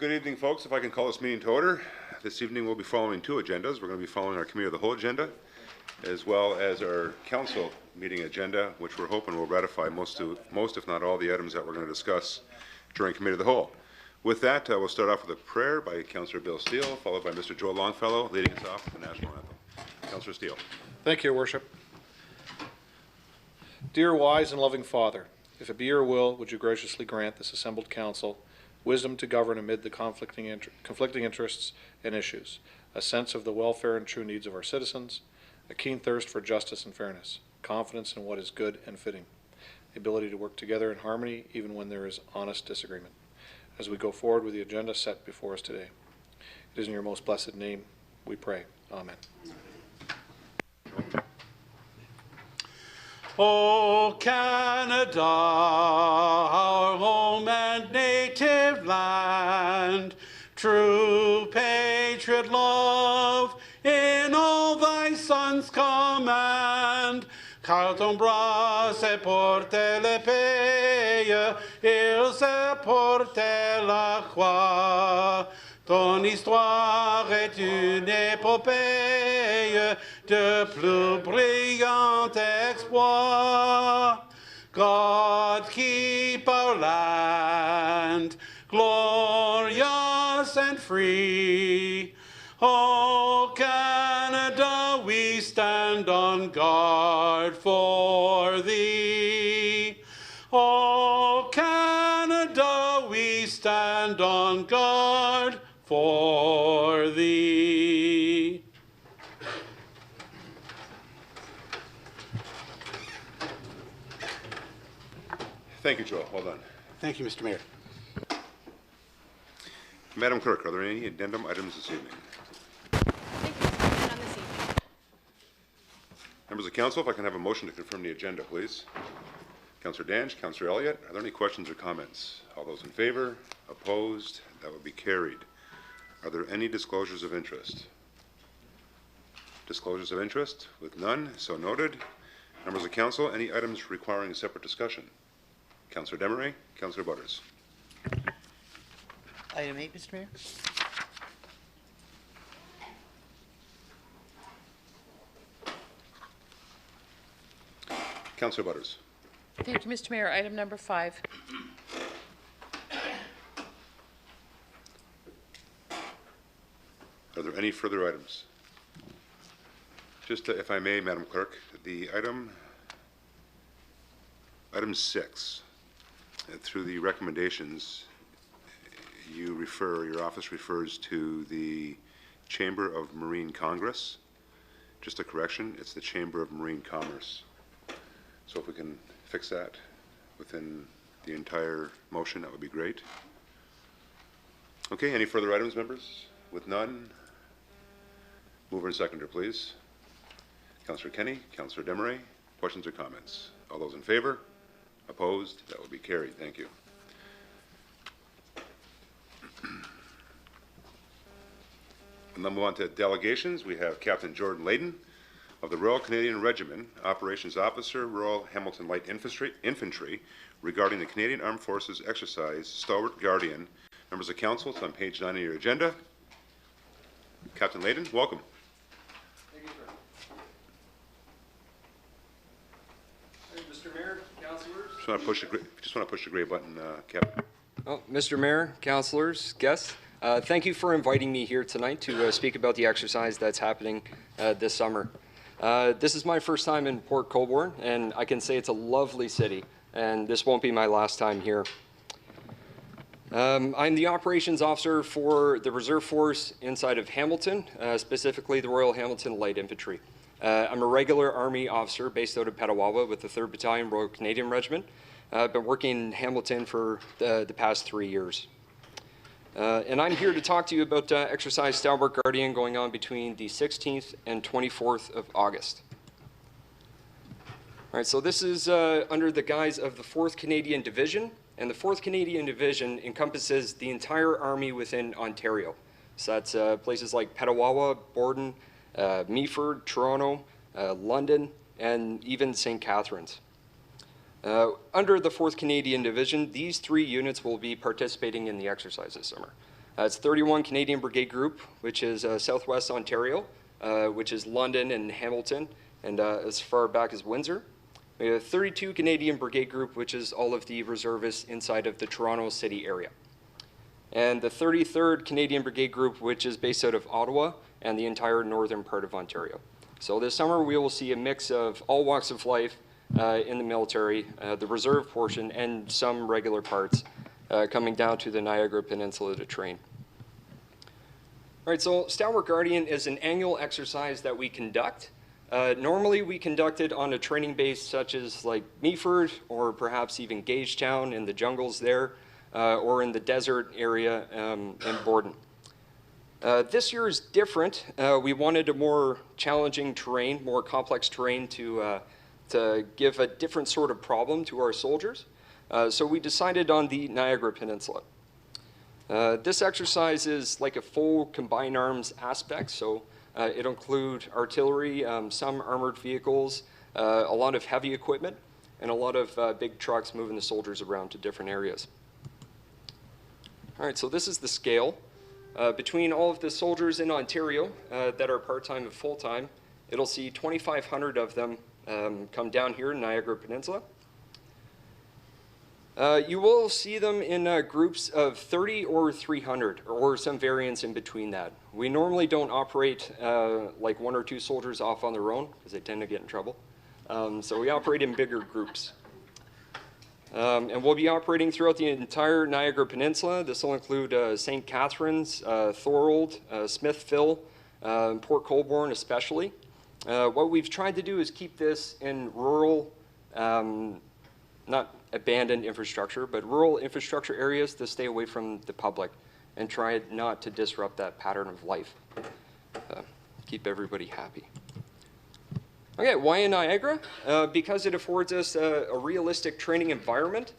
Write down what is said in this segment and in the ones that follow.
Good evening, folks. If I can call this meeting to order. This evening we'll be following two agendas. We're going to be following our Committee of the Whole agenda, as well as our Council meeting agenda, which we're hoping will ratify most, if not all, the items that we're going to discuss during Committee of the Whole. With that, we'll start off with a prayer by Councillor Bill Steele, followed by Mr. Joe Longfellow, leading us off with the National Anthem. Councillor Steele. Thank you, Your Worship. Dear wise and loving Father, if it be your will, would you graciously grant this assembled council wisdom to govern amid the conflicting interests and issues, a sense of the welfare and true needs of our citizens, a keen thirst for justice and fairness, confidence in what is good and fitting, the ability to work together in harmony even when there is honest disagreement, as we go forward with the agenda set before us today. It is in your most blessed name we pray. Amen. O Canada, our home and native land, true patriot love in all thy sons command. Car ton bras s'est porté l'épée, il s'est porté la croix. Ton histoire est une épopée de plus brillant exploit. God keep our land glorious and free. O Canada, we stand on guard for thee. O Canada, we stand on guard for thee. Thank you, Joe. Well done. Thank you, Mr. Mayor. Madam Clerk, are there any addendum items this evening? Thank you, Mr. Chairman, on this evening. Members of Council, if I can have a motion to confirm the agenda, please. Councillor Dange, Councillor Elliott, are there any questions or comments? All those in favor? Opposed? That will be carried. Are there any disclosures of interest? Disclosures of interest? With none, so noted. Members of Council, any items requiring a separate discussion? Councillor Desmarais, Councillor Butters. Item 8, Mr. Mayor. Councillor Butters. Thank you, Mr. Mayor. Item number 5. Are there any further items? Just if I may, Madam Clerk, the item 6, through the recommendations, your office refers to the Chamber of Marine Congress. Just a correction, it's the Chamber of Marine Commerce. So if we can fix that within the entire motion, that would be great. Okay, any further items, members? With none, mover and seconder, please. Councillor Kenny, Councillor Desmarais, questions or comments? All those in favor? Opposed? That will be carried. Thank you. And then move on to delegations. We have Captain Jordan Layden of the Royal Canadian Regiment, Operations Officer, Royal Hamilton Light Infantry, regarding the Canadian Armed Forces exercise Stalwart Guardian. Members of Council, it's on page 9 of your agenda. Captain Layden, welcome. Thank you, sir. Hey, Mr. Mayor, councillors. Just want to push the gray button, Captain. Oh, Mr. Mayor, councillors, guests, thank you for inviting me here tonight to speak about the exercise that's happening this summer. This is my first time in Port Colborne, and I can say it's a lovely city, and this won't be my last time here. I'm the operations officer for the Reserve Force inside of Hamilton, specifically the Royal Hamilton Light Infantry. I'm a regular Army officer based out of Petawawa with the 3rd Battalion Royal Canadian Regiment. I've been working in Hamilton for the past 3 years. And I'm here to talk to you about exercise Stalwart Guardian going on between the 16th and 24th of August. All right, so this is under the guise of the 4th Canadian Division, and the 4th Canadian Division encompasses the entire Army within Ontario. So that's places like Petawawa, Borden, Meaford, Toronto, London, and even St. Catharines. Under the 4th Canadian Division, these 3 units will be participating in the exercise this summer. It's 31 Canadian Brigade Group, which is Southwest Ontario, which is London and Hamilton, and as far back as Windsor. We have 32 Canadian Brigade Group, which is all of the reservists inside of the Toronto City area. And the 33rd Canadian Brigade Group, which is based out of Ottawa and the entire northern part of Ontario. So this summer we will see a mix of all walks of life in the military, the reserve portion, and some regular parts coming down to the Niagara Peninsula to train. All right, so Stalwart Guardian is an annual exercise that we conduct. Normally we conduct it on a training base such as like Meaford or perhaps even Gagetown in the jungles there, or in the desert area in Borden. This year is different. We wanted a more challenging terrain, more complex terrain to give a different sort of problem to our soldiers. So we decided on the Niagara Peninsula. This exercise is like a full combined arms aspect, so it'll include artillery, some armored vehicles, a lot of heavy equipment, and a lot of big trucks moving the soldiers around to different areas. All right, so this is the scale. Between all of the soldiers in Ontario that are part-time and full-time, it'll see 2,500 of them come down here in Niagara Peninsula. You will see them in groups of 30 or 300, or some variance in between that. We normally don't operate like 1 or 2 soldiers off on their own, because they tend to get in trouble. So we operate in bigger groups. And we'll be operating throughout the entire Niagara Peninsula. This will include St. Catharines, Thorold, Smithville, Port Colborne especially. What we've tried to do is keep this in rural, not abandoned infrastructure, but rural infrastructure areas to stay away from the public and try not to disrupt that pattern of life. Keep everybody happy. Okay, why in Niagara? Because it affords us a realistic training environment,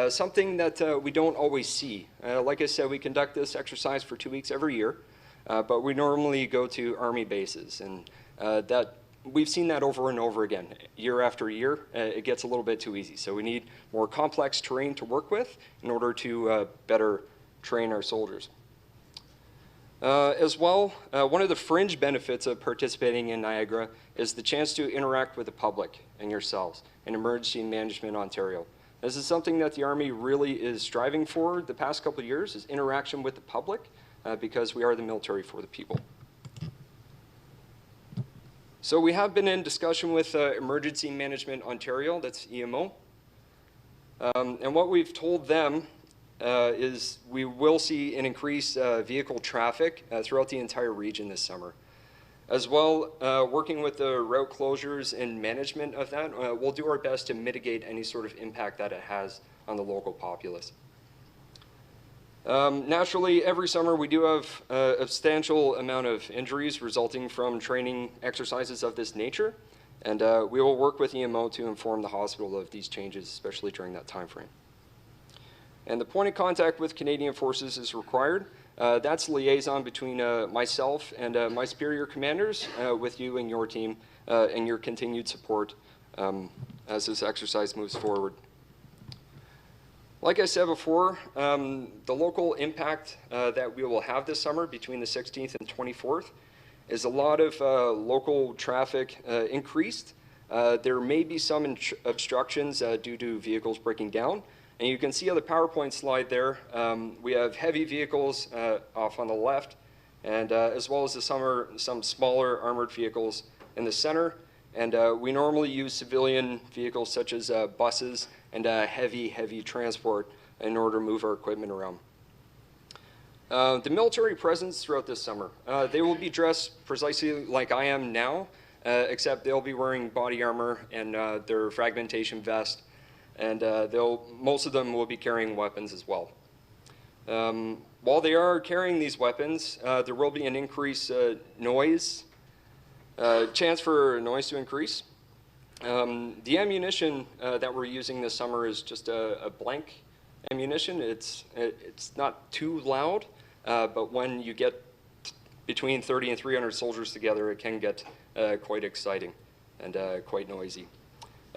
something that we don't always see. Like I said, we conduct this exercise for 2 weeks every year, but we normally go to Army bases, and we've seen that over and over again. Year after year, it gets a little bit too easy. So we need more complex terrain to work with in order to better train our soldiers. As well, one of the fringe benefits of participating in Niagara is the chance to interact with the public and yourselves in Emergency Management Ontario. This is something that the Army really is striving for the past couple of years, is interaction with the public, because we are the military for the people. So we have been in discussion with Emergency Management Ontario, that's EMO, and what we've told them is we will see an increased vehicle traffic throughout the entire region this summer. As well, working with the route closures and management of that, we'll do our best to mitigate any sort of impact that it has on the local populace. Naturally, every summer we do have a substantial amount of injuries resulting from training exercises of this nature, and we will work with EMO to inform the hospital of these changes, especially during that time frame. And the point of contact with Canadian Forces is required. That's liaison between myself and my superior commanders with you and your team and your continued support as this exercise moves forward. Like I said before, the local impact that we will have this summer between the 16th and 24th is a lot of local traffic increased. There may be some obstructions due to vehicles breaking down. And you can see on the PowerPoint slide there, we have heavy vehicles off on the left, and as well as some smaller armored vehicles in the center. And we normally use civilian vehicles such as buses and heavy transport in order to move our equipment around. The military presence throughout this summer, they will be dressed precisely like I am now, except they'll be wearing body armor and their fragmentation vest. And most of them will be carrying weapons as well. While they are carrying these weapons, there will be an increased chance for noise to increase. The ammunition that we're using this summer is just a blank ammunition. It's not too loud, but when you get between 30 and 300 soldiers together, it can get quite exciting and quite noisy.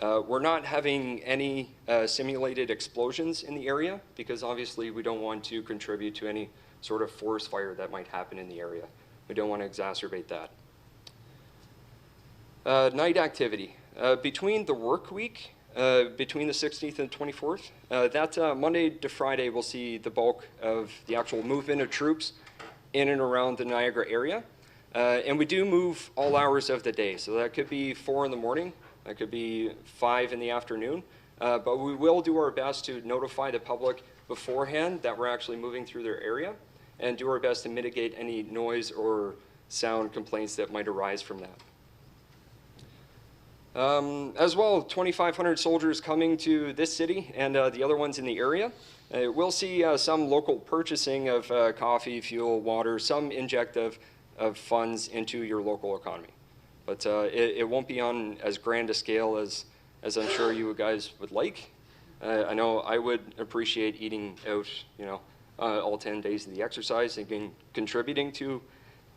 We're not having any simulated explosions in the area because obviously we don't want to contribute to any sort of forest fire that might happen in the area. We don't want to exacerbate that. Night activity. Between the work week, between the 16th and 24th, that Monday to Friday we'll see the bulk of the actual movement of troops in and around the Niagara area. And we do move all hours of the day. So that could be 4 in the morning, that could be 5 in the afternoon. But we will do our best to notify the public beforehand that we're actually moving through their area and do our best to mitigate any noise or sound complaints that might arise from that. As well, 2,500 soldiers coming to this city and the other ones in the area. We'll see some local purchasing of coffee, fuel, water, some inject of funds into your local economy. But it won't be on as grand a scale as I'm sure you guys would like. I know I would appreciate eating out, all 10 days of the exercise and contributing to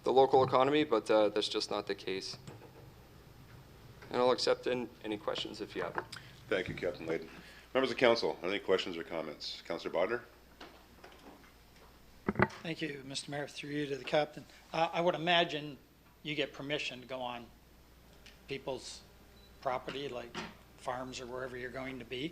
the local economy, but that's just not the case. And I'll accept any questions if you have them. Thank you, Captain Layden. Members of council, any questions or comments? Councillor Bodner? Thank you, Mr. Mayor. Through you to the captain. I would imagine you get permission to go on people's property, like farms or wherever you're going to be,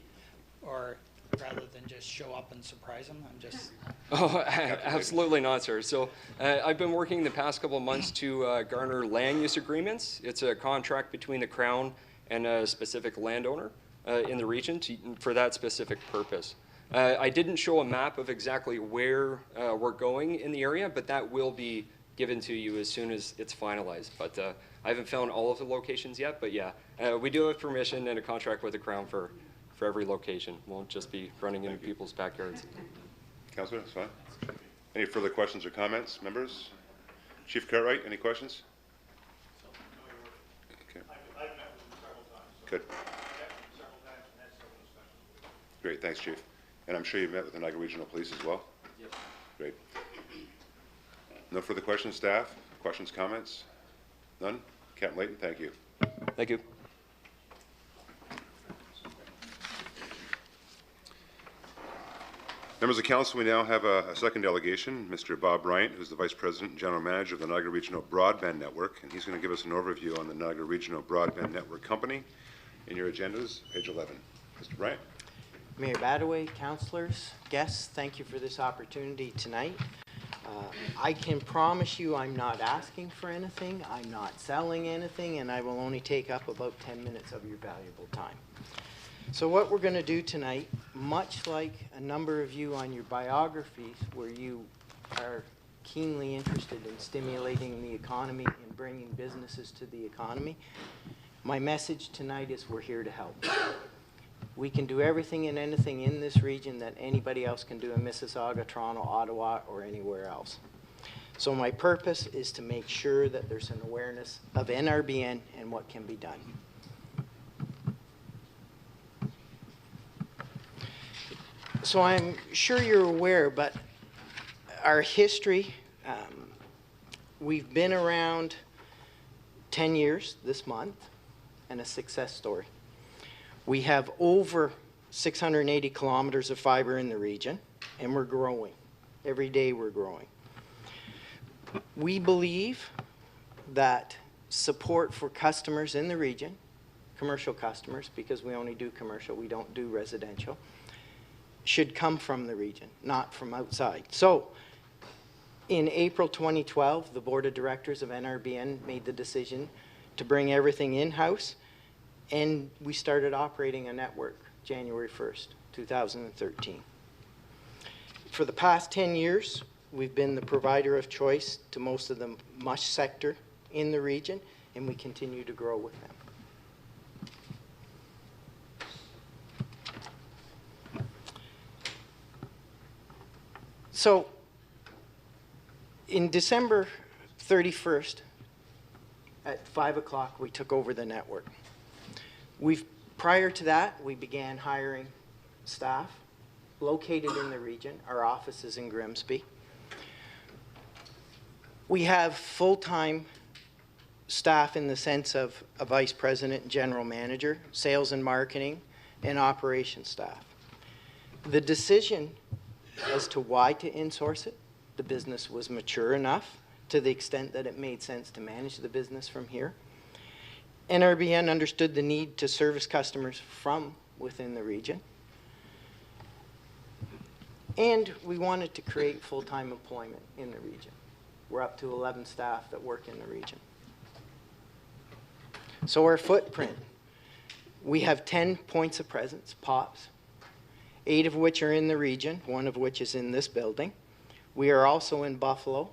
or rather than just show up and surprise them. I'm just... Oh, absolutely not, sir. So I've been working the past couple of months to garner land use agreements. It's a contract between the Crown and a specific landowner in the region for that specific purpose. I didn't show a map of exactly where we're going in the area, but that will be given to you as soon as it's finalized. But I haven't found all of the locations yet, but yeah, we do have permission and a contract with the Crown for every location. Won't just be running into people's backyards. Councillor, that's fine. Any further questions or comments, members? Chief Cartwright, any questions? Okay. I've met with him several times. Good. I've met with him several times and had several discussions. Great, thanks, Chief. And I'm sure you've met with the Niagara Regional Police as well? Yes. Great. No further questions, staff? Questions, comments? None? Captain Layton, thank you. Thank you. Members of council, we now have a second delegation, Mr. Bob Bryant, who's the Vice President and General Manager of the Niagara Regional Broadband Network, and he's going to give us an overview on the Niagara Regional Broadband Network Company. In your agendas, page 11. Mr. Bryant. Mayor Badaway, councillors, guests, thank you for this opportunity tonight. I can promise you I'm not asking for anything, I'm not selling anything, and I will only take up about 10 minutes of your valuable time. So what we're going to do tonight, much like a number of you on your biographies where you are keenly interested in stimulating the economy and bringing businesses to the economy, my message tonight is we're here to help. We can do everything and anything in this region that anybody else can do in Mississauga, Toronto, Ottawa, or anywhere else. So my purpose is to make sure that there's an awareness of NRBN and what can be done. So I'm sure you're aware, but our history, we've been around 10 years this month and a success story. We have over 680 kilometers of fiber in the region, and we're growing. Every day we're growing. We believe that support for customers in the region, commercial customers, because we only do commercial, we don't do residential, should come from the region, not from outside. So in April 2012, the board of directors of NRBN made the decision to bring everything in-house, and we started operating a network January 1st, 2013. For the past 10 years, we've been the provider of choice to most of the MUSH sector in the region, and we continue to grow with them. So, in December 31st, at 5 o'clock, we took over the network. Prior to that, we began hiring staff located in the region. Our office is in Grimsby. We have full-time staff in the sense of a vice president and general manager, sales and marketing, and operations staff. The decision as to why to insource it the business was mature enough to the extent that it made sense to manage the business from here. NRBN understood the need to service customers from within the region. And we wanted to create full-time employment in the region. We're up to 11 staff that work in the region. So our footprint, we have 10 points of presence, POPs, 8 of which are in the region, 1 of which is in this building. We are also in Buffalo,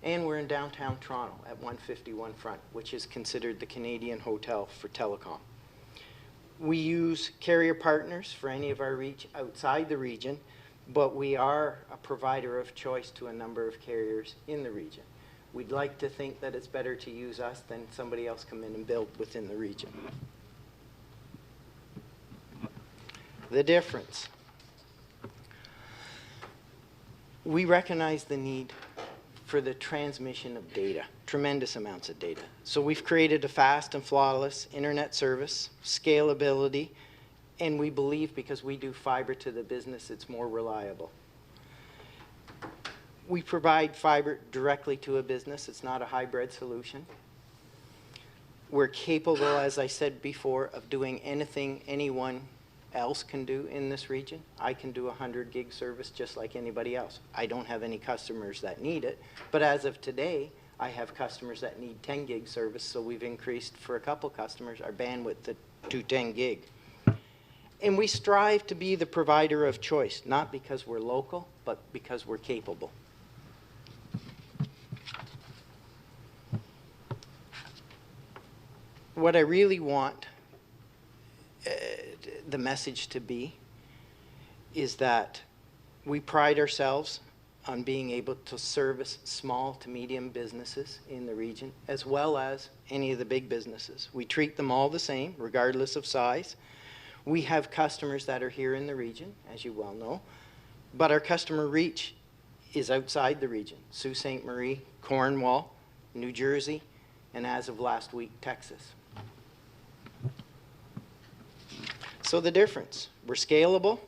and we're in downtown Toronto at 151 Front, which is considered the Canadian hotel for telecom. We use carrier partners for any of our reach outside the region, but we are a provider of choice to a number of carriers in the region. We'd like to think that it's better to use us than somebody else come in and build within the region. The difference. We recognize the need for the transmission of data, tremendous amounts of data. So we've created a fast and flawless internet service, scalability, and we believe because we do fiber to the business, it's more reliable. We provide fiber directly to a business. It's not a hybrid solution. We're capable, as I said before, of doing anything anyone else can do in this region. I can do a 100 gig service just like anybody else. I don't have any customers that need it, but as of today, I have customers that need 10 gig service, so we've increased for a couple customers our bandwidth to 10 gig. And we strive to be the provider of choice, not because we're local, but because we're capable. What I really want the message to be is that we pride ourselves on being able to service small to medium businesses in the region, as well as any of the big businesses. We treat them all the same, regardless of size. We have customers that are here in the region, as you well know, but our customer reach is outside the region. Sault Ste. Marie, Cornwall, New Jersey, and as of last week, Texas. So the difference, we're scalable,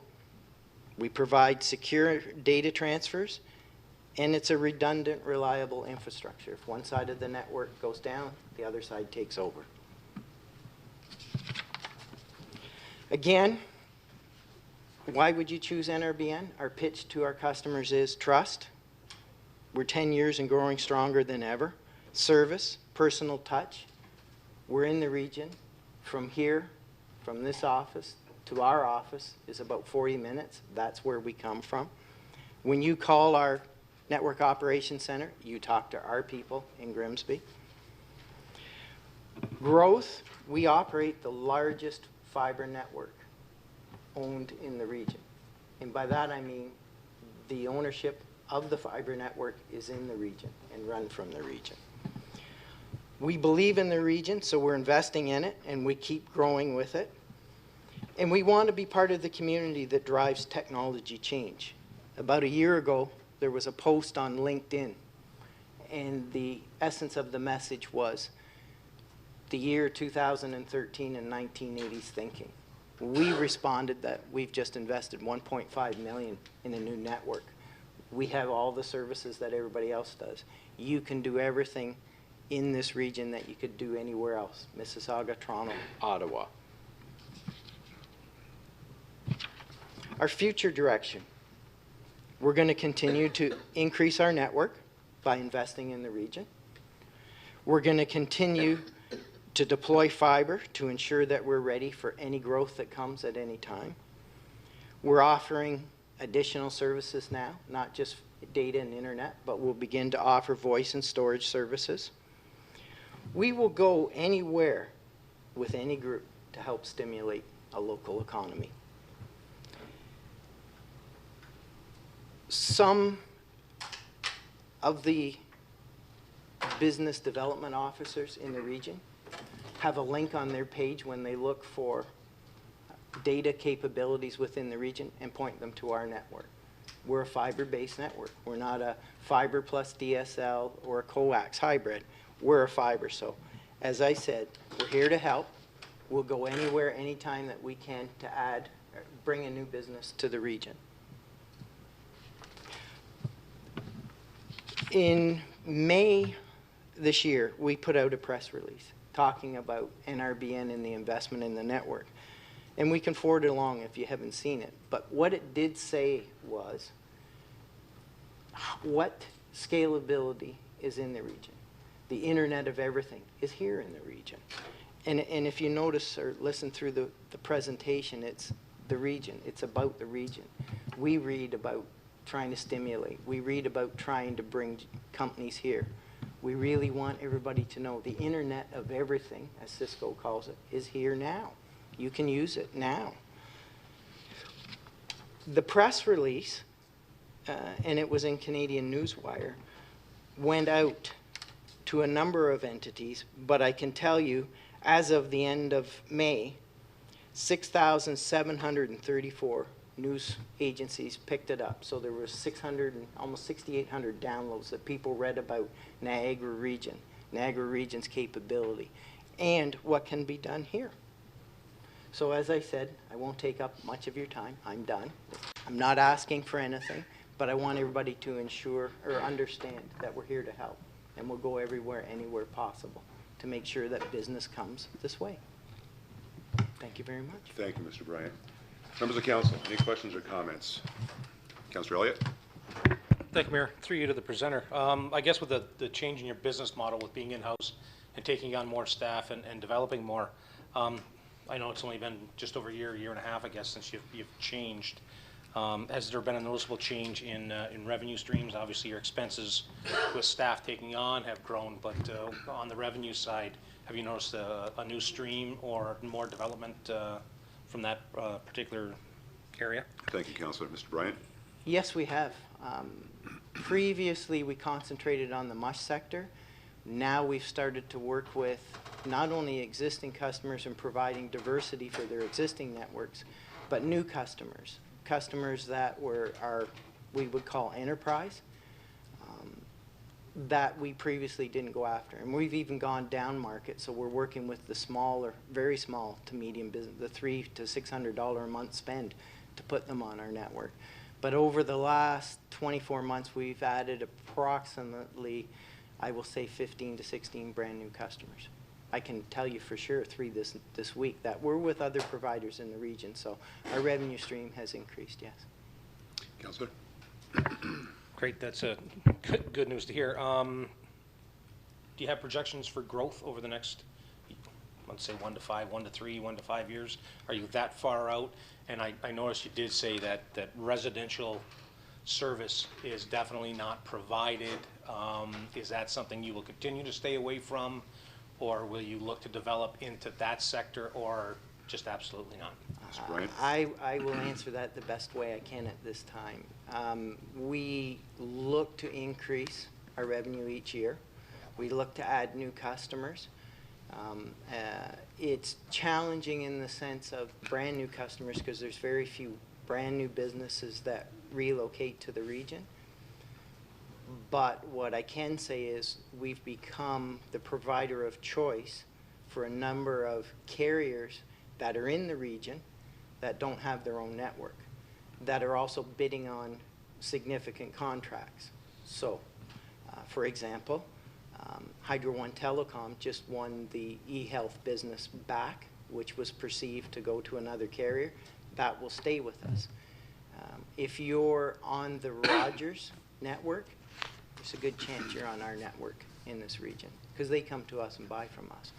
we provide secure data transfers, and it's a redundant, reliable infrastructure. If one side of the network goes down, the other side takes over. Again, why would you choose NRBN? Our pitch to our customers is trust. We're 10 years and growing stronger than ever. Service, personal touch. We're in the region. From here, from this office to our office is about 40 minutes. That's where we come from. When you call our network operations center, you talk to our people in Grimsby. Growth, we operate the largest fiber network owned in the region. And by that I mean the ownership of the fiber network is in the region and run from the region. We believe in the region, so we're investing in it and we keep growing with it. And we want to be part of the community that drives technology change. About a year ago, there was a post on LinkedIn, and the essence of the message was the year 2013 and 1980s thinking. We responded that we've just invested $1.5 million in a new network. We have all the services that everybody else does. You can do everything in this region that you could do anywhere else, Mississauga, Toronto, Ottawa. Our future direction, we're going to continue to increase our network by investing in the region. We're going to continue to deploy fiber to ensure that we're ready for any growth that comes at any time. We're offering additional services now, not just data and internet, but we'll begin to offer voice and storage services. We will go anywhere with any group to help stimulate a local economy. Some of the business development officers in the region have a link on their page when they look for data capabilities within the region and point them to our network. We're a fiber-based network. We're not a fiber plus DSL or a coax hybrid. We're a fiber. So as I said, we're here to help. We'll go anywhere, anytime that we can to add, bring a new business to the region. In May this year, we put out a press release talking about NRBN and the investment in the network. And we can forward it along if you haven't seen it. But what it did say was what scalability is in the region. The Internet of Everything is here in the region. And if you notice or listen through the presentation, it's the region. It's about the region. We read about trying to stimulate. We read about trying to bring companies here. We really want everybody to know the Internet of Everything, as Cisco calls it, is here now. You can use it now. The press release, and it was in Canadian Newswire, went out to a number of entities, but I can tell you, as of the end of May, 6,734 news agencies picked it up. So there was 600 and almost 6,800 downloads that people read about Niagara Region's capability, and what can be done here. So as I said, I won't take up much of your time. I'm done. I'm not asking for anything, but I want everybody to ensure or understand that we're here to help, and we'll go everywhere, anywhere possible to make sure that business comes this way. Thank you very much. Thank you, Mr. Bryant. Members of council, any questions or comments? Councillor Elliott? Thank you, Mayor. Through you to the presenter. I guess with the change in your business model with being in-house and taking on more staff and developing more, I know it's only been just over a year and a half, I guess, since you've changed. Has there been a noticeable change in revenue streams? Obviously, your expenses with staff taking on have grown, but on the revenue side, have you noticed a new stream or more development from that particular area? Thank you, Councillor. Mr. Bryant? Yes, we have. Previously, we concentrated on the mush sector. Now we've started to work with not only existing customers and providing diversity for their existing networks, but new customers. Customers that we would call enterprise, that we previously didn't go after. And we've even gone down market, so we're working with the smaller, very small to medium business, the $300 to $600 a month spend to put them on our network. But over the last 24 months, we've added approximately, I will say, 15 to 16 brand new customers. I can tell you for sure 3 this week that we're with other providers in the region, so our revenue stream has increased, yes. Councillor? Great, that's good news to hear. Do you have projections for growth over the next, let's say 1 to 5, 1 to 3, 1 to 5 years? Are you that far out? And I noticed you did say that residential service is definitely not provided. Is that something you will continue to stay away from, or will you look to develop into that sector, or just absolutely not? Mr. Bryant? I will answer that the best way I can at this time. We look to increase our revenue each year. We look to add new customers. It's challenging in the sense of brand new customers because there's very few brand new businesses that relocate to the region. But what I can say is we've become the provider of choice for a number of carriers that are in the region that don't have their own network, that are also bidding on significant contracts. So, for example, Hydro One Telecom just won the e-health business back, which was perceived to go to another carrier. That will stay with us. If you're on the Rogers network, there's a good chance you're on our network in this region because they come to us and buy from us.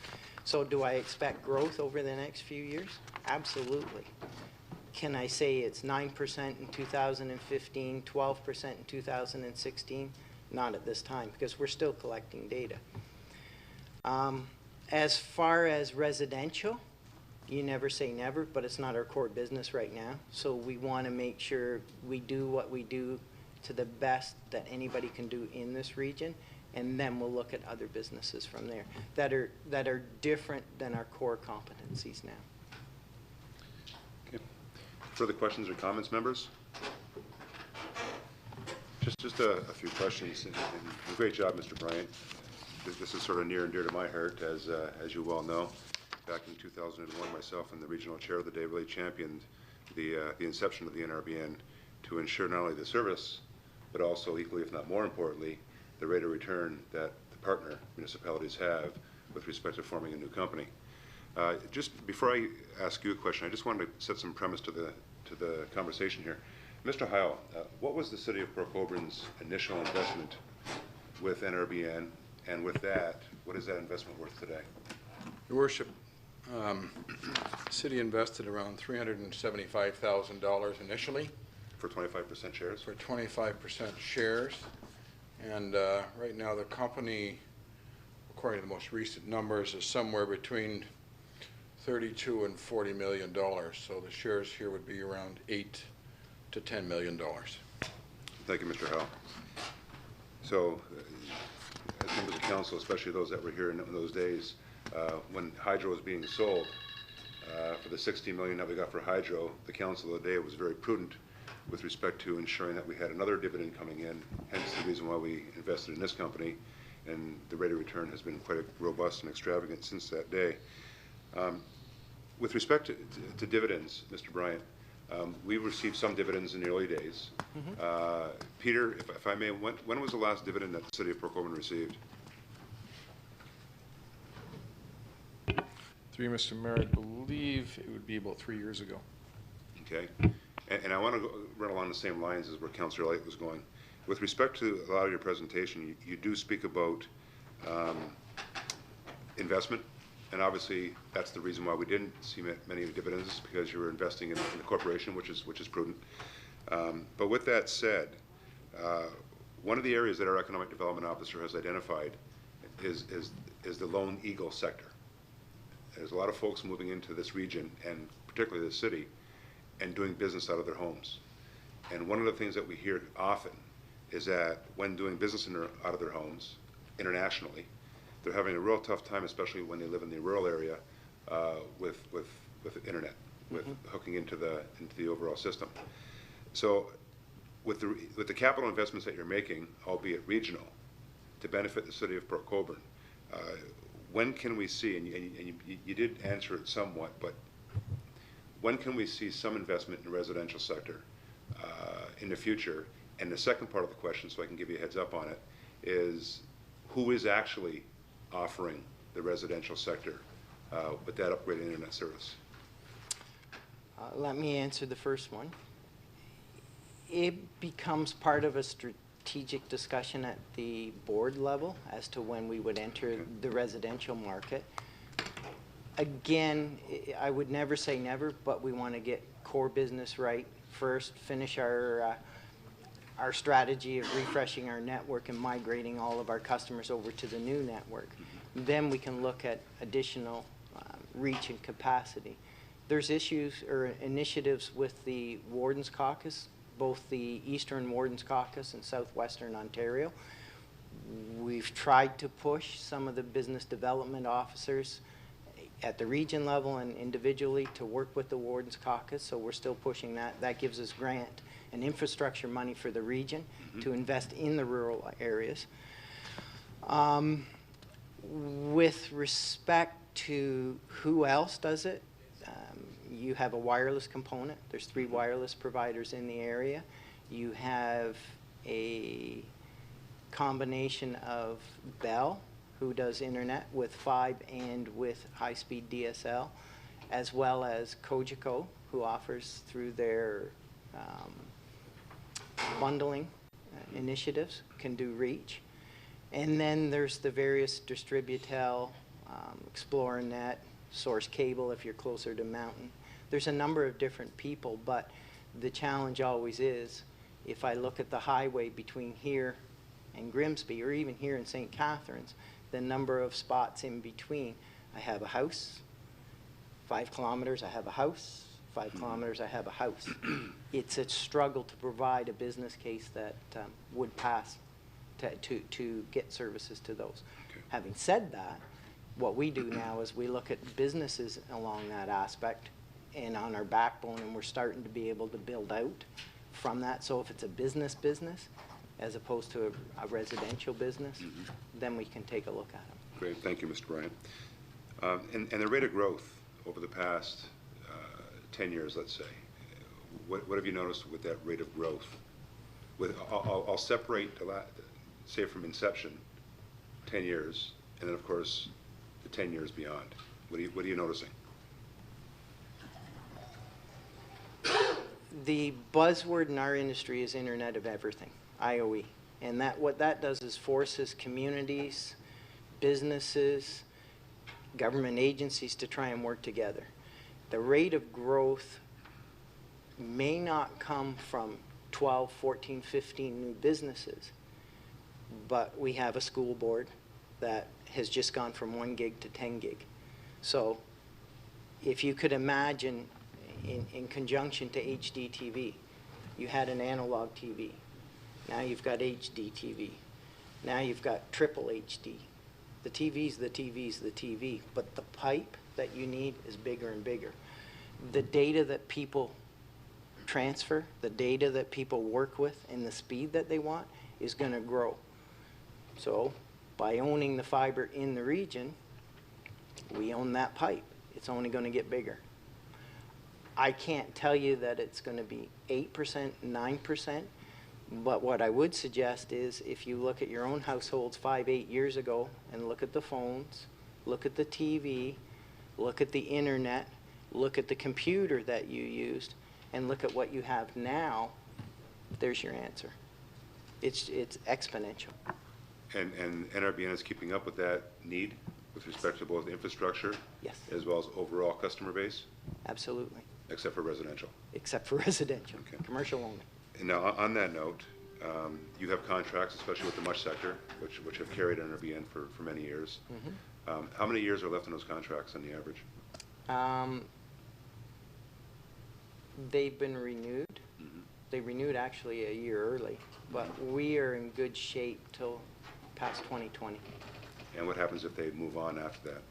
So do I expect growth over the next few years? Absolutely. Can I say it's 9% in 2015, 12% in 2016? Not at this time because we're still collecting data. As far as residential, you never say never, but it's not our core business right now. So we want to make sure we do what we do to the best that anybody can do in this region, and then we'll look at other businesses from there that are different than our core competencies now. Okay. Further questions or comments, members? Just a few questions. And great job, Mr. Bryant. This is sort of near and dear to my heart, as you well know. Back in 2001, myself and the regional chair of the day really championed the inception of the NRBN to ensure not only the service, but also equally, if not more importantly, the rate of return that the partner municipalities have with respect to forming a new company. Just before I ask you a question, I just wanted to set some premise to the conversation here. Mr. Heil, what was the city of Port Colborne's initial investment with NRBN, and with that, what is that investment worth today? Your Worship, the city invested around $375,000 initially For 25% shares? for 25% shares. And right now the company, according to the most recent numbers, is somewhere between $32 and $40 million. So the shares here would be around $8 to $10 million. Thank you, Mr. Howell. So, as members of council, especially those that were here in those days, when hydro was being sold, for the $60 million that we got for hydro, the council of the day was very prudent with respect to ensuring that we had another dividend coming in, hence the reason why we invested in this company, and the rate of return has been quite robust and extravagant since that day. With respect to dividends, Mr. Bryant, we received some dividends in the early days. Peter, if I may, when was the last dividend that the city of Port Colborne received? Through you, Mr. Mayor, I believe it would be about 3 years ago. Okay. And I want to run along the same lines as where Councillor Light was going. With respect to a lot of your presentation, you do speak about investment, and obviously that's the reason why we didn't see many dividends, because you were investing in the corporation, which is prudent. But with that said, one of the areas that our economic development officer has identified is the Lone Eagle sector. There's a lot of folks moving into this region, and particularly the city, and doing business out of their homes. And one of the things that we hear often is that when doing business out of their homes internationally, they're having a real tough time, especially when they live in the rural area, with internet, with hooking into the overall system. So with the capital investments that you're making, albeit regional, to benefit the city of Port Colborne, when can we see, and you did answer it somewhat, but when can we see some investment in the residential sector in the future? And the second part of the question, so I can give you a heads up on it, is who is actually offering the residential sector with that upgraded internet service? Let me answer the first one. It becomes part of a strategic discussion at the board level as to when we would enter the residential market. Again, I would never say never, but we want to get core business right first, finish our strategy of refreshing our network and migrating all of our customers over to the new network. Then we can look at additional reach and capacity. There's issues or initiatives with the Wardens Caucus, both the Eastern Wardens Caucus and Southwestern Ontario. We've tried to push some of the business development officers at the region level and individually to work with the Wardens Caucus, so we're still pushing that. That gives us grant and infrastructure money for the region to invest in the rural areas. With respect to who else does it, you have a wireless component. There's 3 wireless providers in the area. You have a combination of Bell, who does internet with 5 and with high-speed DSL, as well as COGECO, who offers through their bundling initiatives, can do reach. And then there's the various Distributel, ExploreNet, Source Cable if you're closer to Mountain. There's a number of different people, but the challenge always is, if I look at the highway between here and Grimsby, or even here in St. Catharines, the number of spots in between. I have a house, 5 kilometers, I have a house, 5 kilometers, I have a house. It's a struggle to provide a business case that would pass to get services to those. Okay. Having said that, what we do now is we look at businesses along that aspect and on our backbone, and we're starting to be able to build out from that. So if it's a business, as opposed to a residential business, then we can take a look at them. Great, thank you, Mr. Bryant. And the rate of growth over the past 10 years, let's say, what have you noticed with that rate of growth? I'll separate say from inception, 10 years, and then of course, the 10 years beyond? What are you noticing? The buzzword in our industry is Internet of Everything, IOE. And what that does is forces communities, businesses, government agencies to try and work together. The rate of growth may not come from 12, 14, 15 new businesses, but we have a school board that has just gone from 1 gig to 10 gig. So if you could imagine in conjunction to HD TV, you had an analog TV. Now you've got HD TV. Now you've got triple HD. The TV's the TV's the TV, but the pipe that you need is bigger and bigger. The data that people transfer, the data that people work with, and the speed that they want is going to grow. So by owning the fiber in the region, we own that pipe. It's only going to get bigger. I can't tell you that it's going to be 8%, 9%, but what I would suggest is if you look at your own households 5, 8 years ago and look at the phones, look at the TV, look at the internet, look at the computer that you used, and look at what you have now, there's your answer. It's exponential. And NRBN is keeping up with that need with respect to both infrastructure Yes. as well as overall customer base, Absolutely. except for residential. Except for residential, Okay. Commercial only. And now, on that note, you have contracts, especially with the MUSH sector, which have carried NRBN for many years. How many years are left in those contracts on the average? They've been renewed. They renewed actually a year early, but we are in good shape till past 2020. And what happens if they move on after that?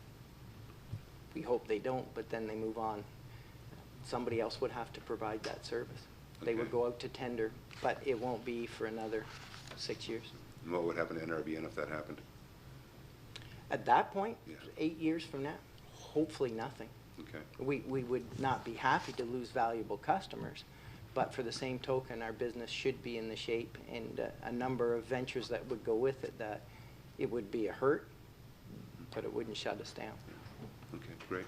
We hope they don't, but then they move on. Somebody else would have to provide that service. They would Okay. go out to tender, but it won't be for another 6 years. And what would happen to NRBN if that happened? At that point, Yeah. 8 years from now, hopefully nothing. Okay. We would not be happy to lose valuable customers, but for the same token, our business should be in the shape and a number of ventures that would go with it, that it would be a hurt, but it wouldn't shut us down. Okay, great.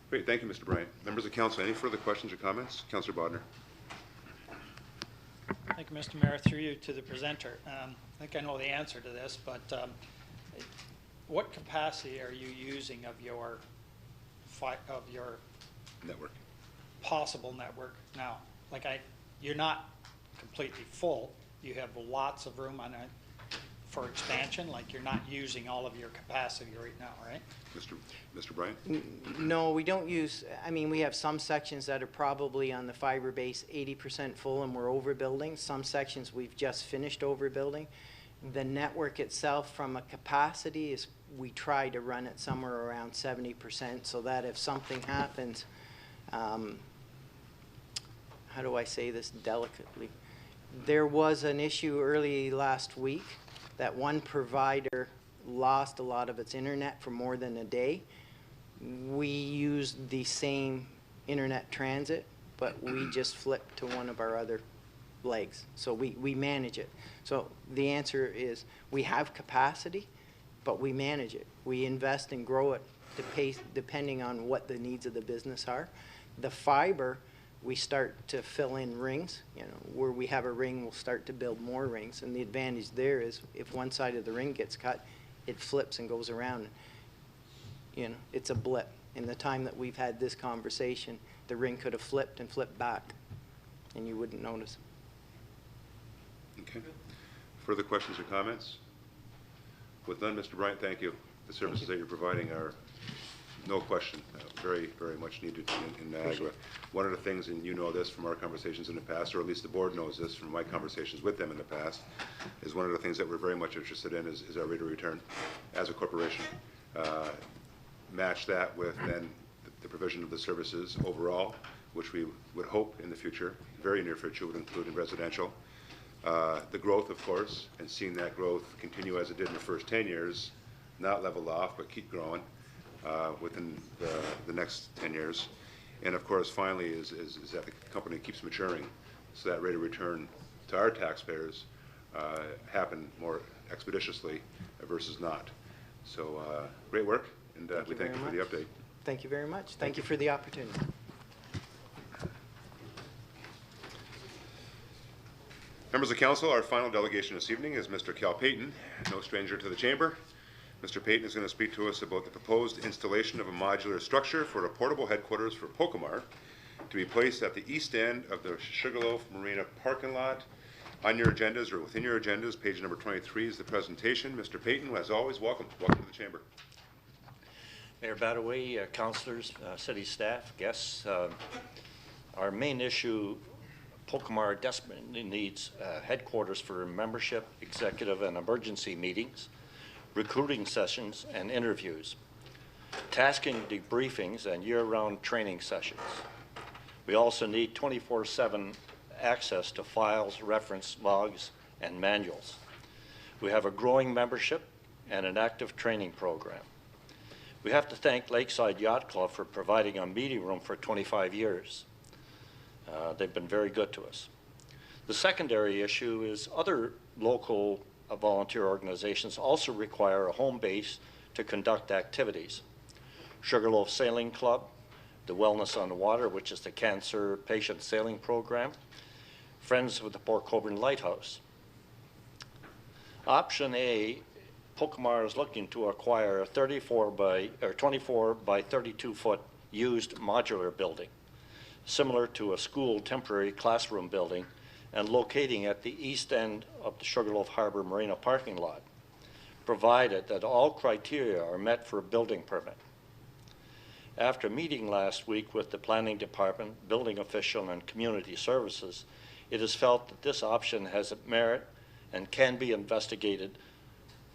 Great, thank you, Mr. Bryant. Members of council, any further questions or comments? Councillor Bodnar. Thank you, Mr. Mayor. Through you to the presenter. I think I know the answer to this, but what capacity are you using of your Network. possible network now? Like you're not completely full. You have lots of room on it for expansion. Like you're not using all of your capacity right now, right? Mr. Bryant? No, we don't use, I mean, we have some sections that are probably on the fiber base 80% full and we're overbuilding. Some sections we've just finished overbuilding. The network itself from a capacity is, we try to run it somewhere around 70% so that if something happens, how do I say this delicately? There was an issue early last week that one provider lost a lot of its internet for more than a day. We used the same internet transit, but we just flipped to one of our other legs. So we manage it. So the answer is we have capacity, but we manage it. We invest and grow it to pace depending on what the needs of the business are. The fiber, we start to fill in rings. You know, where we have a ring, we'll start to build more rings. And the advantage there is if one side of the ring gets cut, it flips and goes around. You know, it's a blip. In the time that we've had this conversation, the ring could have flipped and flipped back, and you wouldn't notice. Okay. Further questions or comments? With none, Mr. Bryant, thank you. The services that you're providing are, no question, very, very much needed in Niagara. One of the things, and you know this from our conversations in the past, or at least the board knows this from my conversations with them in the past, is one of the things that we're very much interested in is our rate of return as a corporation. Match that with then the provision of the services overall, which we would hope in the future, very near future, would include in residential. The growth, of course, and seeing that growth continue as it did in the first 10 years, not level off, but keep growing within the next 10 years. And of course, finally, is that the company keeps maturing, so that rate of return to our taxpayers happen more expeditiously versus not. So great work, and we thank you for the update. Thank you very much. Thank you for the opportunity. Members of council, our final delegation this evening is Mr. Cal Payton, no stranger to the chamber. Mr. Payton is going to speak to us about the proposed installation of a modular structure for a portable headquarters for Pokemar to be placed at the east end of the Sugarloaf Marina parking lot. On your agendas or within your agendas, page number 23 is the presentation. Mr. Payton, as always, welcome. Welcome to the chamber. Mayor Badaway, councillors, city staff, guests, our main issue, Pokemar desperately needs headquarters for membership, executive, and emergency meetings, recruiting sessions, and interviews, tasking debriefings, and year-round training sessions. We also need 24/7 access to files, reference logs, and manuals. We have a growing membership and an active training program. We have to thank Lakeside Yacht Club for providing a meeting room for 25 years. They've been very good to us. The secondary issue is other local volunteer organizations also require a home base to conduct activities. Sugarloaf Sailing Club, the Wellness on the Water, which is the cancer patient sailing program, Friends with the Port Colborne Lighthouse. Option A, Pokemar is looking to acquire a 24 by 32 foot used modular building, similar to a school temporary classroom building, and locating at the east end of the Sugarloaf Harbor Marina parking lot, provided that all criteria are met for a building permit. After meeting last week with the planning department, building official, and community services, it is felt that this option has merit and can be investigated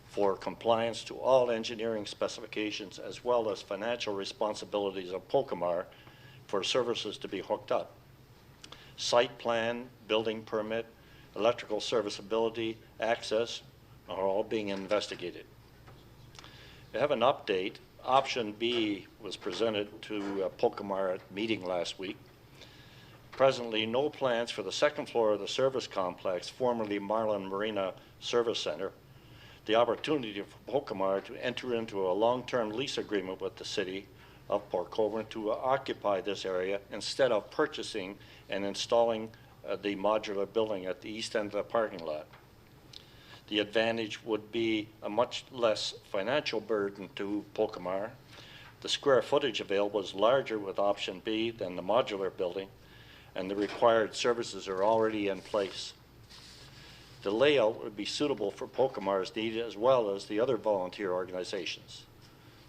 for compliance to all engineering specifications as well as financial responsibilities of Pokemar for services to be hooked up. Site plan, building permit, electrical serviceability, access are all being investigated. We have an update. Option B was presented to Pokemar at meeting last week. Presently, no plans for the second floor of the service complex, formerly Marlin Marina Service Center. The opportunity for Pokemar to enter into a long-term lease agreement with the city of Port Colborne to occupy this area instead of purchasing and installing the modular building at the east end of the parking lot. The advantage would be a much less financial burden to Pokemar. The square footage available is larger with option B than the modular building, and the required services are already in place. The layout would be suitable for Pokemar's need as well as the other volunteer organizations.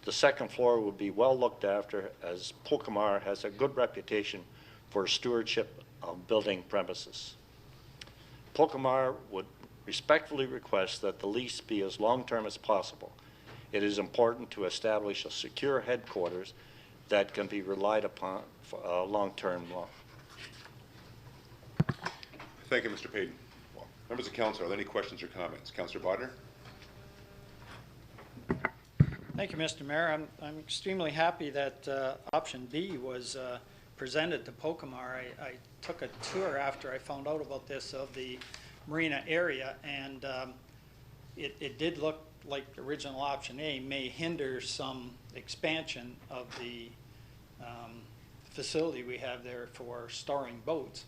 The second floor would be well looked after as Pokemar has a good reputation for stewardship of building premises. Pokemar would respectfully request that the lease be as long-term as possible. It is important to establish a secure headquarters that can be relied upon for a long-term law. Thank you, Mr. Payton. Members of council, are there any questions or comments? Councillor Bodner? Thank you, Mr. Mayor. I'm extremely happy that option B was presented to Pokemar. I took a tour after I found out about this of the marina area, and it did look like original option A may hinder some expansion of the facility we have there for storing boats.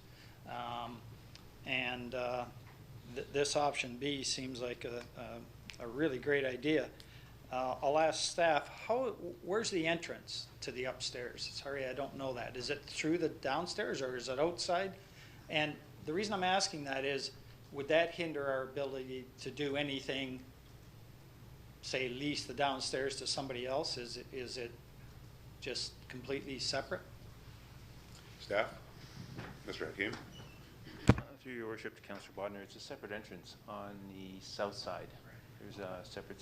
This option B seems like a really great idea. I'll ask staff, where's the entrance to the upstairs? Sorry, I don't know that. Is it through the downstairs or is it outside? And the reason I'm asking that is, would that hinder our ability to do anything, say lease the downstairs to somebody else? Is it just completely separate? Staff? Mr. Hakeem? Through your worship to Councillor Bodner, it's a separate entrance on the south side. There's a separate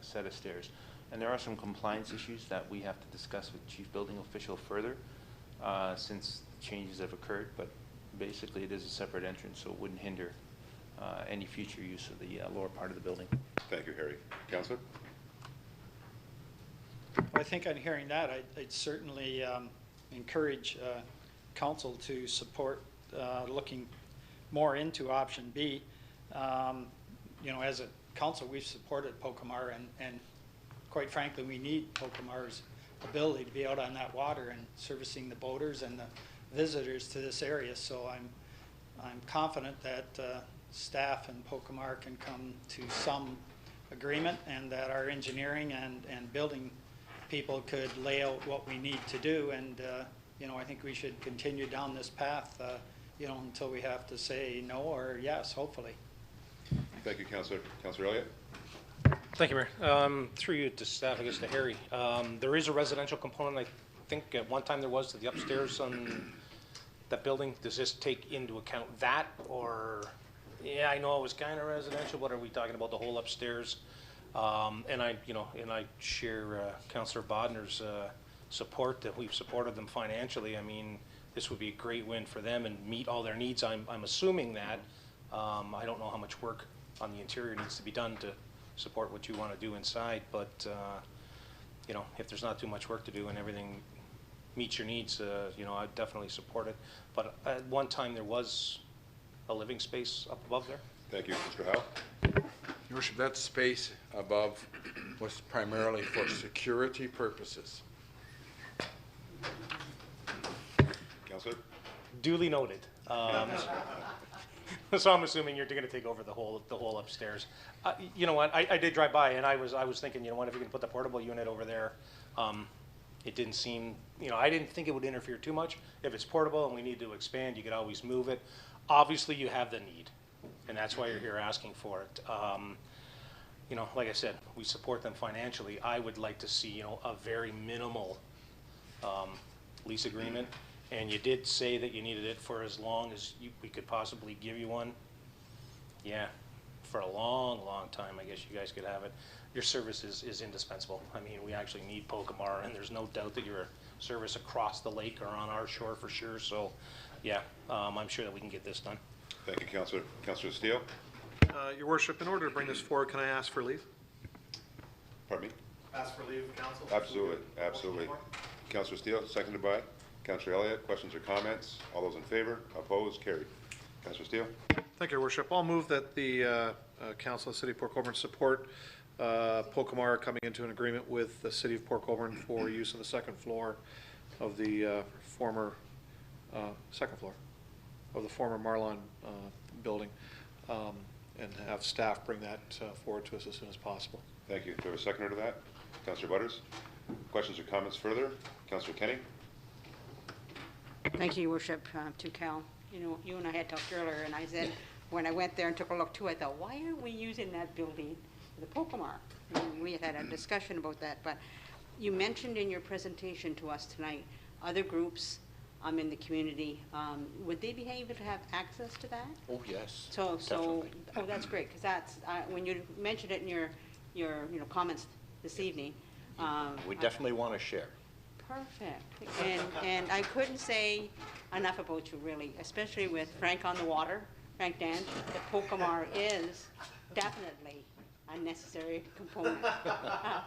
set of stairs. And there are some compliance issues that we have to discuss with Chief Building Official further since changes have occurred, but basically it is a separate entrance, so it wouldn't hinder any future use of the lower part of the building. Thank you, Harry. Councillor? Well, I think on hearing that, I'd certainly encourage council to support looking more into option B. You know, as a council, we've supported Pokemar, and quite frankly, we need Pokemar's ability to be out on that water and servicing the boaters and the visitors to this area. So I'm confident that staff and Pokemar can come to some agreement, and that our engineering and building people could lay out what we need to do. And you know, I think we should continue down this path, you know, until we have to say no or yes, hopefully. Thank you, Councillor. Councillor Elliott? Thank you, Mayor. Through you to staff, I guess to Harry. There is a residential component, I think at one time there was, to the upstairs on that building. Does this take into account that, or, yeah, I know it was kind of residential, but are we talking about the whole upstairs? And I share Councillor Bodner's support, that we've supported them financially. I mean, this would be a great win for them and meet all their needs. I'm assuming that. I don't know how much work on the interior needs to be done to support what you want to do inside, but you know, if there's not too much work to do and everything meets your needs, you know, I'd definitely support it. But at one time there was a living space up above there. Thank you. Mr. Howe? Your Worship, that space above was primarily for security purposes. Councillor? Duly noted. So I'm assuming you're going to take over the whole upstairs. You know what? I did drive by, and I was thinking, you know what? If you can put the portable unit over there, it didn't seem, you know, I didn't think it would interfere too much. If it's portable and we need to expand, you could always move it. Obviously, you have the need, and that's why you're here asking for it. You know, like I said, we support them financially. I would like to see, you know, a very minimal lease agreement. And you did say that you needed it for as long as we could possibly give you one. Yeah, for a long, long time, I guess you guys could have it. Your service is indispensable. I mean, we actually need Pokemar, and there's no doubt that your service across the lake or on our shore for sure. So, yeah, I'm sure that we can get this done. Thank you, Councillor. Councillor Steele? Your worship, in order to bring this forward, can I ask for leave? Pardon me? Ask for leave, council? Absolutely, absolutely. Councillor Steele, seconded by Councillor Elliott. Questions or comments? All those in favor? Opposed? Carried. Councillor Steele? Thank you, Your Worship. I'll move that the Council of the City of Port Colborne support Pokemar coming into an agreement with the City of Port Colborne for use of the second floor of the former Marlon building, and have staff bring that forward to us as soon as possible. Thank you. Do we have a seconder to that? Councillor Butters? Questions or comments further? Councillor Kenny? Thank you, Your Worship, to Cal. You know, you and I had talked earlier, and I said, when I went there and took a look too, I thought, why aren't we using that building for the Pokemar? And we had a discussion about that, but you mentioned in your presentation to us tonight other groups in the community. Would they be able to have access to that? Oh, yes. So, definitely. oh, that's great, because that's, when you mentioned it in your comments this evening. We definitely want to share. Perfect. And I couldn't say enough about you, really, especially with Frank on the Water, Frank Dange. The Pokemar is definitely a necessary component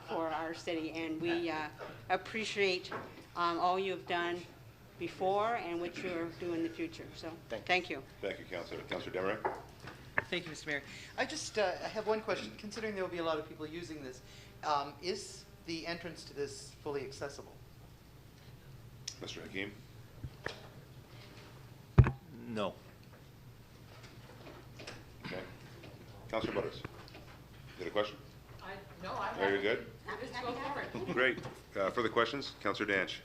for our city, and we appreciate all you've done before and what you're doing in the future. So thank you. Thank you, Councillor. Councillor Demerick? Thank you, Mr. Mayor. I just I have one question. Considering there will be a lot of people using this, is the entrance to this fully accessible? Mr. Hakeem? No. Okay. Councillor Butters? You had a question? No, I'm Are you good? Just go forward. Great. Further questions? Councillor Danch?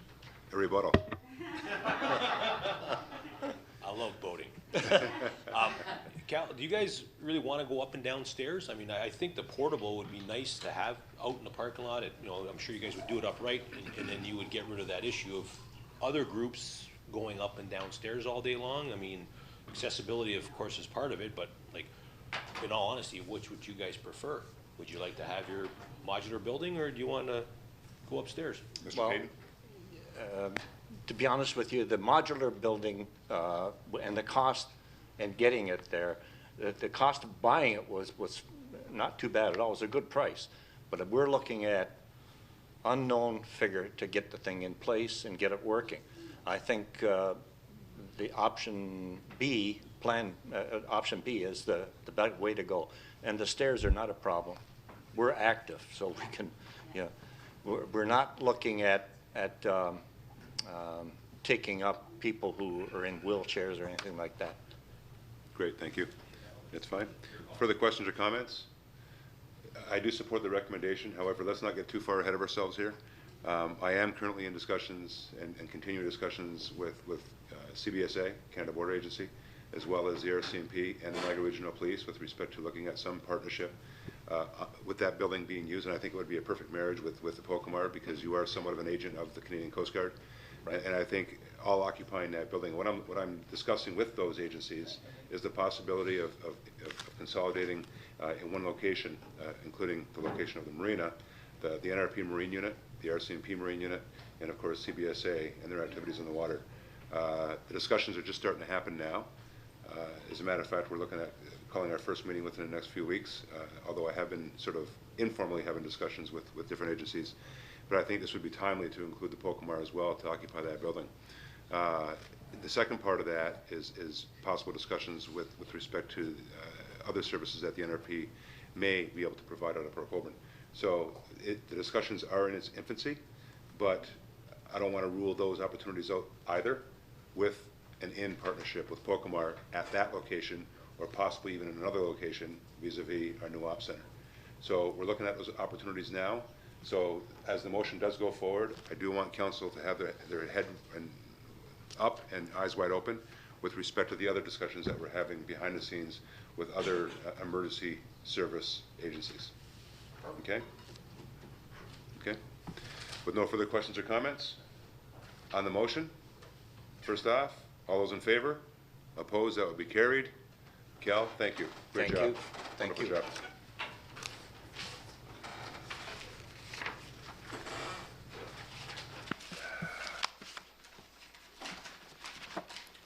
A rebuttal. I love boating. Cal, do you guys really want to go up and down stairs? I mean, I think the portable would be nice to have out in the parking lot. You know, I'm sure you guys would do it upright, and then you would get rid of that issue of other groups going up and down stairs all day long. I mean, accessibility, of course, is part of it, but like, in all honesty, which would you guys prefer? Would you like to have your modular building, or do you want to go upstairs? Mr. Payton? To be honest with you, the modular building and the cost and getting it there, the cost of buying it was not too bad at all. It was a good price. But we're looking at unknown figure to get the thing in place and get it working. I think the option B option B is the better way to go. And the stairs are not a problem. We're active, so we can, we're not looking at taking up people who are in wheelchairs or anything like that. Great, thank you. That's fine. Further questions or comments? I do support the recommendation. However, let's not get too far ahead of ourselves here. I am currently in discussions and continuing discussions with CBSA, Canada Border Agency, as well as the RCMP and the Niagara Regional Police with respect to looking at some partnership with that building being used. And I think it would be a perfect marriage with the Pocomar, because you are somewhat of an agent of the Canadian Coast Guard. Right. And I think all occupying that building, what I'm discussing with those agencies is the possibility of consolidating in one location, including the location of the marina, the NRP Marine Unit, the RCMP Marine Unit, and of course CBSA and their activities in the water. The discussions are just starting to happen now. As a matter of fact, we're looking at calling our first meeting within the next few weeks, although I have been sort of informally having discussions with different agencies. But I think this would be timely to include the Pocomar as well to occupy that building. The second part of that is possible discussions with respect to other services that the NRP may be able to provide out of Port Colborne. So the discussions are in its infancy, but I don't want to rule those opportunities out either, with an in partnership with Pocomar at that location, or possibly even in another location vis-a-vis our new op center. So we're looking at those opportunities now. So as the motion does go forward, I do want council to have their head up and eyes wide open with respect to the other discussions that we're having behind the scenes with other emergency service agencies. Okay? Okay. With no further questions or comments on the motion, first off, all those in favor? Opposed? That would be carried. Cal, thank you. Great job. Thank you. Thank Wonderful you. job.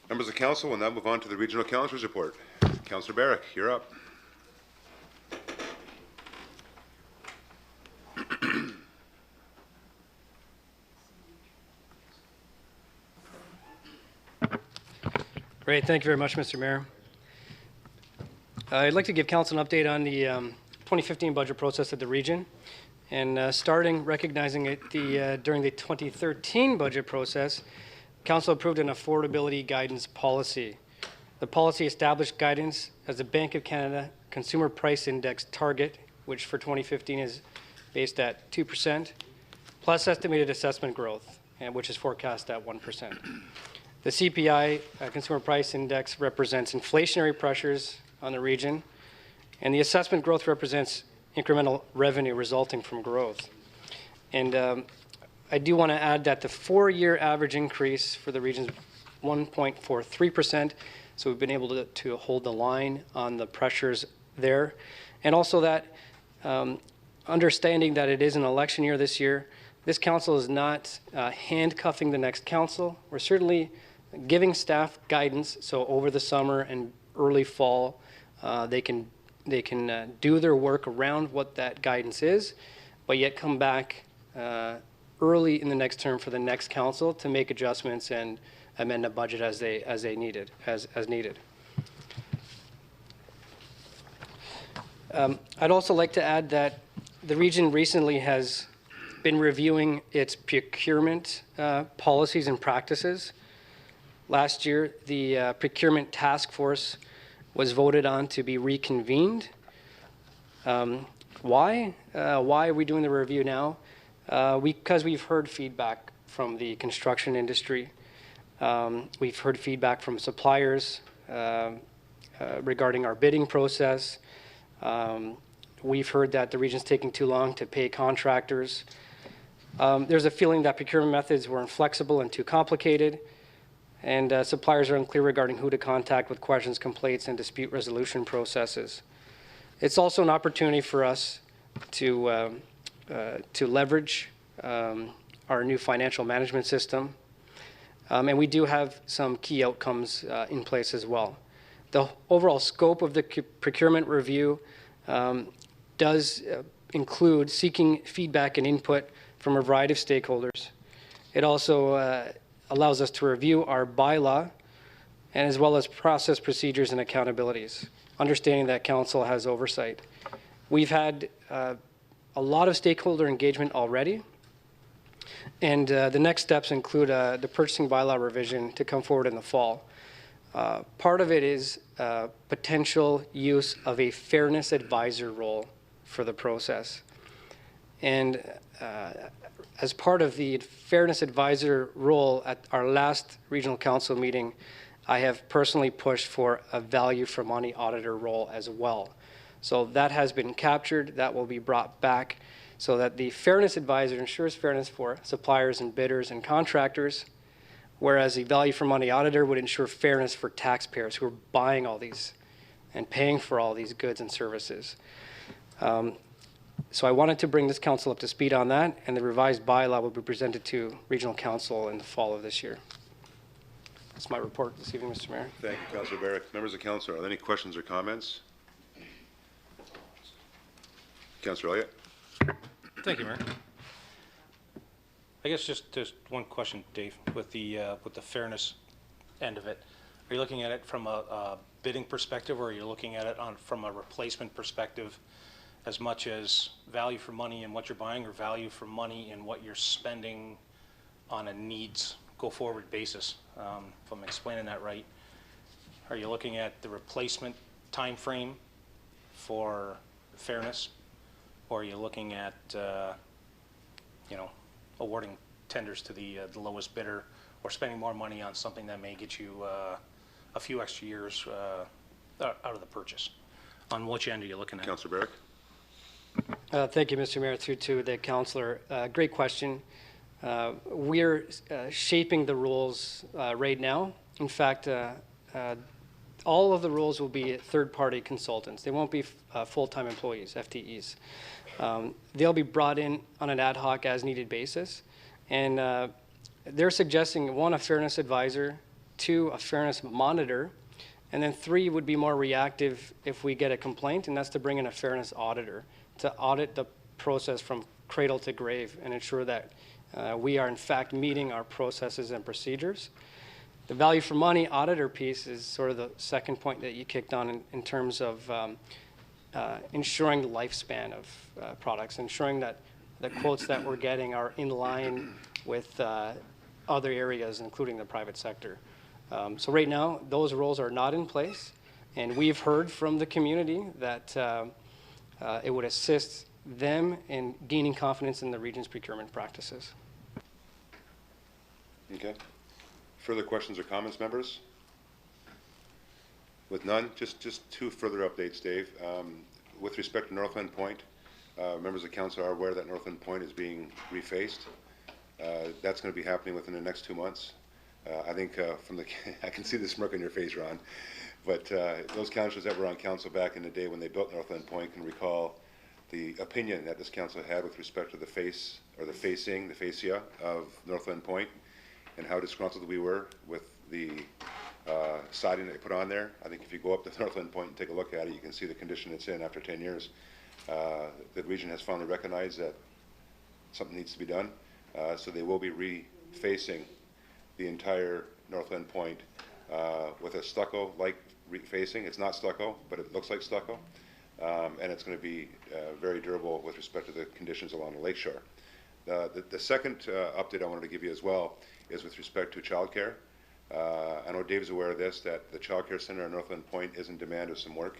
Members of council will now move on to the regional councilors report. Councillor Barrick, you're up. Great, thank you very much, Mr. Mayor. I'd like to give council an update on the 2015 budget process at the region. And starting recognizing it during the 2013 budget process, council approved an affordability guidance policy. The policy established guidance as the Bank of Canada Consumer Price Index target, which for 2015 is based at 2%, plus estimated assessment growth, which is forecast at 1%. The CPI, Consumer Price Index, represents inflationary pressures on the region, and the assessment growth represents incremental revenue resulting from growth. And I do want to add that the 4-year average increase for the region is 1.43%, so we've been able to hold the line on the pressures there. And also that understanding that it is an election year this year, this council is not handcuffing the next council. We're certainly giving staff guidance, so over the summer and early fall, they can do their work around what that guidance is, but yet come back early in the next term for the next council to make adjustments and amend the budget as needed. I'd also like to add that the region recently has been reviewing its procurement policies and practices. Last year, the procurement task force was voted on to be reconvened. Why? Why are we doing the review now? Because we've heard feedback from the construction industry. We've heard feedback from suppliers regarding our bidding process. We've heard that the region's taking too long to pay contractors. There's a feeling that procurement methods were inflexible and too complicated, and suppliers are unclear regarding who to contact with questions, complaints, and dispute resolution processes. It's also an opportunity for us to leverage our new financial management system, and we do have some key outcomes in place as well. The overall scope of the procurement review does include seeking feedback and input from a variety of stakeholders. It also allows us to review our bylaw and as well as process procedures and accountabilities, understanding that council has oversight. We've had a lot of stakeholder engagement already, and the next steps include the purchasing bylaw revision to come forward in the fall. Part of it is potential use of a fairness advisor role for the process. And as part of the fairness advisor role at our last regional council meeting, I have personally pushed for a value for money auditor role as well. So that has been captured, that will be brought back so that the fairness advisor ensures fairness for suppliers and bidders and contractors, whereas the value for money auditor would ensure fairness for taxpayers who are buying all these and paying for all these goods and services. So I wanted to bring this council up to speed on that, and the revised bylaw will be presented to regional council in the fall of this year. That's my report this evening, Mr. Mayor. Thank you, Councillor Barrett. Members of council, are there any questions or comments? Councillor Elliott. Thank you, Mayor. I guess just one question, Dave, with the fairness end of it. Are you looking at it from a bidding perspective, or are you looking at it from a replacement perspective, as much as value for money in what you're buying, or value for money in what you're spending on a needs go forward basis? If I'm explaining that right, are you looking at the replacement time frame for fairness, or are you looking at awarding tenders to the lowest bidder, or spending more money on something that may get you a few extra years out of the purchase? On which end are you looking at? Councillor Barrett. Thank you, Mr. Mayor, through to the councillor. Great question. We're shaping the rules right now. In fact, all of the rules will be third-party consultants. They won't be full-time employees, FTEs. They'll be brought in on an ad hoc as-needed basis. And they're suggesting, 1, a fairness advisor, 2, a fairness monitor, and then 3 would be more reactive if we get a complaint, and that's to bring in a fairness auditor to audit the process from cradle to grave and ensure that we are in fact meeting our processes and procedures. The value for money auditor piece is sort of the second point that you kicked on in terms of ensuring the lifespan of products, ensuring that the quotes that we're getting are in line with other areas, including the private sector. So right now, those roles are not in place, and we've heard from the community that it would assist them in gaining confidence in the region's procurement practices. Okay. Further questions or comments, members? With none, just 2 further updates, Dave. With respect to Northland Point, members of council are aware that Northland Point is being refaced. That's going to be happening within the next 2 months. I think I can see the smirk on your face, Ron, but those councillors that were on council back in the day when they built Northland Point can recall the opinion that this council had with respect to the fascia of Northland Point, and how disgruntled we were with the siding they put on there. I think if you go up to Northland Point and take a look at it, you can see the condition it's in after 10 years. The region has finally recognized that something needs to be done, so they will be refacing the entire Northland Point with a stucco-like refacing. It's not stucco, but it looks like stucco, and it's going to be very durable with respect to the conditions along the lakeshore. The second update I wanted to give you as well is with respect to childcare. I know Dave's aware of this, that the childcare center at Northland Point is in demand of some work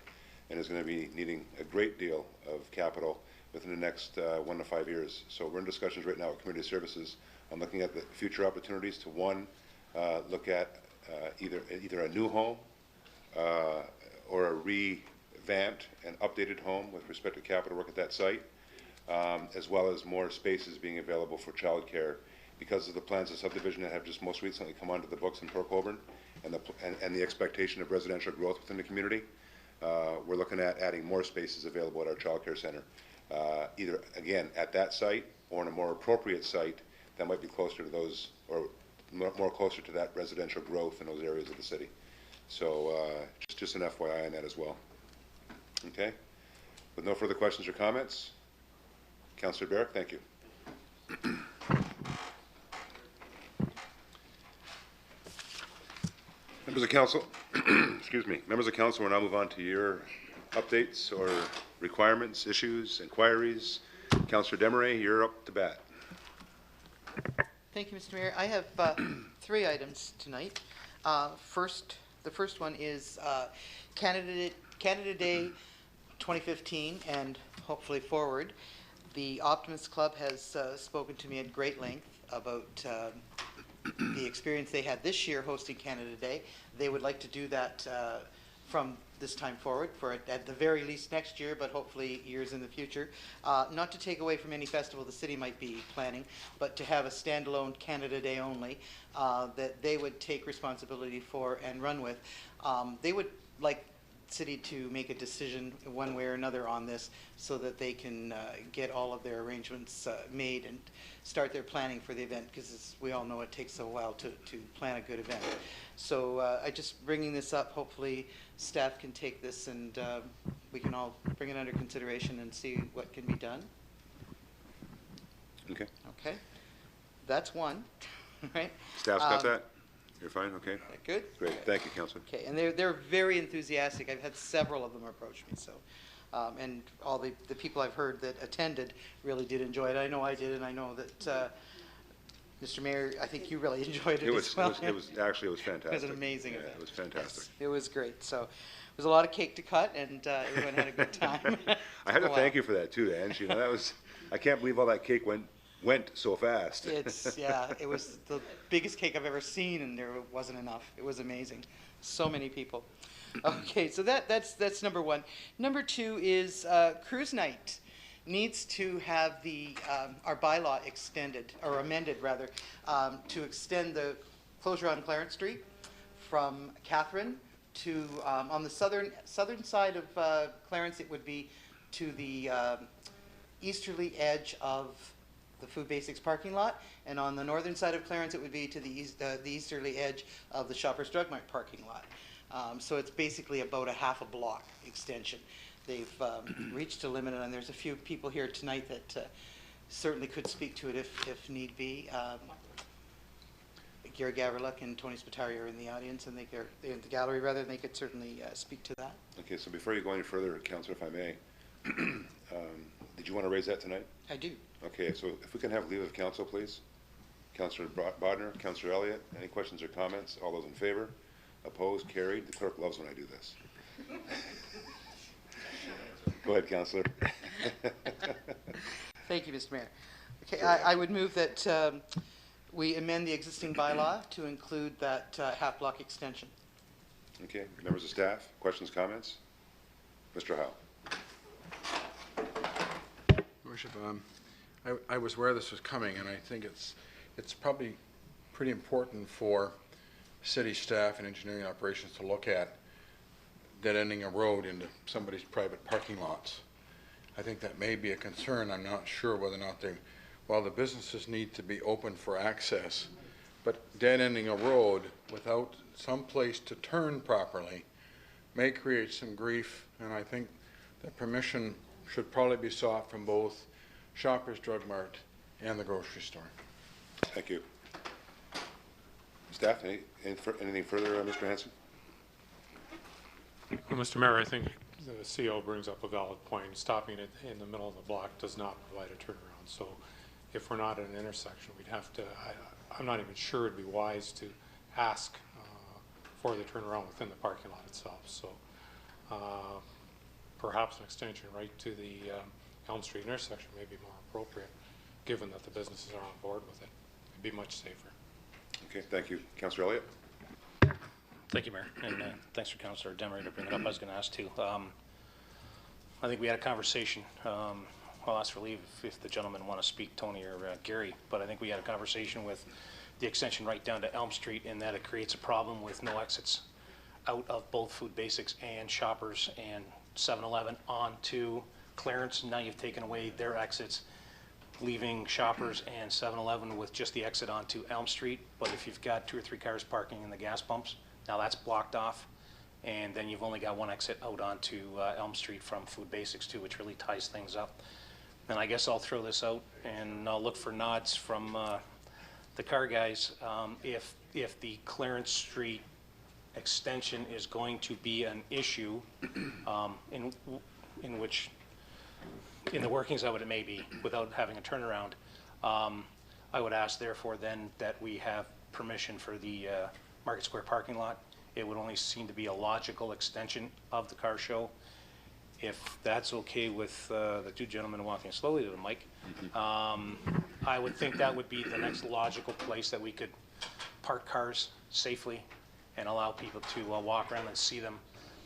and is going to be needing a great deal of capital within the next 1 to 5 years. So we're in discussions right now with Community Services on looking at the future opportunities to, 1, look at either a new home or a revamped and updated home with respect to capital work at that site, as well as more spaces being available for childcare because of the plans of subdivision that have just most recently come onto the books in Colborne and the expectation of residential growth within the community. We're looking at adding more spaces available at our childcare center, either again at that site or in a more appropriate site that might be closer to those, or more closer to that residential growth in those areas of the city. So just an FYI on that as well. Okay. With no further questions or comments, Councillor Barrett, thank you. Members of council, excuse me, members of council, we'll now move on to your updates or requirements, issues, inquiries. Councillor Desmarais, you're up to bat. Thank you, Mr. Mayor. I have 3 items tonight. The first one is Canada Day 2015 and hopefully forward. The Optimist Club has spoken to me at great length about the experience they had this year hosting Canada Day. They would like to do that from this time forward, for at the very least next year, but hopefully years in the future. Not to take away from any festival the city might be planning, but to have a standalone Canada Day only that they would take responsibility for and run with. They would like city to make a decision one way or another on this so that they can get all of their arrangements made and start their planning for the event, because as we all know, it takes a while to plan a good event. So I just bringing this up, hopefully staff can take this and we can all bring it under consideration and see what can be done. Okay. Okay, that's one, right? Staff's got that? You're fine, okay? Good? Great, thank you, Councillor. Okay, and they're very enthusiastic. I've had several of them approach me, so, and all the people I've heard that attended really did enjoy it. I know I did, and I know that, Mr. Mayor, I think you really enjoyed it as well. It was fantastic. It was an amazing Yeah, event. it was fantastic. Yes, it was great. So it was a lot of cake to cut, and everyone had a good time. I had to thank you for that too, Ange. You know, that was, I can't believe all that cake went so fast. Yeah, it was the biggest cake I've ever seen, and there wasn't enough. It was amazing. So many people. Okay, so that's number one. Number two is cruise night needs to have our bylaw extended, or amended rather, to extend the closure on Clarence Street from Catherine to, on the southern side of Clarence, it would be to the easterly edge of the Food Basics parking lot, and on the northern side of Clarence, it would be to the easterly edge of the Shoppers Drug Mart parking lot. So it's basically about a half a block extension. They've reached a limit, and there's a few people here tonight that certainly could speak to it if need be. Gary Gaverluck and Tony Spitari are in the audience, and they're in the gallery rather, and they could certainly speak to that. Okay, so before you go any further, Councillor, if I may, did you want to raise that tonight? I do. Okay, so if we can have leave of council, please. Councillor Bodnar, Councillor Elliott, any questions or comments? All those in favor? Opposed? Carried? The clerk loves when I do this. Go ahead, Councillor. Thank you, Mr. Mayor. Okay, I would move that we amend the existing bylaw to include that half-block extension. Okay, members of staff, questions, comments? Mr. Howe. Worship, I was aware this was coming, and I think it's probably pretty important for city staff and engineering operations to look at dead-ending a road into somebody's private parking lots. I think that may be a concern. I'm not sure whether or not while the businesses need to be open for access, but dead-ending a road without some place to turn properly may create some grief, and I think that permission should probably be sought from both Shoppers Drug Mart and the grocery store. Thank you. Staff, anything further, Mr. Hanson? Well, Mr. Mayor, I think the CO brings up a valid point. Stopping it in the middle of the block does not provide a turnaround. So if we're not at an intersection, we'd have to, I'm not even sure it'd be wise to ask for the turnaround within the parking lot itself. So perhaps an extension right to the Elm Street intersection may be more appropriate, given that the businesses are on board with it. It'd be much safer. Okay, thank you. Councillor Elliott? Thank you, Mayor, and thanks for Councillor Desmarais to bring it up. I was going to ask too. I think we had a conversation. I'll ask for leave if the gentlemen want to speak, Tony or Gary, but I think we had a conversation with the extension right down to Elm Street, in that it creates a problem with no exits out of both Food Basics and Shoppers and 7-Eleven onto Clarence. Now you've taken away their exits, leaving Shoppers and 7-Eleven with just the exit onto Elm Street. But if you've got 2 or 3 cars parking in the gas pumps, now that's blocked off, and then you've only got one exit out onto Elm Street from Food Basics too, which really ties things up. And I guess I'll throw this out, and I'll look for nods from the car guys. If the Clarence Street extension is going to be an issue in which, in the workings of it may be, without having a turnaround, I would ask therefore then that we have permission for the Market Square parking lot. It would only seem to be a logical extension of the car show. If that's okay with the two gentlemen walking slowly to the mic, I would think that would be the next logical place that we could park cars safely and allow people to walk around and see them.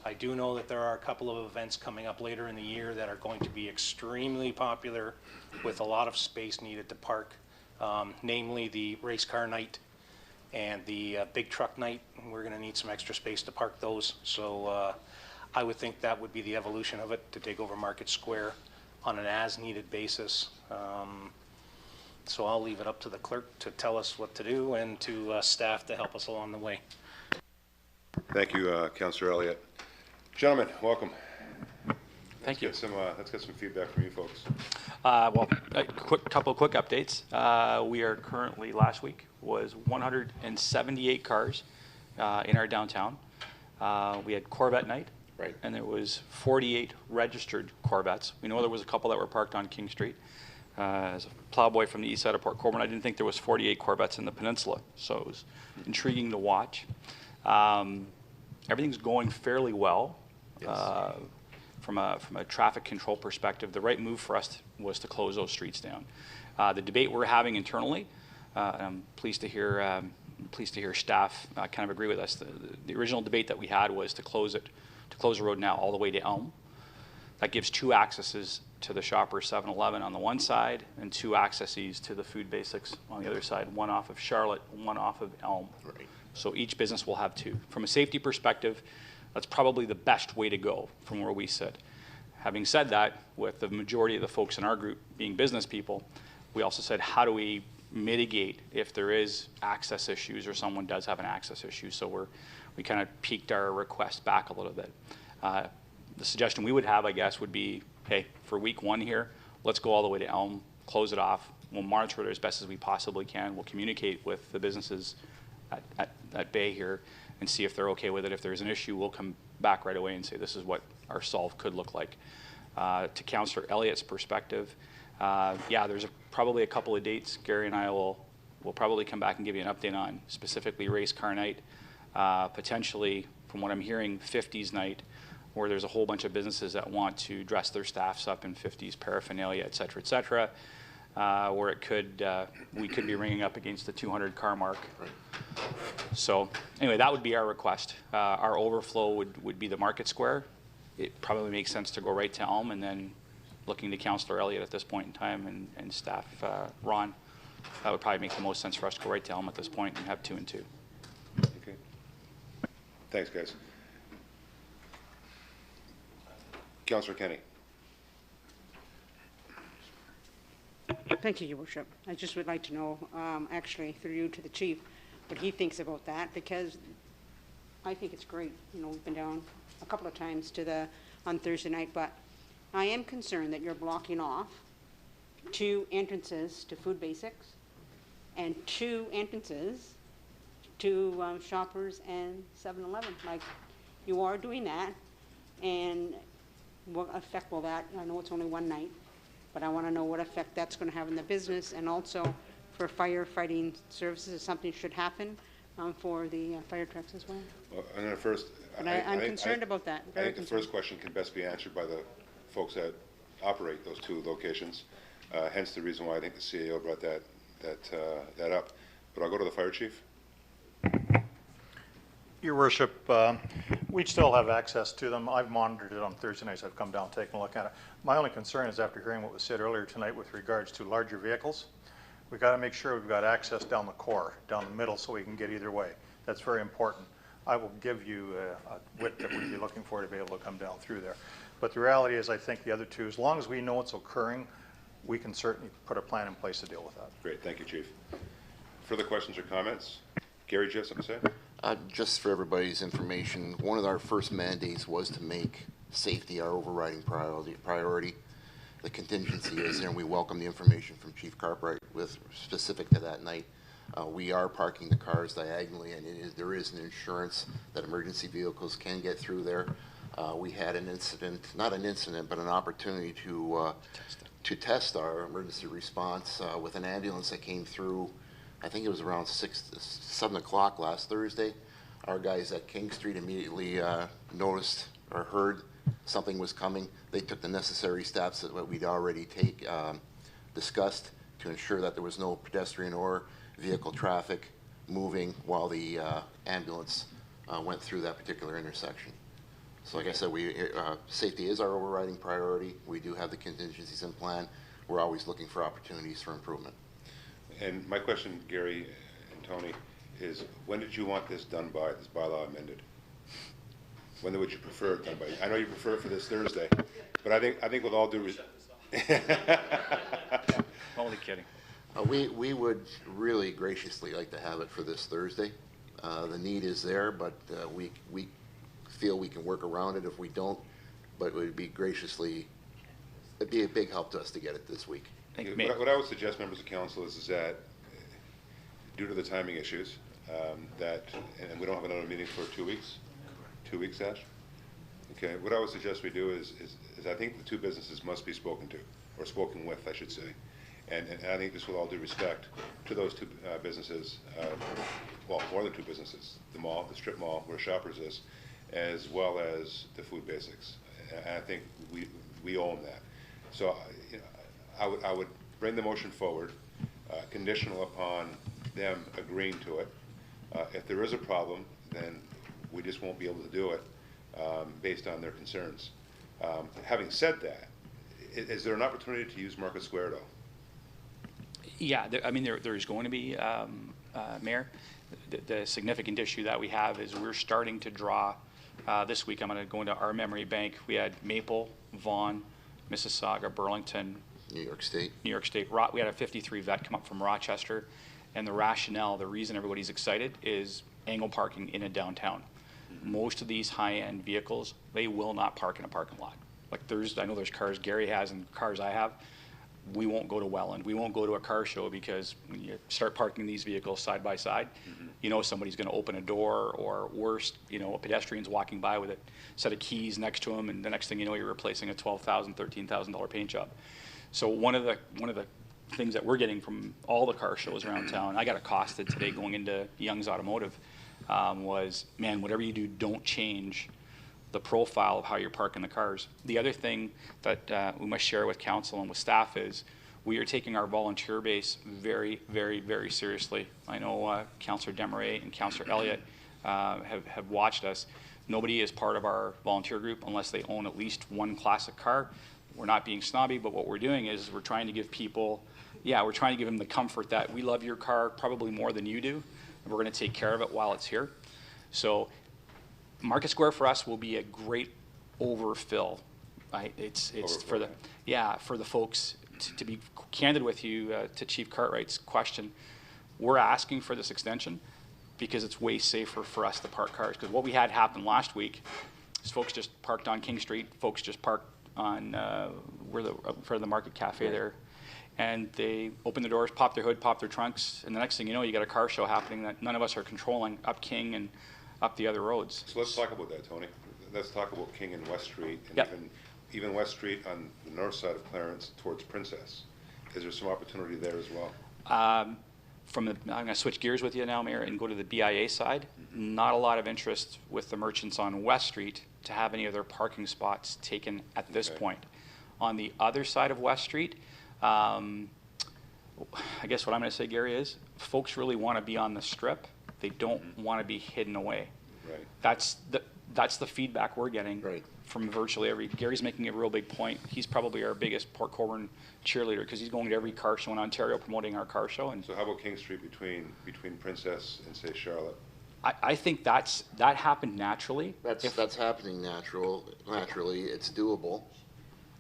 I do know that there are a couple of events coming up later in the year that are going to be extremely popular with a lot of space needed to park, namely the race car night and the big truck night. We're going to need some extra space to park those. So I would think that would be the evolution of it, to take over Market Square on an as-needed basis. So I'll leave it up to the clerk to tell us what to do and to staff to help us along the way. Thank you, Councillor Elliott. Gentlemen, welcome. Thank you. Let's get some feedback from you folks. Well, a couple of quick updates. We are currently, last week was 178 cars in our downtown. We had Corvette night. Right. And there was 48 registered Corvettes. We know there was a couple that were parked on King Street. As a plowboy from the east side of Port Colborne, I didn't think there was 48 Corvettes in the peninsula, so it was intriguing to watch. Everything's going fairly well. Yes. From a traffic control perspective, the right move for us was to close those streets down. The debate we're having internally, and I'm pleased to hear staff kind of agree with us. The original debate that we had was to close the road now all the way to Elm. That gives two accesses to the Shoppers 7-Eleven on the one side and two accesses to the Food Basics on the other side, one off of Charlotte, one off of Elm. Right. So each business will have two. From a safety perspective, that's probably the best way to go from where we sit. Having said that, with the majority of the folks in our group being business people, we also said, how do we mitigate if there is access issues or someone does have an access issue? So we kind of peaked our request back a little bit. The suggestion we would have, I guess, would be, hey, for week one here, let's go all the way to Elm, close it off. We'll monitor it as best as we possibly can. We'll communicate with the businesses at Bay here and see if they're okay with it. If there's an issue, we'll come back right away and say this is what our solve could look like. To Councillor Elliott's perspective, yeah, there's probably a couple of dates Gary and I will probably come back and give you an update on, specifically race car night, potentially, from what I'm hearing, 50s night, where there's a whole bunch of businesses that want to dress their staffs up in 50s paraphernalia, et cetera, where we could be ringing up against the 200 car mark. Right. So anyway, that would be our request. Our overflow would be the Market Square. It probably makes sense to go right to Elm, and then looking to Councillor Elliott at this point in time and staff, Ron, that would probably make the most sense for us to go right to Elm at this point and have 2 and 2. Okay. Thanks, guys. Councillor Kenny. Thank you, Your Worship. I just would like to know, actually, through you to the chief, what he thinks about that, because I think it's great. You know, we've been down a couple of times on Thursday night, but I am concerned that you're blocking off 2 entrances to Food Basics and 2 entrances to Shoppers and 7-Eleven. Like, you are doing that, and what effect will that, I know it's only one night, but I want to know what effect that's going to have in the business, and also for firefighting services, if something should happen for the fire trucks as well. Well, I'm going to first. But I'm concerned about that. I think the first question can best be answered by the folks that operate those 2 locations. Hence the reason why I think the CAO brought that up. But I'll go to the fire chief. Your Worship, we still have access to them. I've monitored it on Thursday nights. I've come down, taken a look at it. My only concern is after hearing what was said earlier tonight with regards to larger vehicles, we've got to make sure we've got access down the core, down the middle, so we can get either way. That's very important. I will give you a width that we'd be looking for to be able to come down through there. But the reality is, I think the other 2, as long as we know it's occurring, we can certainly put a plan in place to deal with that. Great, thank you, Chief. Further questions or comments? Gary, do you have something to say? Just for everybody's information, one of our first mandates was to make safety our overriding priority. The contingency is there, and we welcome the information from Chief Cartwright with specific to that night. We are parking the cars diagonally, and there is an insurance that emergency vehicles can get through there. We had an incident, not an incident, but an opportunity to test our emergency response with an ambulance that came through. I think it was around 7 o'clock last Thursday. Our guys at King Street immediately noticed or heard something was coming. They took the necessary steps that we'd already discussed to ensure that there was no pedestrian or vehicle traffic moving while the ambulance went through that particular intersection. So like I said, safety is our overriding priority. We do have the contingencies in plan. We're always looking for opportunities for improvement. And my question, Gary and Tony, is when did you want this done by, this bylaw amended? When would you prefer it done by? I know you prefer it for this Thursday, but I think with all due Only kidding. We would really graciously like to have it for this Thursday. The need is there, but we feel we can work around it if we don't, but it would be it'd be a big help to us to get it this week. What I would suggest, members of council, is that due to the timing issues, and we don't have another meeting for 2 weeks? 2 weeks, Ash? Okay, what I would suggest we do is I think the two businesses must be spoken to, or spoken with, I should say. And I think this with all due respect to those two businesses, well, more than two businesses, the mall, the strip mall where Shoppers is, as well as the food basics. And I think we own that. So I would bring the motion forward, conditional upon them agreeing to it. If there is a problem, then we just won't be able to do it based on their concerns. Having said that, is there an opportunity to use Market Square, though? Yeah, I mean, there's going to be, Mayor. The significant issue that we have is we're starting to draw, this week I'm going to go into our memory bank. We had Maple, Vaughan, Mississauga, Burlington, New York State. We had a 53 vet come up from Rochester, and the rationale, the reason everybody's excited is angle parking in a downtown. Most of these high-end vehicles, they will not park in a parking lot. Like I know there's cars Gary has and cars I have. We won't go to Welland. We won't go to a car show because when you start parking these vehicles side by side, you know somebody's going to open a door, or worse, a pedestrian's walking by with a set of keys next to him, and the next thing you know, you're replacing a $12,000, $13,000 paint job. So one of the things that we're getting from all the car shows around town, I got accosted today going into Young's Automotive, was, man, whatever you do, don't change the profile of how you're parking the cars. The other thing that we must share with council and with staff is we are taking our volunteer base very, very, very seriously. I know Councillor Desmarais and Councillor Elliott have watched us. Nobody is part of our volunteer group unless they own at least one classic car. We're not being snobby, but what we're doing is we're trying to give people, we're trying to give them the comfort that we love your car probably more than you do, and we're going to take care of it while it's here. So Market Square for us will be a great overfill. It's for the folks, to be candid with you, to Chief Cartwright's question, we're asking for this extension because it's way safer for us to park cars. Because what we had happen last week is folks just parked on King Street, folks just parked on for the Market Cafe there, and they opened the doors, popped their hood, popped their trunks, and the next thing you know, you got a car show happening that none of us are controlling up King and up the other roads. So let's talk about that, Tony. Let's talk about King and West Street, and even West Street on the north side of Clarence towards Princess. Is there some opportunity there as well? I'm going to switch gears with you now, Mayor, and go to the BIA side. Not a lot of interest with the merchants on West Street to have any of their parking spots taken at this point. On the other side of West Street, I guess what I'm going to say, Gary, is folks really want to be on the strip. They don't want to be hidden away. Right. That's the feedback we're getting from virtually every. Gary's making a real big point. He's probably our biggest Port Colborne cheerleader because he's going to every car show in Ontario promoting our car show. And so how about King Street between Princess and, say, Charlotte? I think that happened naturally. That's happening naturally. It's doable.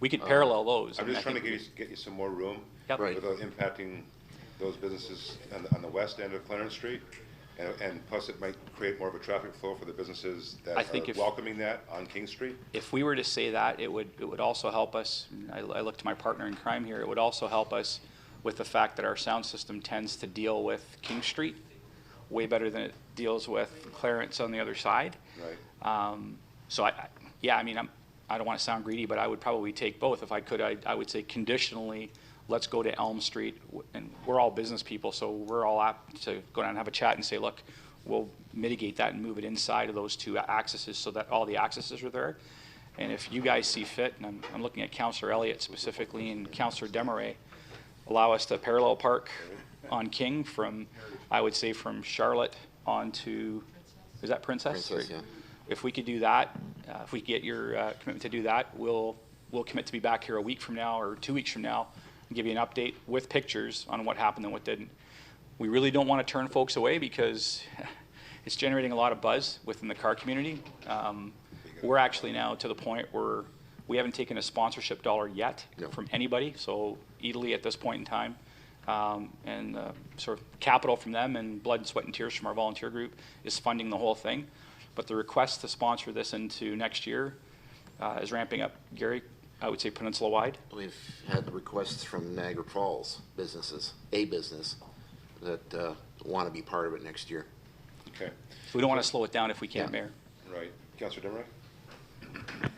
We could parallel those. I'm just trying to get you some more room without impacting those businesses on the west end of Clarence Street. And plus, it might create more of a traffic flow for the businesses that are welcoming that on King Street. If we were to say that, it would also help us. I look to my partner in crime here. It would also help us with the fact that our sound system tends to deal with King Street way better than it deals with Clarence on the other side. Right. So yeah, I mean, I don't want to sound greedy, but I would probably take both. If I could, I would say conditionally, let's go to Elm Street. And we're all business people, so we're all apt to go down and have a chat and say, look, we'll mitigate that and move it inside of those two accesses so that all the accesses are there. And if you guys see fit, and I'm looking at Councillor Elliott specifically and Councillor Desmarais, allow us to parallel park on King from, I would say, from Charlotte on to, is that Princess? Princess, yeah. If we could do that, if we get your commitment to do that, we'll commit to be back here a week from now or 2 weeks from now and give you an update with pictures on what happened and what didn't. We really don't want to turn folks away because it's generating a lot of buzz within the car community. We're actually now to the point where we haven't taken a sponsorship dollar yet from anybody, so Italy at this point in time, and sort of capital from them and blood, sweat, and tears from our volunteer group is funding the whole thing. But the request to sponsor this into next year is ramping up. Gary, I would say peninsula-wide. We've had requests from Niagara Falls businesses, a business, that want to be part of it next year. Okay. We don't want to slow it down if we can, Mayor. Right. Councillor Desmarais?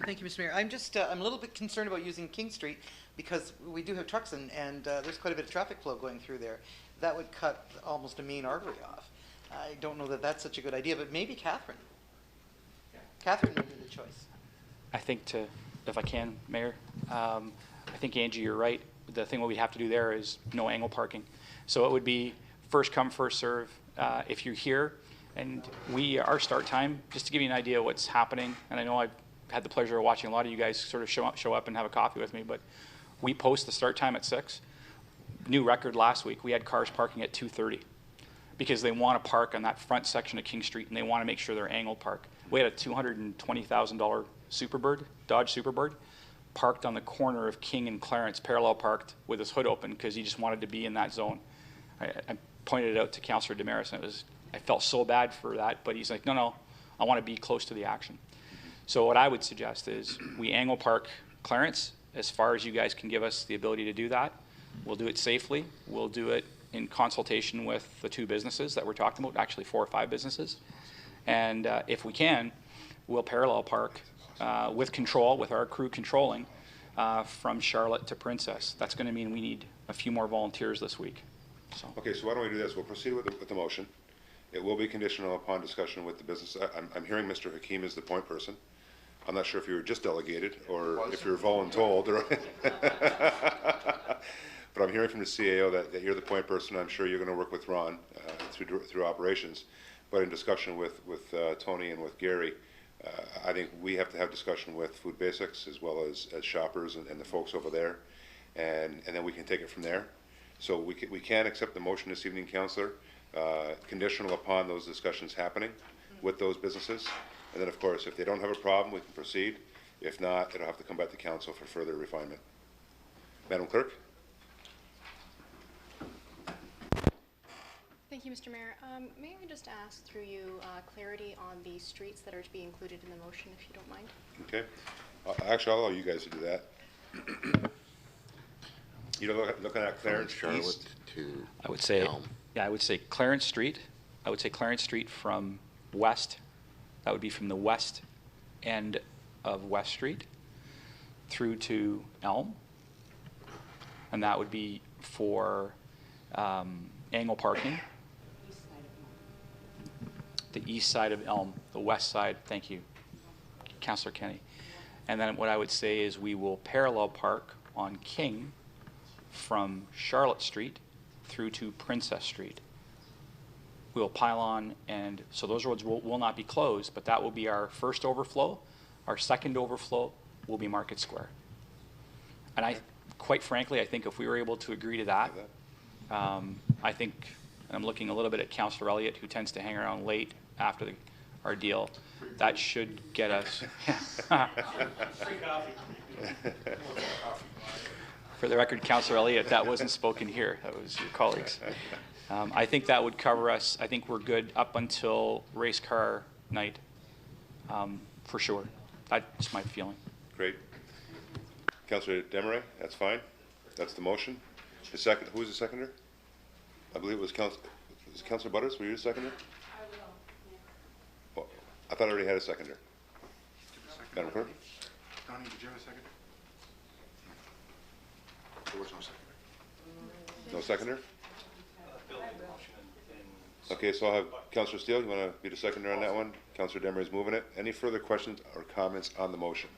Thank you, Mr. Mayor. I'm just, I'm a little bit concerned about using King Street because we do have trucks and there's quite a bit of traffic flow going through there. That would cut almost a main artery off. I don't know that that's such a good idea, but maybe Catherine. Catherine may be the choice. I think if I can, Mayor, I think, Angie, you're right. The thing what we have to do there is no angle parking. So it would be first come, first serve. If you're here, and our start time, just to give you an idea of what's happening, and I know I've had the pleasure of watching a lot of you guys sort of show up and have a coffee with me, but we post the start time at 6. New record last week, we had cars parking at 2:30 because they want to park on that front section of King Street and they want to make sure they're angled park. We had a $220,000 Superbird, Dodge Superbird, parked on the corner of King and Clarence, parallel parked with his hood open because he just wanted to be in that zone. I pointed it out to Councillor Desmarais, and I felt so bad for that, but he's like, no, I want to be close to the action. So what I would suggest is we angle park Clarence as far as you guys can give us the ability to do that. We'll do it safely. We'll do it in consultation with the 2 businesses that we're talking about, actually 4 or 5 businesses. And if we can, we'll parallel park with control, with our crew controlling from Charlotte to Princess. That's going to mean we need a few more volunteers this week. So. Okay, so why don't we do this? We'll proceed with the motion. It will be conditional upon discussion with the business. I'm hearing Mr. Hakeem is the point person. I'm not sure if you were just delegated or if you're voluntold. But I'm hearing from the CAO that you're the point person. I'm sure you're going to work with Ron through operations. But in discussion with Tony and with Gary, I think we have to have discussion with Food Basics as well as shoppers and the folks over there. And then we can take it from there. So we can accept the motion this evening, Councillor, conditional upon those discussions happening with those businesses. And then, of course, if they don't have a problem, we can proceed. If not, it'll have to come back to council for further refinement. Madam Clerk? Thank you, Mr. Mayor. May I just ask through you clarity on the streets that are to be included in the motion, if you don't mind? Okay. Actually, I'll allow you guys to do that. You're looking at Clarence East to I would say, Elm. yeah, I would say Clarence Street. I would say Clarence Street from west. That would be from the west end of West Street through to Elm. And that would be for angle parking. The east side of Elm, the west side, thank you, Councillor Kenny. And then what I would say is we will parallel park on King from Charlotte Street through to Princess Street. We'll pile on, and so those roads will not be closed, but that will be our first overflow. Our second overflow will be Market Square. And quite frankly, I think if we were able to agree to that, I think, and I'm looking a little bit at Councillor Elliott, who tends to hang around late after our deal, that should get us. Free coffee. For the record, Councillor Elliott, that wasn't spoken here. That was your colleagues. I think that would cover us. I think we're good up until race car night, for sure. That's my feeling. Great. Councillor Desmarais, that's fine. That's the motion. The second, who was the seconder? I believe it was Councilor Butters, were you the seconder? Oh, I thought I already had a seconder. Madam Clerk? Donnie, did you have a second? There was no second. No seconder? Okay, so I'll have Councilor Steele, you want to be the seconder on that one? Councilor Demery is moving it. Any further questions or comments on the motion?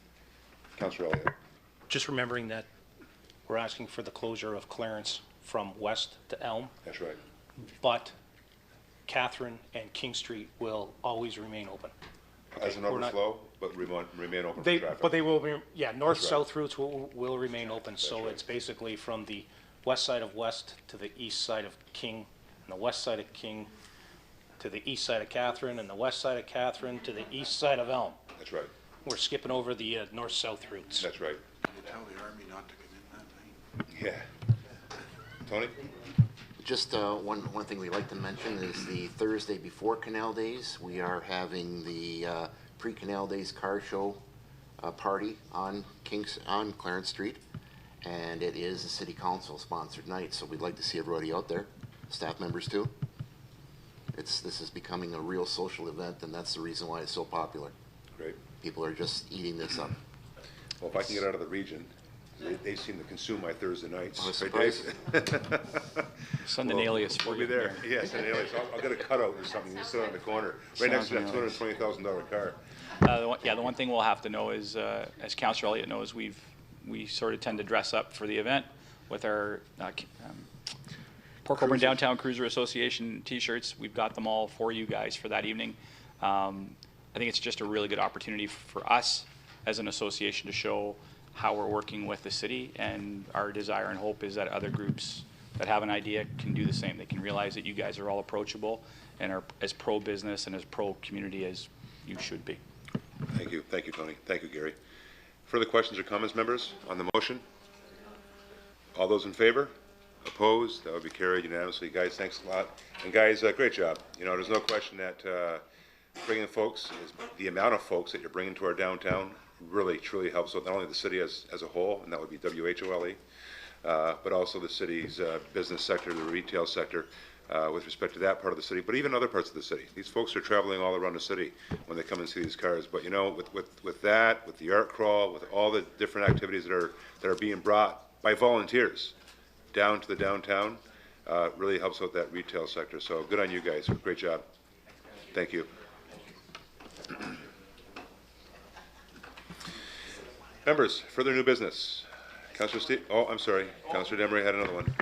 Councilor Elliott. Just remembering that we're asking for the closure of Clarence from West to Elm, That's right. but Catherine and King Street will always remain open. As an We're not- overflow, but remain open for They, traffic. but they will, yeah, That's right. north-south routes will remain open, so right. it's basically from the west side of West to the east side of King, and the west side of King to the east side of Catherine, and the west side of Catherine to the east side of Elm. That's right. We're skipping over the north-south routes. That's right. Did you tell the Army not to come in that night? Yeah. Tony? Just one thing we'd like to mention is the Thursday before Canal Days, we are having the pre-Canal Days car show party on Clarence Street, and it is a city council sponsored night, so we'd like to see everybody out there, staff members too. This is becoming a real social event, and that's the reason why it's so popular. Great. People are just eating this up. Well, if I can get out of the region, they seem to consume my Thursday nights. I was Right, surprised. Dave? Send an alias for We'll you. be there. Yeah, send an alias. I'll get a cutout or something. You sit on the corner, right next to that Sounds an $220,000 car. The one thing we'll have to know is, as Councillor Elliott knows, we sort of tend to dress up for the event with our Port Colborne Downtown Cruiser Association T-shirts. We've got them all for you guys for that evening. I think it's just a really good opportunity for us as an association to show how we're working with the city, and our desire and hope is that other groups that have an idea can do the same. They can realize that you guys are all approachable and are as pro-business and as pro-community as you should be. Thank you. Thank you, Tony. Thank you, Gary. Further questions or comments, members, on the motion? All those in favor? Opposed? That would be carried unanimously. Guys, thanks a lot. And guys, great job. You know, there's no question that bringing folks, the amount of folks that you're bringing to our downtown really, truly helps with not only the city as a whole, and that would be WHOLE, but also the city's business sector, the retail sector, with respect to that part of the city, but even other parts of the city. These folks are traveling all around the city when they come and see these cars. But you know, with that, with the art crawl, with all the different activities that are being brought by volunteers down to the downtown, really helps out that retail sector. So good on you guys. Great job. Thank you. Members, further new business. Councilor Steve, oh, I'm sorry. Councilor Demery had another one.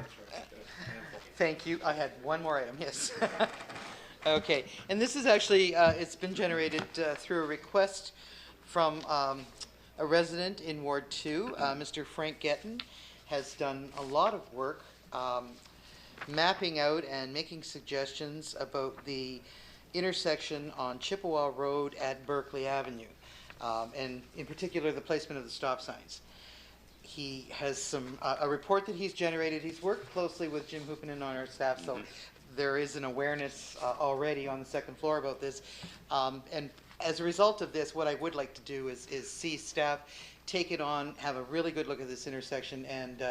Thank you. I had one more item, yes. Okay, and this is actually, it's been generated through a request from a resident in Ward 2, Mr. Frank Getton, has done a lot of work mapping out and making suggestions about the intersection on Chippewa Road at Berkeley Avenue, and in particular the placement of the stop signs. He has a report that he's generated. He's worked closely with Jim Hoopinen on our staff, so there is an awareness already on the second floor about this. And as a result of this, what I would like to do is see staff take it on, have a really good look at this intersection, and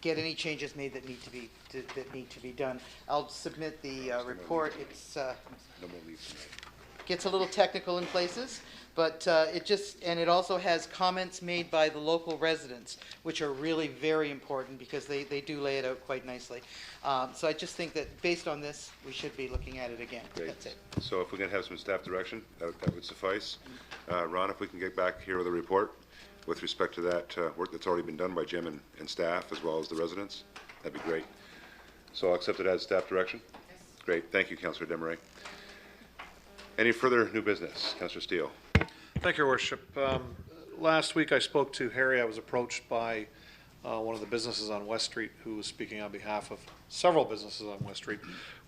get any changes made that need to be done. I'll submit the report. It's gets a little technical in places, but it also has comments made by the local residents, which are really very important because they do lay it out quite nicely. So I just think that based on this, we should be looking at it again. Great. That's it. So if we can have some staff direction, that would suffice. Ron, if we can get back here with a report with respect to that work that's already been done by Jim and staff, as well as the residents, that'd be great. So I'll accept it as staff direction? Yes. Great. Thank you, Councillor Demery. Any further new business? Councillor Steele. Thank you, Your Worship. Last week I spoke to Harry. I was approached by one of the businesses on West Street who was speaking on behalf of several businesses on West Street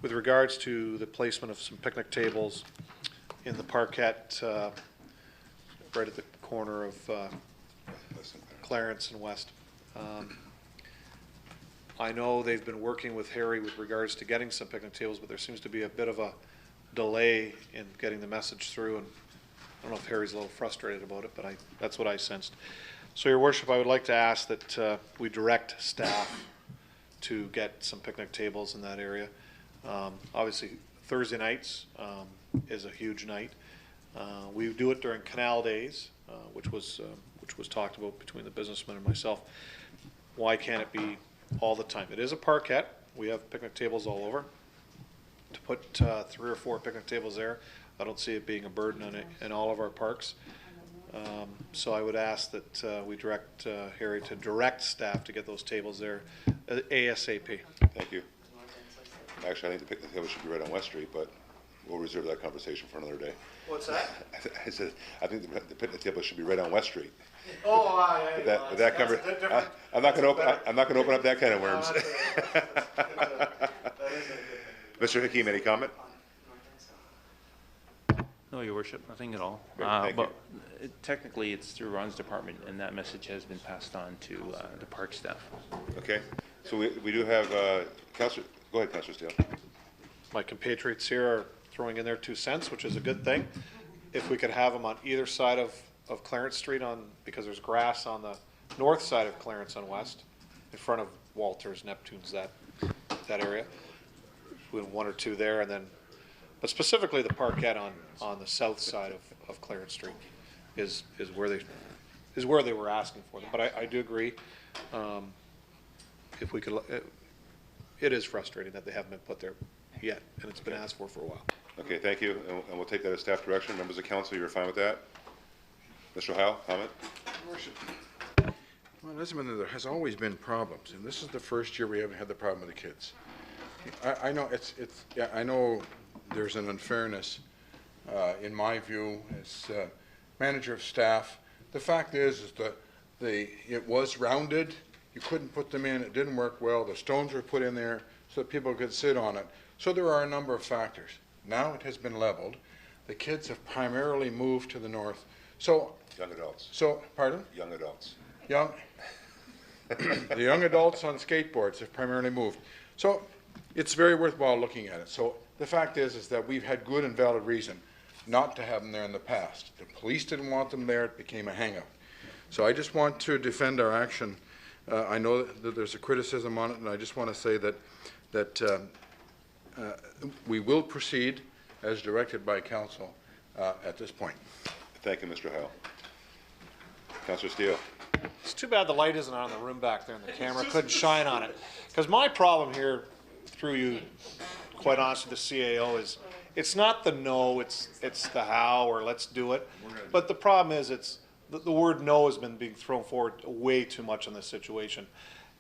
with regards to the placement of some picnic tables in the parkette right at the corner of Clarence and West. I know they've been working with Harry with regards to getting some picnic tables, but there seems to be a bit of a delay in getting the message through, and I don't know if Harry's a little frustrated about it, but that's what I sensed. So, Your Worship, I would like to ask that we direct staff to get some picnic tables in that area. Obviously, Thursday nights is a huge night. We do it during canal days, which was talked about between the businessman and myself. Why can't it be all the time? It is a parkette. We have picnic tables all over. To put 3 or 4 picnic tables there, I don't see it being a burden on it in all of our parks. So I would ask that we direct Harry to direct staff to get those tables there ASAP. Thank you. Actually, I think the picnic table should be right on West Street, but we'll reserve that conversation for another day. What's that? I said, I think the picnic table should be right on West Street. Oh, With that cover, I'm not going to open up that kind of worms. Mr. Hakeem, any comment? No, Your Worship, nothing at all. Great, thank But technically, it's through Ron's department, and that message has been passed on to the park staff. Okay, so we do have, Councillor, go ahead, Councillor Steele. My compatriots here are throwing in their 2 cents, which is a good thing. If we could have them on either side of Clarence Street because there's grass on the north side of Clarence on West, in front of Walters, Neptune's, that area. With 1 or 2 there, and then, but specifically the parkette on the south side of Clarence Street is where they were asking for them. But I do agree. If we could, it is frustrating that they haven't been put there yet, and it's been asked for a while. Okay, thank you, and we'll take that as staff direction. Members of council, you're fine with that? Mr. Heil, comment? Well, Lisbon, there has always been problems, and this is the first year we haven't had the problem with the kids. I know yeah, I know there's an unfairness in my view as manager of staff. The fact is that it was rounded. You couldn't put them in. It didn't work well. The stones were put in there so that people could sit on it. So there are a number of factors. Now it has been leveled. The kids have primarily moved to the north. So young adults. So pardon? Young adults. The young adults on skateboards have primarily moved. So it's very worthwhile looking at it. So the fact is that we've had good and valid reason not to have them there in the past. The police didn't want them there. It became a hangout. So I just want to defend our action. I know that there's a criticism on it, and I just want to say that we will proceed as directed by council at this point. Thank you, Mr. Heil. Councillor Steele. It's too bad the light isn't on in the room back there and the camera couldn't shine on it. Because my problem here, through you, quite honestly, the CAO, is it's not the no, it's the how, or let's do it. But the problem is the word no has been being thrown forward way too much in this situation.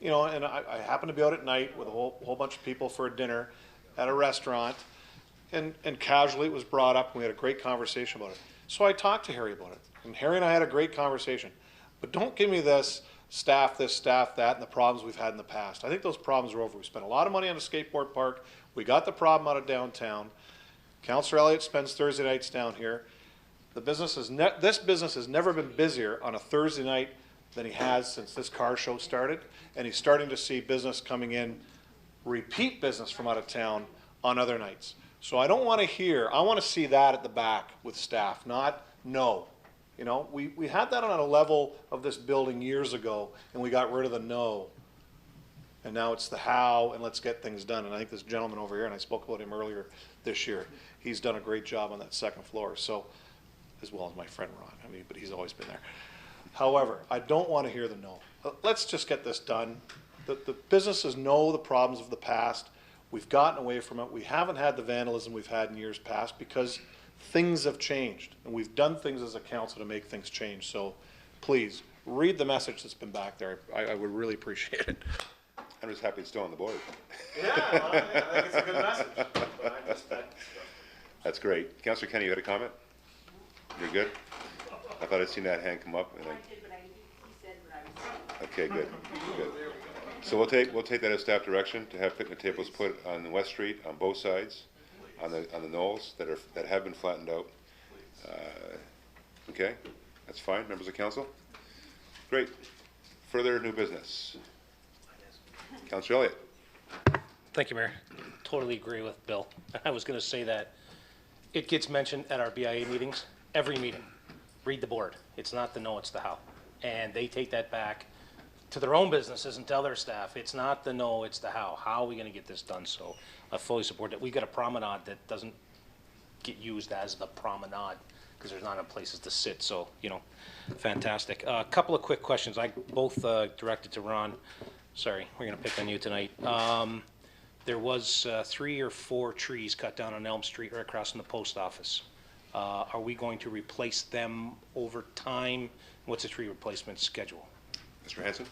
You know, and I happened to be out at night with a whole bunch of people for a dinner at a restaurant, and casually it was brought up, and we had a great conversation about it. So I talked to Harry about it, and Harry and I had a great conversation. But don't give me this, staff that, and the problems we've had in the past. I think those problems are over. We spent a lot of money on a skateboard park. We got the problem out of downtown. Councillor Elliott spends Thursday nights down here. This business has never been busier on a Thursday night than he has since this car show started, and he's starting to see business coming in, repeat business from out of town on other nights. So I don't want to hear, I want to see that at the back with staff, not no. You know, we had that on a level of this building years ago, and we got rid of the no. And now it's the how, and let's get things done. And I think this gentleman over here, and I spoke about him earlier this year, he's done a great job on that second floor. So, as well as my friend Ron, I mean, but he's always been there. However, I don't want to hear the no. Let's just get this done. The businesses know the problems of the past. We've gotten away from it. We haven't had the vandalism we've had in years past because things have changed, and we've done things as a council to make things change. So please, read the message that's been back there. I would really appreciate it. I'm just happy it's still on the board. Yeah, well, I think it's a good message. That's great. Councillor Kenny, you had a comment? You're good? I thought I'd seen that hand come up. And okay, good. So we'll take that as staff direction to have picnic tables put on West Street on both sides, on the knolls that have been flattened out. Okay, that's fine. Members of council? Great. Further new business. Councillor Elliott. Thank you, Mayor. Totally agree with Bill. I was going to say that it gets mentioned at our BIA meetings, every meeting. Read the board. It's not the no, it's the how. and they take that back to their own businesses and tell their staff, it's not the no, it's the how. How are we going to get this done? So I fully support that. We've got a promenade that doesn't get used as the promenade because there's not enough places to sit. So, you know, fantastic. A couple of quick questions. Both directed to Ron. Sorry, we're going to pick on you tonight. There was 3 or 4 trees cut down on Elm Street right across from the post office. Are we going to replace them over time? What's the tree replacement schedule? Mr. Hanson?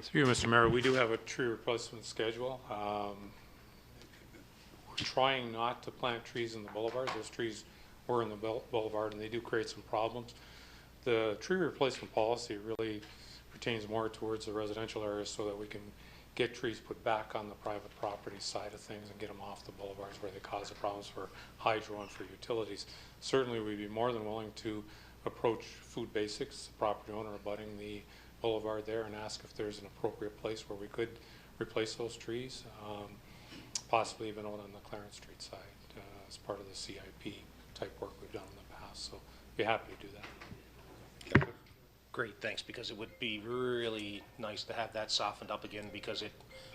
Through you, Mr. Mayor, we do have a tree replacement schedule. We're trying not to plant trees in the boulevard. Those trees were in the boulevard and they do create some problems. The tree replacement policy really pertains more towards the residential areas so that we can get trees put back on the private property side of things and get them off the boulevards where they cause the problems for hydro and for utilities. Certainly we'd be more than willing to approach Food Basics, the property owner abutting the boulevard there, and ask if there's an appropriate place where we could replace those trees, possibly even out on the Clarence Street side as part of the CIP type work we've done in the past. So be happy to do that. Great, thanks, because it would be really nice to have that softened up again because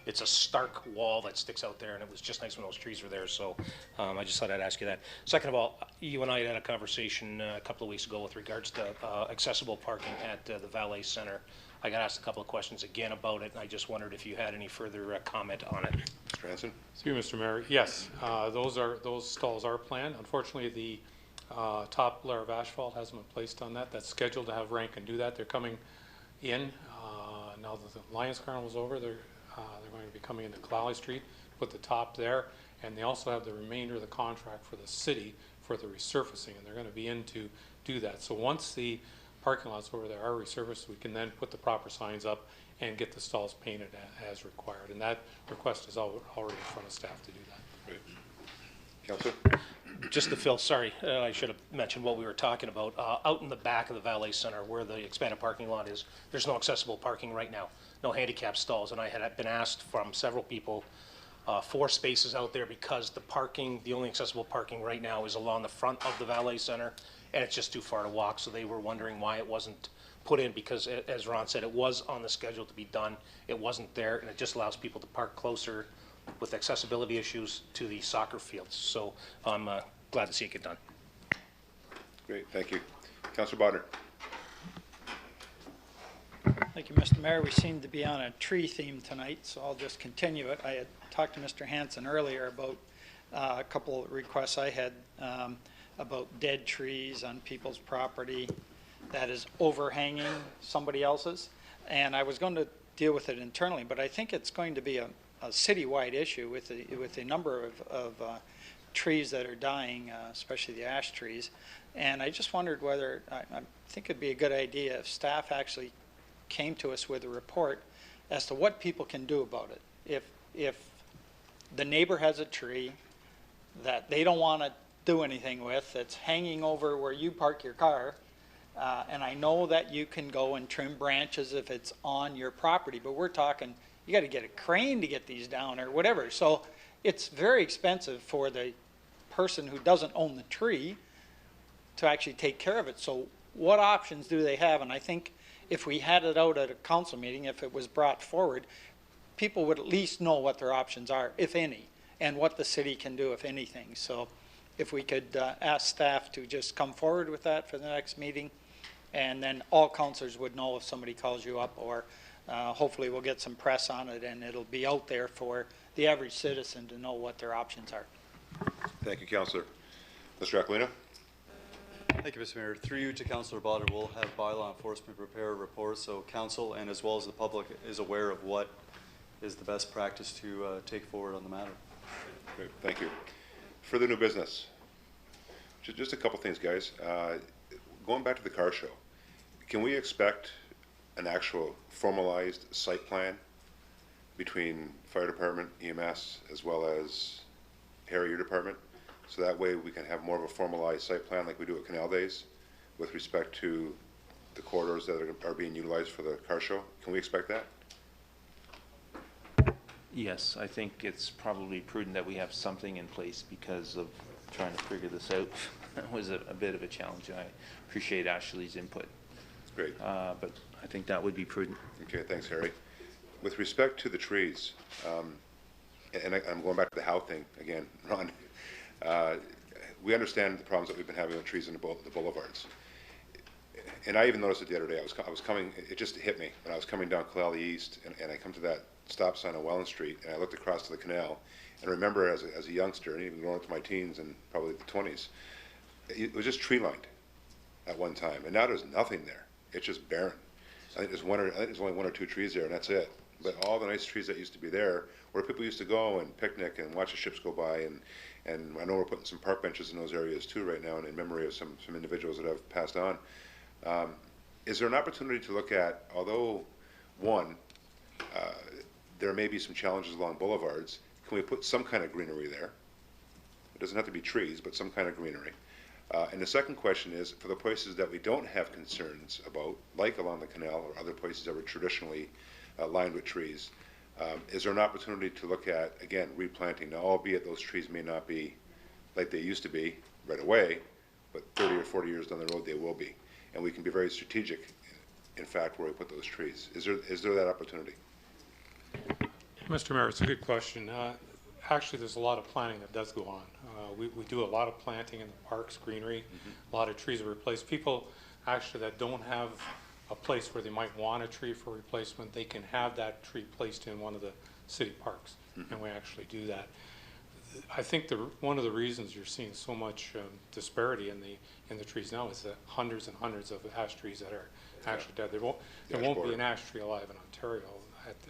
it's a stark wall that sticks out there, and it was just nice when those trees were there. So I just thought I'd ask you that. Second of all, you and I had a conversation a couple of weeks ago with regards to accessible parking at the Valet Center. I got asked a couple of questions again about it, and I just wondered if you had any further comment on it. Mr. Hanson? Through you, Mr. Mayor, yes, those stalls are planned. Unfortunately, the top layer of asphalt hasn't been placed on that. That's scheduled to have Rankin do that. They're coming in now that the Lions Carnival's over. They're going to be coming into Clowley Street, put the top there, and they also have the remainder of the contract for the city for the resurfacing, and they're going to be in to do that. So once the parking lots over there are resurfaced, we can then put the proper signs up and get the stalls painted as required. And that request is already in front of staff to do that. Great. Councilor? Just to Phil, sorry, I should have mentioned what we were talking about. Out in the back of the Valet Center where the expanded parking lot is, there's no accessible parking right now, no handicap stalls. And I had been asked from several people for spaces out there because the only accessible parking right now is along the front of the Valet Center, and it's just too far to walk. So they were wondering why it wasn't put in because, as Ron said, it was on the schedule to be done. It wasn't there, and it just allows people to park closer with accessibility issues to the soccer fields. So I'm glad to see it get done. Great, thank you. Councilor Bodnar? Thank you, Mr. Mayor. We seem to be on a tree theme tonight, so I'll just continue it. I had talked to Mr. Hanson earlier about a couple of requests I had about dead trees on people's property that is overhanging somebody else's. And I was going to deal with it internally, but I think it's going to be a citywide issue with the number of trees that are dying, especially the ash trees. And I just wondered whether, I think it'd be a good idea if staff actually came to us with a report as to what people can do about it. If the neighbor has a tree that they don't want to do anything with, that's hanging over where you park your car, and I know that you can go and trim branches if it's on your property, but we're talking, you got to get a crane to get these down or whatever. So it's very expensive for the person who doesn't own the tree to actually take care of it. So what options do they have? And I think if we had it out at a council meeting, if it was brought forward, people would at least know what their options are, if any, and what the city can do, if anything. So if we could ask staff to just come forward with that for the next meeting, and then all councilors would know if somebody calls you up, or hopefully we'll get some press on it and it'll be out there for the average citizen to know what their options are. Thank you, Councillor. Mr. Aquilino? Thank you, Mr. Mayor. Through you to Councillor Bodnar, we'll have bylaw enforcement prepare a report so council and as well as the public is aware of what is the best practice to take forward on the matter. Great, thank you. Further new business. Just a couple things, guys. Going back to the car show, can we expect an actual formalized site plan between fire department, EMS, as well as your department? So that way we can have more of a formalized site plan like we do at Canal Days with respect to the corridors that are being utilized for the car show. Can we expect that? Yes, I think it's probably prudent that we have something in place because of trying to figure this out. That was a bit of a challenge, and I appreciate Ashley's input. Great. But I think that would be prudent. Okay, thanks, Harry. With respect to the trees, I'm going back to the how thing again, Ron. We understand the problems that we've been having with trees in the boulevards. And I even noticed it the other day. I was coming, it just hit me when I was coming down Killallie East, and I come to that stop sign on Welland Street, and I looked across to the canal, and I remember as a youngster, and even going into my teens and probably the 20s, it was just tree lined at one time, and now there's nothing there. It's just barren. I think there's only one or two trees there, and that's it. But all the nice trees that used to be there, where people used to go and picnic and watch the ships go by, and I know we're putting some park benches in those areas too right now, in memory of some individuals that have passed on. Is there an opportunity to look at, although one, there may be some challenges along boulevards, can we put some kind of greenery there? It doesn't have to be trees, but some kind of greenery. And the second question is, for the places that we don't have concerns about, like along the canal or other places that were traditionally lined with trees, is there an opportunity to look at, again, replanting? Now, albeit those trees may not be like they used to be right away, but 30 or 40 years down the road they will be. And we can be very strategic, in fact, where we put those trees. Is there that opportunity? Mr. Mayor, it's a good question. Actually, there's a lot of planting that does go on. We do a lot of planting in the parks, greenery, a lot of trees are replaced. People actually that don't have a place where they might want a tree for replacement, they can have that tree placed in one of the city parks, and we actually do that. I think one of the reasons you're seeing so much disparity in the trees now is that hundreds and hundreds of ash trees that are actually dead. There won't be an ash tree alive in Ontario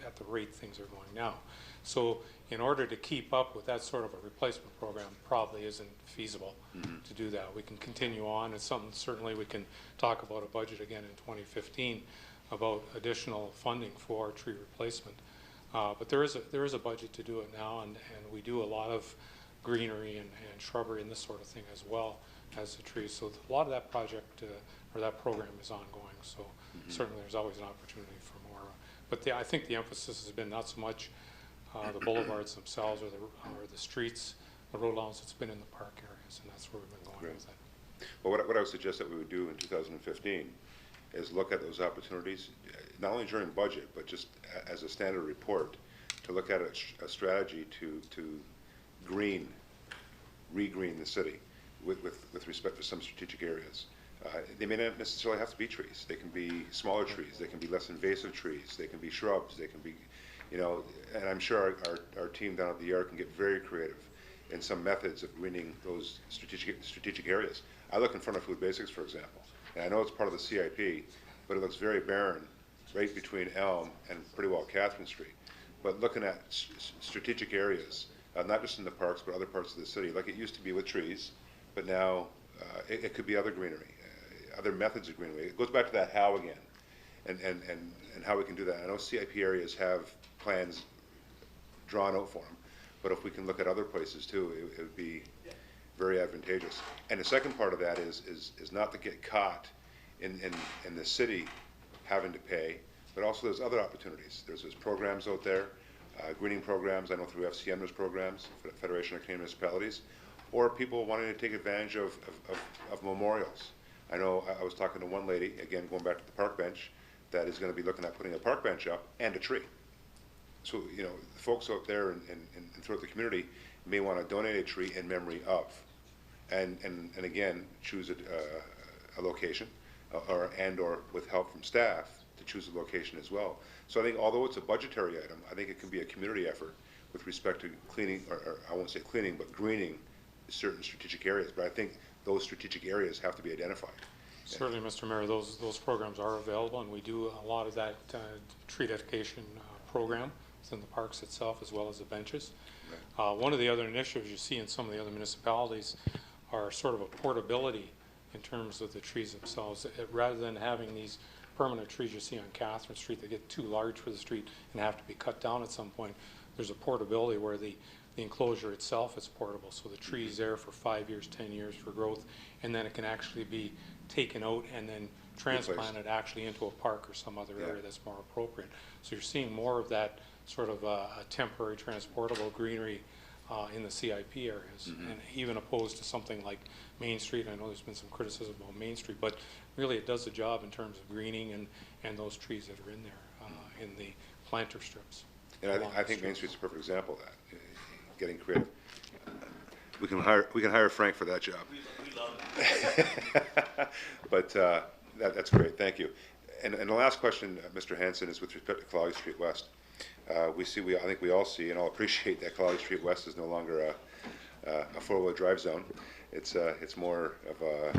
at the rate things are going now. So in order to keep up with that sort of a replacement program, probably isn't feasible to do that. We can continue on. It's something certainly we can talk about a budget again in 2015 about additional funding for tree replacement. But there is a budget to do it now, and we do a lot of greenery and shrubbery and this sort of thing as well as the trees. So a lot of that project or that program is ongoing. So certainly there's always an opportunity for more. But I think the emphasis has been not so much the boulevards themselves or the streets, the road lawns. It's been in the park areas, and that's where we've been going with it. Well, what I would suggest that we would do in 2015 is look at those opportunities, not only during budget, but just as a standard report, to look at a strategy to regreen the city with respect to some strategic areas. They may not necessarily have to be trees. They can be smaller trees. They can be less invasive trees. They can be shrubs. They can be, and I'm sure our team down at the yard can get very creative in some methods of greening those strategic areas. I look in front of Food Basics, for example, and I know it's part of the CIP, but it looks very barren right between Elm and pretty well Catherine Street. But looking at strategic areas, not just in the parks, but other parts of the city, like it used to be with trees, but now it could be other greenery, other methods of greenery. It goes back to that how again, and how we can do that. I know CIP areas have plans drawn out for them, but if we can look at other places too, it would be very advantageous. And the second part of that is not to get caught in the city having to pay, but also there's other opportunities. There's programs out there, greening programs. I know through FCM there's programs, Federation of Canadian Municipalities, or people wanting to take advantage of memorials. I know I was talking to one lady, again going back to the park bench, that is going to be looking at putting a park bench up and a tree. So, the folks out there and throughout the community may want to donate a tree in memory of, and again, choose a location, or with help from staff to choose a location as well. So I think although it's a budgetary item, I think it can be a community effort with respect to cleaning, or I won't say cleaning, but greening certain strategic areas. But I think those strategic areas have to be identified. Certainly, Mr. Mayor, those programs are available, and we do a lot of that tree dedication program within the parks itself, as well as the benches. One of the other initiatives you see in some of the other municipalities are sort of a portability in terms of the trees themselves. Rather than having these permanent trees you see on Catherine Street that get too large for the street and have to be cut down at some point, there's a portability where the enclosure itself is portable. So the tree is there for 5 years, 10 years for growth, and then it can actually be taken out and then transplanted actually into a park or some other area that's more appropriate. So you're seeing more of that sort of a temporary transportable greenery in the CIP areas, and even opposed to something like Main Street. I know there's been some criticism about Main Street, but really it does the job in terms of greening and those trees that are in there in the planter strips. And I think Main Street's a perfect example of that, getting creative. We can hire Frank for that job. We love it. But that's great, thank you. And the last question, Mr. Hanson, is with respect to Claudia Street West. I think we all see and all appreciate that Claudia Street West is no longer a four-wheel drive zone. It's more of a,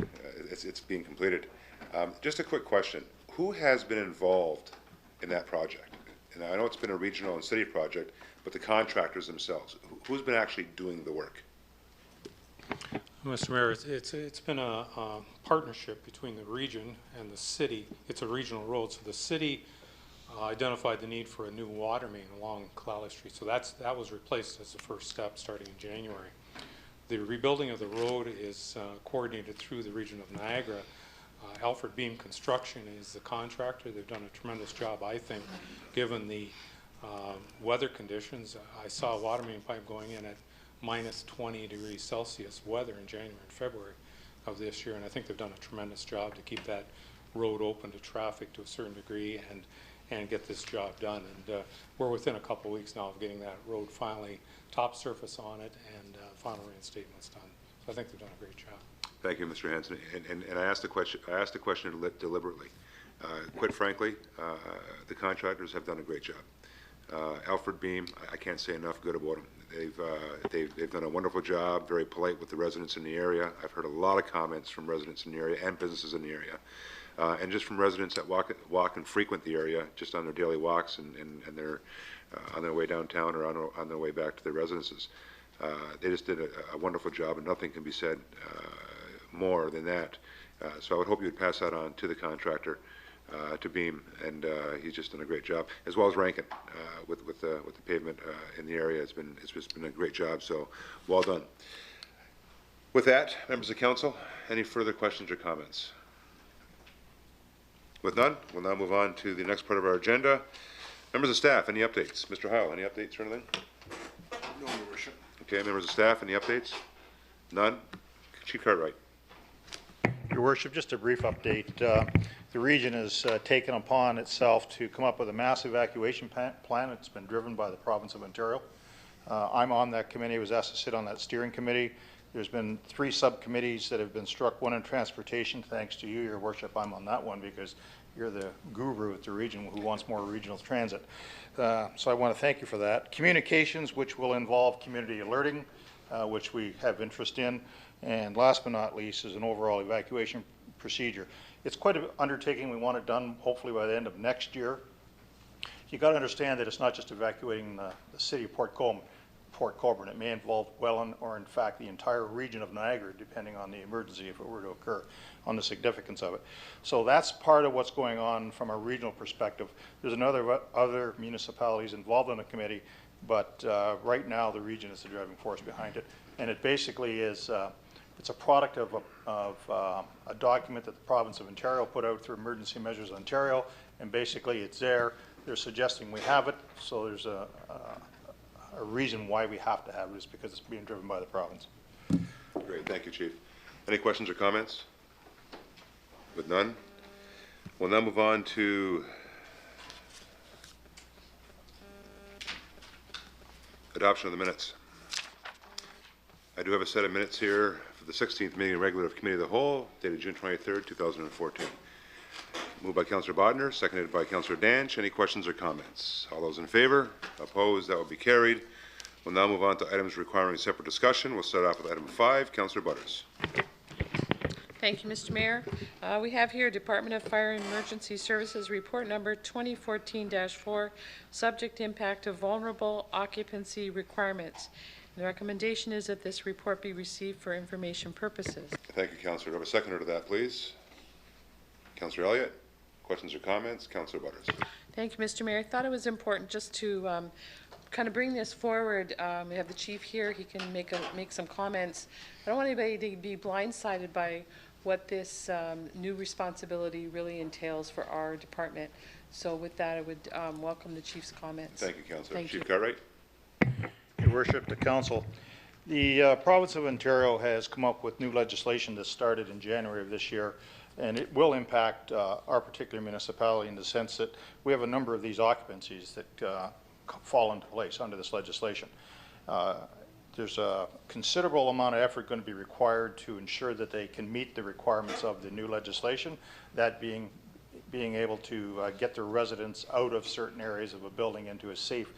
it's being completed. Just a quick question. Who has been involved in that project? And I know it's been a regional and city project, but the contractors themselves, who's been actually doing the work? Mr. Mayor, it's been a partnership between the region and the city. It's a regional road, so the city identified the need for a new water main along Claudia Street. So that was replaced as the first step starting in January. The rebuilding of the road is coordinated through the region of Niagara. Alfred Beam Construction is the contractor. They've done a tremendous job, I think, given the weather conditions. I saw a water main pipe going in at minus 20 degrees Celsius weather in January and February of this year, and I think they've done a tremendous job to keep that road open to traffic to a certain degree and get this job done. And we're within a couple of weeks now of getting that road finally top surface on it and final reinstatement's done. So I think they've done a great job. Thank you, Mr. Hanson. And I asked the question deliberately. Quite frankly, the contractors have done a great job. Alfred Beam, I can't say enough good about them. They've done a wonderful job, very polite with the residents in the area. I've heard a lot of comments from residents in the area and businesses in the area. And just from residents that walk and frequent the area just on their daily walks and they're on their way downtown or on their way back to their residences. They just did a wonderful job, and nothing can be said more than that. So I would hope you would pass that on to the contractor, to Beam, and he's just done a great job, as well as Rankin with the pavement in the area. It's just been a great job, so well done. With that, members of council, any further questions or comments? With none, we'll now move on to the next part of our agenda. Members of staff, any updates? Mr. Heil, any updates or anything? No, Your Worship. Okay, members of staff, any updates? None? Chief Cartwright. Your Worship, just a brief update. The region has taken upon itself to come up with a mass evacuation plan. It's been driven by the province of Ontario. I'm on that committee. I was asked to sit on that steering committee. There's been 3 subcommittees that have been struck, one in transportation. Thanks to you, Your Worship, I'm on that one because you're the guru at the region who wants more regional transit. So I want to thank you for that. Communications, which will involve community alerting, which we have interest in. And last but not least is an overall evacuation procedure. It's quite an undertaking. We want it done hopefully by the end of next year. You got to understand that it's not just evacuating the city of Port Colborne. It may involve Welland or in fact the entire region of Niagara, depending on the emergency if it were to occur, on the significance of it. So that's part of what's going on from a regional perspective. There's other municipalities involved in the committee, but right now the region is the driving force behind it. And it basically is it's a product of a document that the province of Ontario put out through Emergency Measures Ontario, and basically it's there. They're suggesting we have it, so there's a reason why we have to have it is because it's being driven by the province. Great, thank you, Chief. Any questions or comments? With none, we'll now move on to adoption of the minutes. I do have a set of minutes here for the 16th meeting regular of Committee of the Whole, dated June 23rd, 2014. Moved by Councillor Bodner, seconded by Councillor Danch. Any questions or comments? All those in favor? Opposed? That will be carried. We'll now move on to items requiring separate discussion. We'll start off with item 5. Councillor Butters. Thank you, Mr. Mayor. We have here Department of Fire and Emergency Services Report Number 2014-4, Subject Impact of Vulnerable Occupancy Requirements. The recommendation is that this report be received for information purposes. Thank you, Councillor. Do I have a seconder to that, please? Councillor Elliott. Questions or comments? Councillor Butters. Thank you, Mr. Mayor. I thought it was important just to kind of bring this forward. We have the chief here. He can make some comments. I don't want anybody to be blindsided by what this new responsibility really entails for our department. So with that, I would welcome the chief's comments. Thank you, Councillor. Thank Chief you. Cartwright. Your Worship, the Council. The province of Ontario has come up with new legislation that started in January of this year, and it will impact our particular municipality in the sense that we have a number of these occupancies that fall into place under this legislation. There's a considerable amount of effort going to be required to ensure that they can meet the requirements of the new legislation, that being able to get their residents out of certain areas of a building into a safe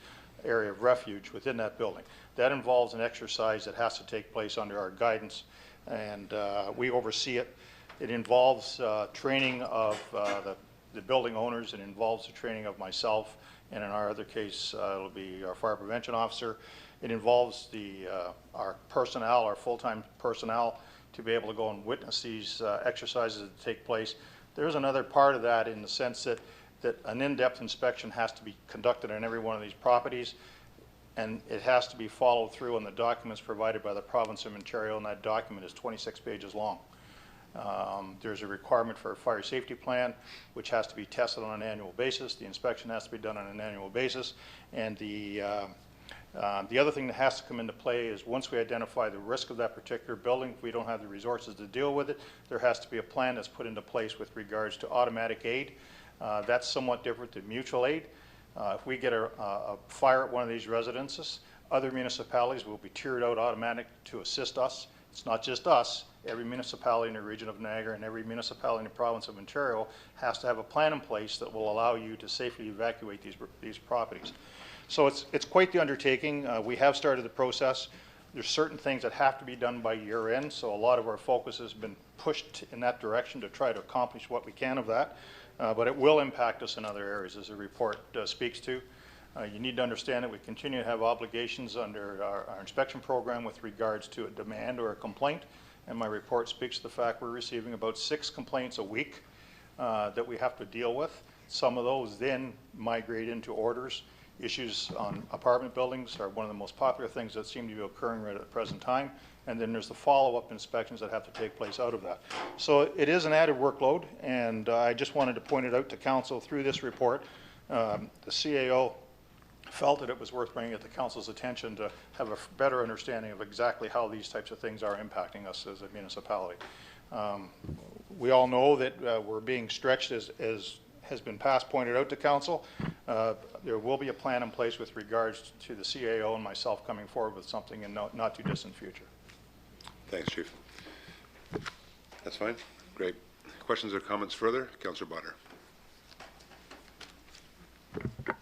area of refuge within that building. That involves an exercise that has to take place under our guidance, and we oversee it. It involves training of the building owners. It involves the training of myself, and in our other case, it'll be our fire prevention officer. It involves our personnel, our full-time personnel, to be able to go and witness these exercises that take place. There's another part of that in the sense that an in-depth inspection has to be conducted on every one of these properties, and it has to be followed through on the documents provided by the province of Ontario, and that document is 26 pages long. There's a requirement for a fire safety plan, which has to be tested on an annual basis. The inspection has to be done on an annual basis, and the other thing that has to come into play is once we identify the risk of that particular building, if we don't have the resources to deal with it, there has to be a plan that's put into place with regards to automatic aid. That's somewhat different than mutual aid. If we get a fire at one of these residences, other municipalities will be tiered out automatic to assist us. It's not just us. Every municipality in the region of Niagara and every municipality in the province of Ontario has to have a plan in place that will allow you to safely evacuate these properties. So it's quite the undertaking. We have started the process. There's certain things that have to be done by year end, so a lot of our focus has been pushed in that direction to try to accomplish what we can of that. But it will impact us in other areas, as the report speaks to. You need to understand that we continue to have obligations under our inspection program with regards to a demand or a complaint, and my report speaks to the fact we're receiving about 6 complaints a week that we have to deal with. Some of those then migrate into orders. Issues on apartment buildings are one of the most popular things that seem to be occurring right at the present time. And then there's the follow-up inspections that have to take place out of that. So it is an added workload, and I just wanted to point it out to council through this report. The CAO felt that it was worth bringing it to council's attention to have a better understanding of exactly how these types of things are impacting us as a municipality. We all know that we're being stretched as has been past pointed out to council. There will be a plan in place with regards to the CAO and myself coming forward with something in not too distant future. Thanks, Chief. That's fine. Great. Questions or comments further? Councillor Botter.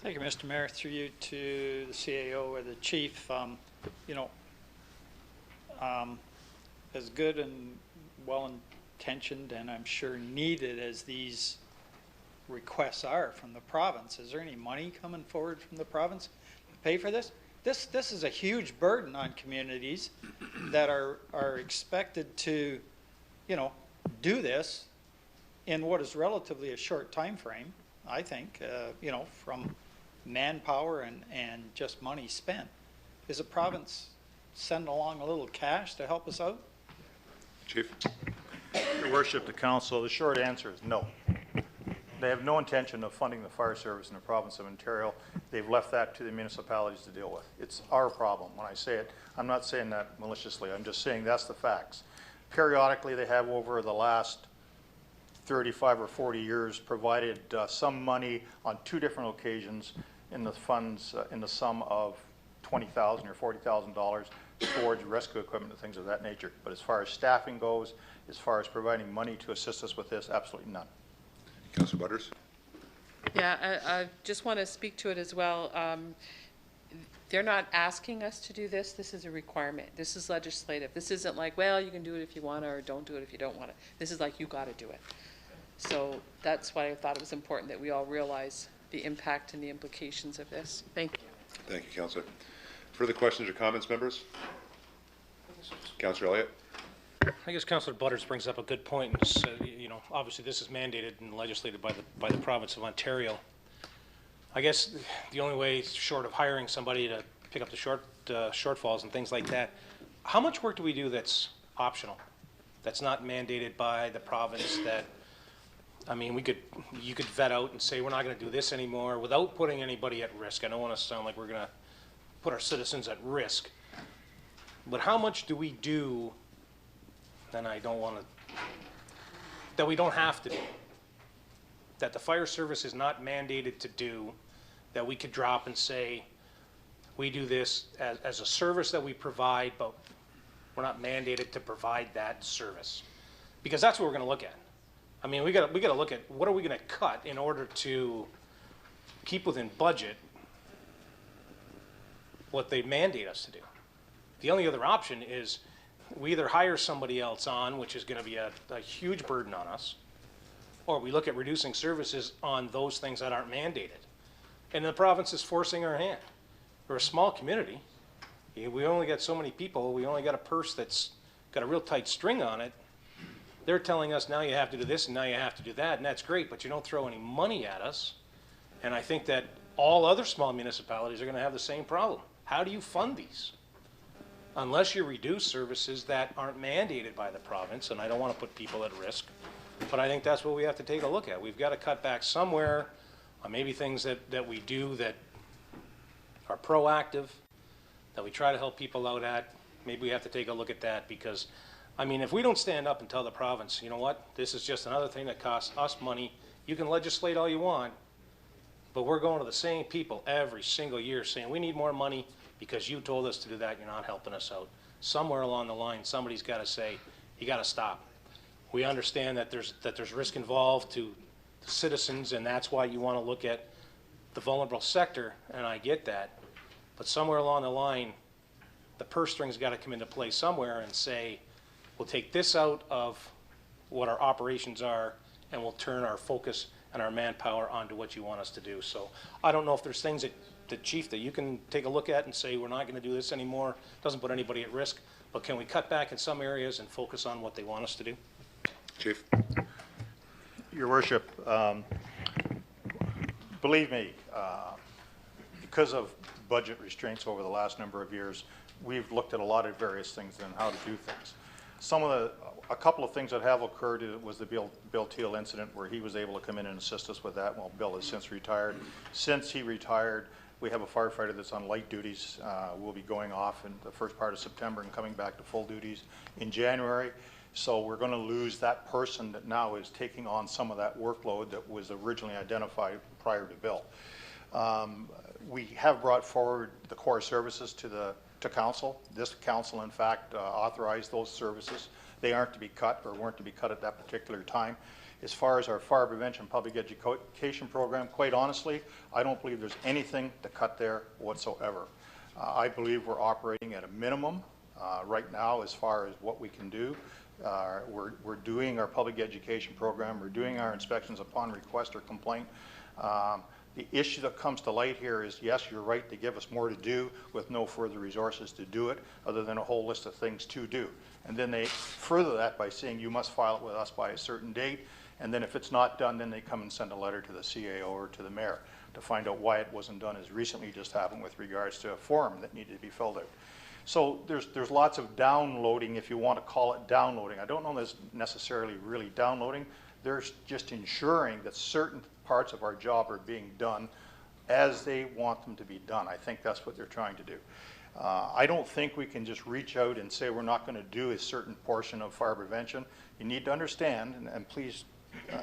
Thank you, Mr. Mayor. Through you to the CAO or the chief, as good and well-intentioned and I'm sure needed as these requests are from the province, is there any money coming forward from the province to pay for this? This is a huge burden on communities that are expected to, do this in what is relatively a short time frame, I think, from manpower and just money spent. Is the province sending along a little cash to help us out? Chief. Your Worship, the council, the short answer is no. They have no intention of funding the fire service in the province of Ontario. They've left that to the municipalities to deal with. It's our problem. When I say it, I'm not saying that maliciously. I'm just saying that's the facts. Periodically, they have over the last 35 or 40 years provided some money on 2 different occasions in the funds in the sum of $20,000 or $40,000 towards rescue equipment and things of that nature. But as far as staffing goes, as far as providing money to assist us with this, absolutely none. Councillor Butters. Yeah, I just want to speak to it as well. They're not asking us to do this. This is a requirement. This is legislative. This isn't like, well, you can do it if you want to or don't do it if you don't want to. This is like, you got to do it. So that's why I thought it was important that we all realize the impact and the implications of this. Thank you. Thank you, Councillor. Further questions or comments, members? Councillor Elliott. I guess Councillor Butters brings up a good point. Obviously this is mandated and legislated by the province of Ontario. I guess the only way, short of hiring somebody to pick up the shortfalls and things like that, how much work do we do that's optional, that's not mandated by the province? That, I mean, you could vet out and say we're not going to do this anymore without putting anybody at risk. I don't want to sound like we're going to put our citizens at risk. But how much do we do, and I don't want to, that we don't have to do, that the fire service is not mandated to do, that we could drop and say, we do this as a service that we provide, but we're not mandated to provide that service. Because that's what we're going to look at. I mean, we got to look at what are we going to cut in order to keep within budget what they mandate us to do. The only other option is we either hire somebody else on, which is going to be a huge burden on us, or we look at reducing services on those things that aren't mandated. And the province is forcing our hand. We're a small community. We only got so many people. We only got a purse that's got a real tight string on it. They're telling us now you have to do this and now you have to do that, and that's great, but you don't throw any money at us. And I think that all other small municipalities are going to have the same problem. How do you fund these? Unless you reduce services that aren't mandated by the province, and I don't want to put people at risk, but I think that's what we have to take a look at. We've got to cut back somewhere on maybe things that we do that are proactive, that we try to help people out at. Maybe we have to take a look at that, because I mean, if we don't stand up and tell the province, you know what, this is just another thing that costs us money, you can legislate all you want, but we're going to the same people every single year saying we need more money because you told us to do that, you're not helping us out. Somewhere along the line, somebody's got to say, you got to stop. We understand that there's risk involved to the citizens, and that's why you want to look at the vulnerable sector, and I get that. But somewhere along the line, the purse string's got to come into play somewhere and say, we'll take this out of what our operations are, and we'll turn our focus and our manpower onto what you want us to do. So I don't know if there's things that Chief, that you can take a look at and say, we're not going to do this anymore, doesn't put anybody at risk, but can we cut back in some areas and focus on what they want us to do? Chief. Your Worship, believe me, because of budget restraints over the last number of years, we've looked at a lot of various things and how to do things. A couple of things that have occurred was the Bill Teal incident, where he was able to come in and assist us with that. Well, Bill has since retired. Since he retired, we have a firefighter that's on light duties. Will be going off in the first part of September and coming back to full duties in January. So we're going to lose that person that now is taking on some of that workload that was originally identified prior to Bill. We have brought forward the core services to council. This council, in fact, authorized those services. They aren't to be cut, or weren't to be cut at that particular time. As far as our fire prevention public education program, quite honestly, I don't believe there's anything to cut there whatsoever. I believe we're operating at a minimum right now as far as what we can do. We're doing our public education program. We're doing our inspections upon request or complaint. The issue that comes to light here is, yes, you're right to give us more to do with no further resources to do it, other than a whole list of things to do. And then they further that by saying you must file it with us by a certain date, and then if it's not done, then they come and send a letter to the CAO or to the mayor to find out why it wasn't done, as recently just happened with regards to a form that needed to be filled out. So there's lots of downloading, if you want to call it downloading. I don't know that's necessarily really downloading. There's just ensuring that certain parts of our job are being done as they want them to be done. I think that's what they're trying to do. I don't think we can just reach out and say we're not going to do a certain portion of fire prevention. You need to understand, and please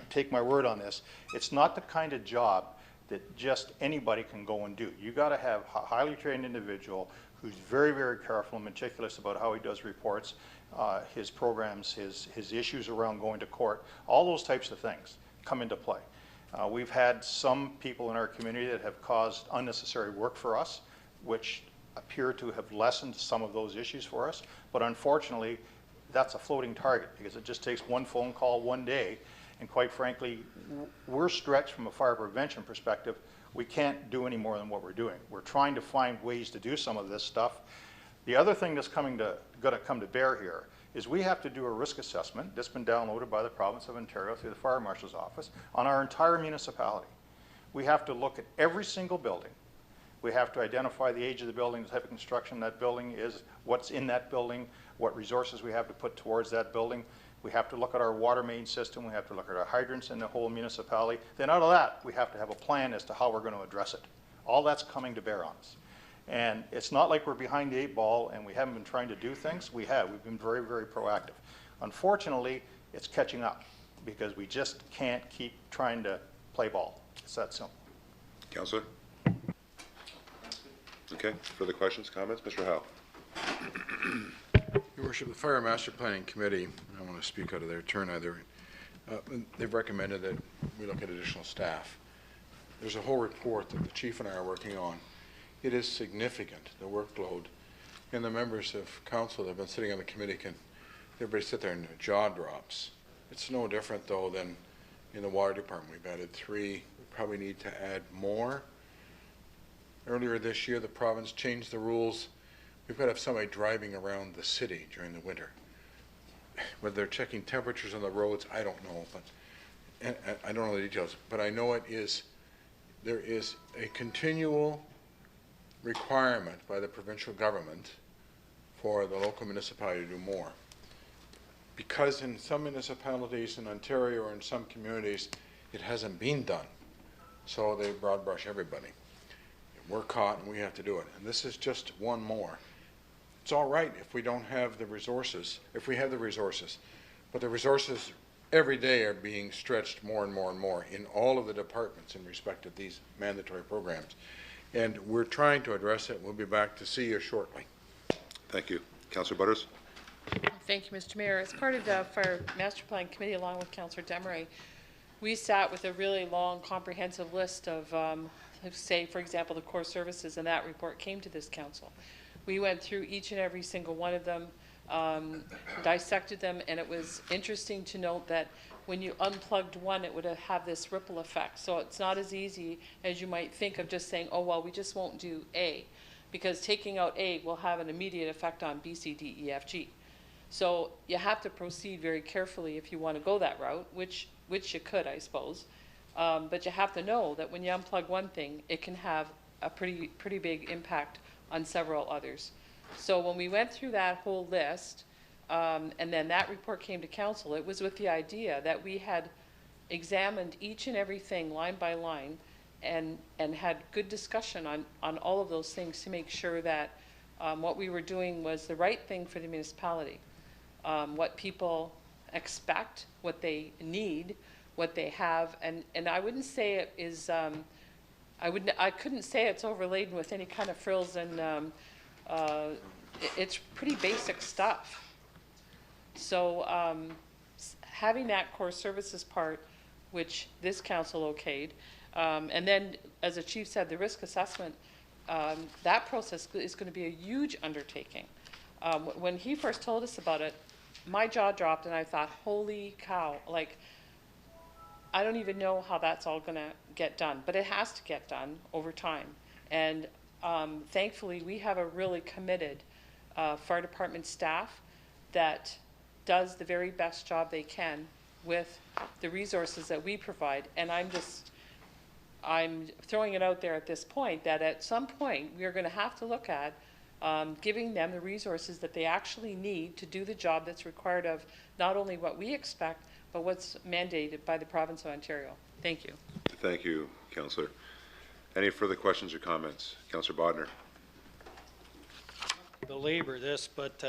take my word on this, it's not the kind of job that just anybody can go and do. You got to have a highly trained individual who's very, very careful and meticulous about how he does reports, his programs, his issues around going to court. All those types of things come into play. We've had some people in our community that have caused unnecessary work for us, which appear to have lessened some of those issues for us. But unfortunately, that's a floating target, because it just takes one phone call one day. And quite frankly, we're stretched from a fire prevention perspective. We can't do any more than what we're doing. We're trying to find ways to do some of this stuff. The other thing that's going to come to bear here is we have to do a risk assessment that's been downloaded by the province of Ontario through the Fire Marshal's office on our entire municipality. We have to look at every single building. We have to identify the age of the building, the type of construction that building is, what's in that building, what resources we have to put towards that building. We have to look at our water main system. We have to look at our hydrants in the whole municipality. Then out of that, we have to have a plan as to how we're going to address it. All that's coming to bear on us. And it's not like we're behind the 8 ball and we haven't been trying to do things. We have. We've been very, very proactive. Unfortunately, it's catching up because we just can't keep trying to play ball. It's that simple. Councillor? Okay, further questions, comments? Mr. Howe? Your Worship, the Fire Master Planning Committee, I want to speak out of their turn either, they've recommended that we look at additional staff. There's a whole report that the Chief and I are working on. It is significant, the workload, and the members of council that have been sitting on the committee everybody sit there and jaw drops. It's no different though than in the water department. We've added 3, we probably need to add more. Earlier this year, the province changed the rules. We've got to have somebody driving around the city during the winter. Whether they're checking temperatures on the roads, I don't know, but I don't know the details, but I know there is a continual requirement by the provincial government for the local municipality to do more. Because in some municipalities in Ontario or in some communities, it hasn't been done. So they broad brush everybody. We're caught and we have to do it. And this is just one more. It's all right if we don't have the resources, if we have the resources, but the resources every day are being stretched more and more and more in all of the departments in respect of these mandatory programs. And we're trying to address it. We'll be back to see you shortly. Thank you. Councillor Butters? Thank you, Mr. Mayor. As part of the Fire Master Plan Committee, along with Councillor Demery, we sat with a really long, comprehensive list of, say, for example, the core services, and that report came to this council. We went through each and every single one of them, dissected them, and it was interesting to note that when you unplugged one, it would have this ripple effect. So it's not as easy as you might think of just saying, oh, well, we just won't do A, because taking out A will have an immediate effect on B, C, D, E, F, G. So you have to proceed very carefully if you want to go that route, which you could, I suppose. But you have to know that when you unplug one thing, it can have a pretty big impact on several others. So when we went through that whole list, and then that report came to council, it was with the idea that we had examined each and everything line by line and had good discussion on all of those things to make sure that what we were doing was the right thing for the municipality. What people expect, what they need, what they have, and I wouldn't say it is, I couldn't say it's overladen with any kind of frills, and it's pretty basic stuff. So having that core services part, which this council okayed, and then, as the chief said, the risk assessment, that process is going to be a huge undertaking. When he first told us about it, my jaw dropped and I thought, holy cow, like, I don't even know how that's all going to get done, but it has to get done over time. And thankfully, we have a really committed fire department staff that does the very best job they can with the resources that we provide. And I'm throwing it out there at this point that at some point we are going to have to look at giving them the resources that they actually need to do the job that's required of not only what we expect, but what's mandated by the province of Ontario. Thank you. Thank you, Councillor. Any further questions or comments? Councillor Bodner? Belabor this, but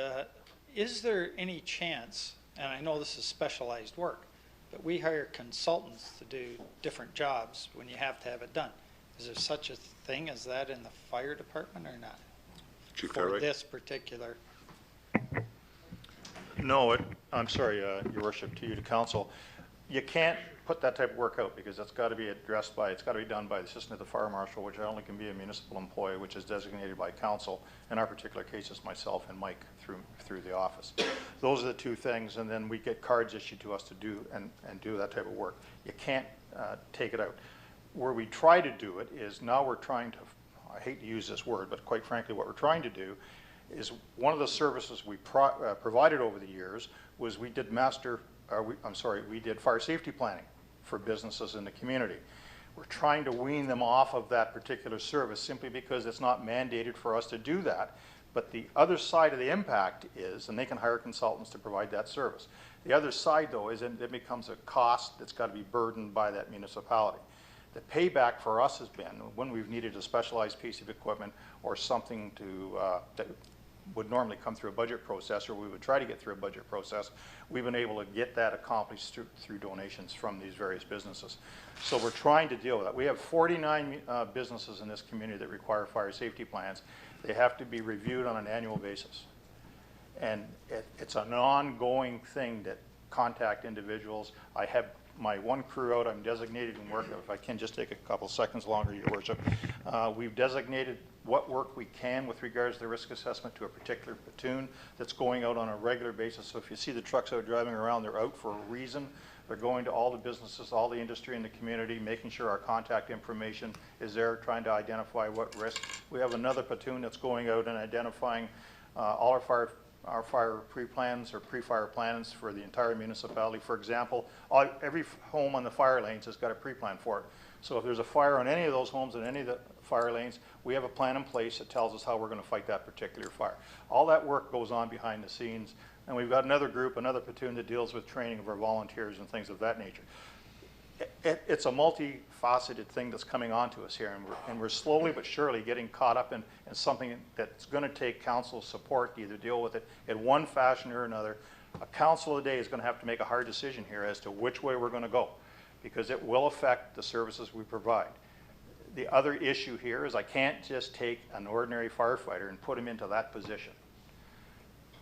is there any chance, and I know this is specialized work, but we hire consultants to do different jobs when you have to have it done. Is there such a thing as that in the fire department or not? Chief For Fairway? this particular. No, I'm sorry, Your Worship, to you, to council. You can't put that type of work out because it's got to be addressed by, it's got to be done by the assistant of the fire marshal, which only can be a municipal employee, which is designated by council. In our particular case, it's myself and Mike through the office. Those are the two things, and then we get cards issued to us to do and do that type of work. You can't take it out. Where we try to do it is now we're trying to, I hate to use this word, but quite frankly, what we're trying to do is one of the services we provided over the years was we did we did fire safety planning for businesses in the community. We're trying to wean them off of that particular service simply because it's not mandated for us to do that. But the other side of the impact is, and they can hire consultants to provide that service. The other side, though, is it becomes a cost that's got to be burdened by that municipality. The payback for us has been when we've needed a specialized piece of equipment or something to, that would normally come through a budget process, or we would try to get through a budget process, we've been able to get that accomplished through donations from these various businesses. So we're trying to deal with that. We have 49 businesses in this community that require fire safety plans. They have to be reviewed on an annual basis. And it's an ongoing thing that contact individuals. I have my one crew out, I'm designated in work. If I can just take a couple seconds longer, Your Worship. We've designated what work we can with regards to the risk assessment to a particular platoon that's going out on a regular basis. So if you see the trucks out driving around, they're out for a reason. They're going to all the businesses, all the industry in the community, making sure our contact information is there, trying to identify what risk. We have another platoon that's going out and identifying all our fire pre-plans or pre-fire plans for the entire municipality. For example, every home on the fire lanes has got a pre-plan for it. So if there's a fire on any of those homes in any of the fire lanes, we have a plan in place that tells us how we're going to fight that particular fire. All that work goes on behind the scenes, and we've got another group, another platoon that deals with training of our volunteers and things of that nature. It's a multifaceted thing that's coming onto us here, and we're slowly but surely getting caught up in something that's going to take council support to either deal with it in one fashion or another. A council today is going to have to make a hard decision here as to which way we're going to go, because it will affect the services we provide. The other issue here is I can't just take an ordinary firefighter and put him into that position.